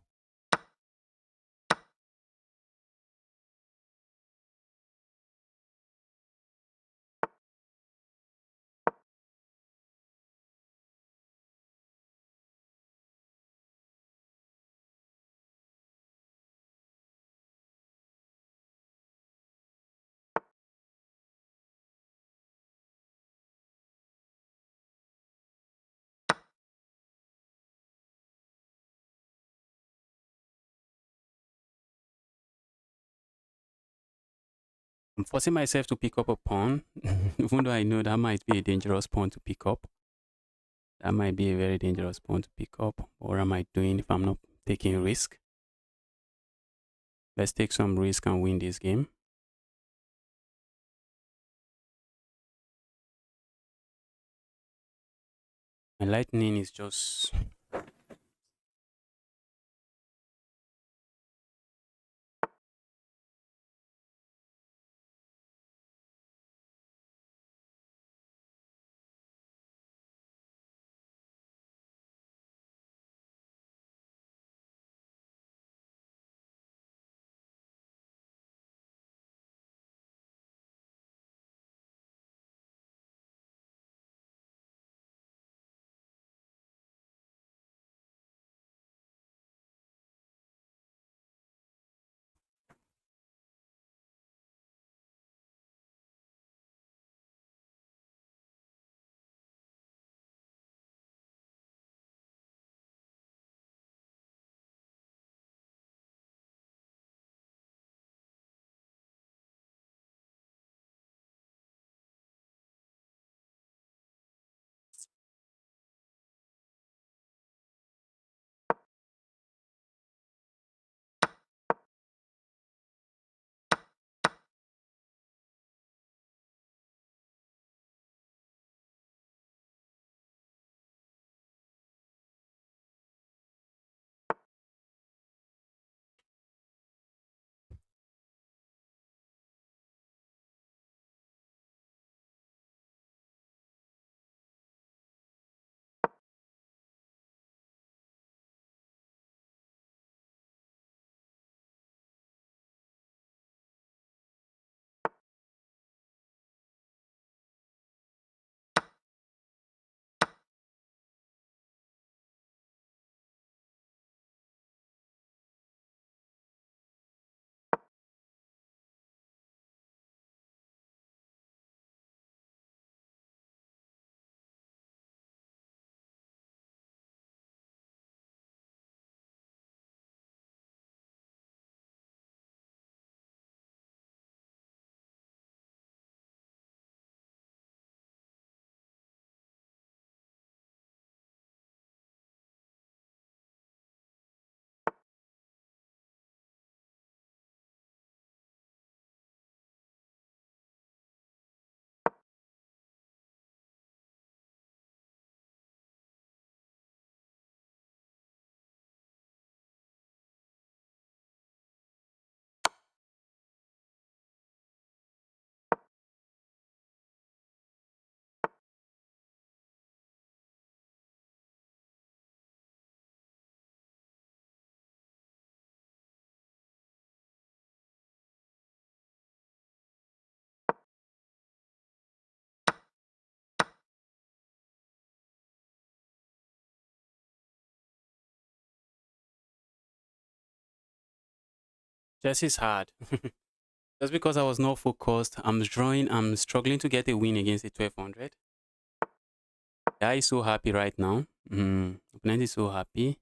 S1: I'm forcing myself to pick up a pawn, even though I know that might be a dangerous pawn to pick up. That might be a very dangerous pawn to pick up. What am I doing if I'm not taking risk? Let's take some risk and win this game. My lightning is just... Chess is hard. Just because I was not focused, I'm struggling to get a win against a 1200. Guy is so happy right now. Opponent is so happy.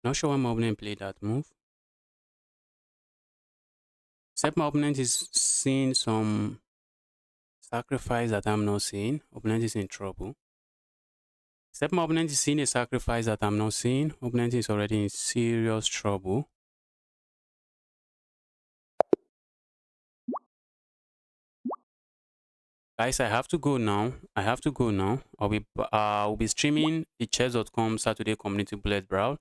S1: Not sure why my opponent played that move. Except my opponent is seeing some sacrifice that I'm not seeing. Opponent is in trouble. Except my opponent is seeing a sacrifice that I'm not seeing. Opponent is already in serious trouble. Guys, I have to go now. I'll be streaming the chess.com Saturday community bullet brawl.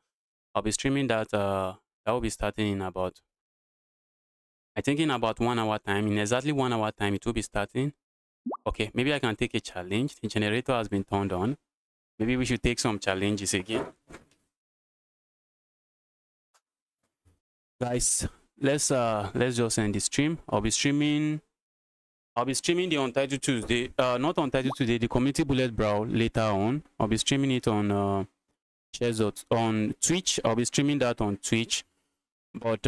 S1: I'll be streaming that that will be starting in about, I think in about 1 hour time. In exactly 1 hour time it will be starting. Okay, maybe I can take a challenge. The generator has been turned on. Maybe we should take some challenges again. Guys, let's just end the stream. I'll be streaming the Untitled Tuesday, not Untitled today, the community bullet brawl later on. I'll be streaming it on on Twitch. I'll be streaming that on Twitch. But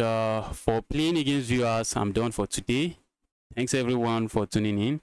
S1: for playing against viewers, I'm done for today. Thanks everyone for tuning in.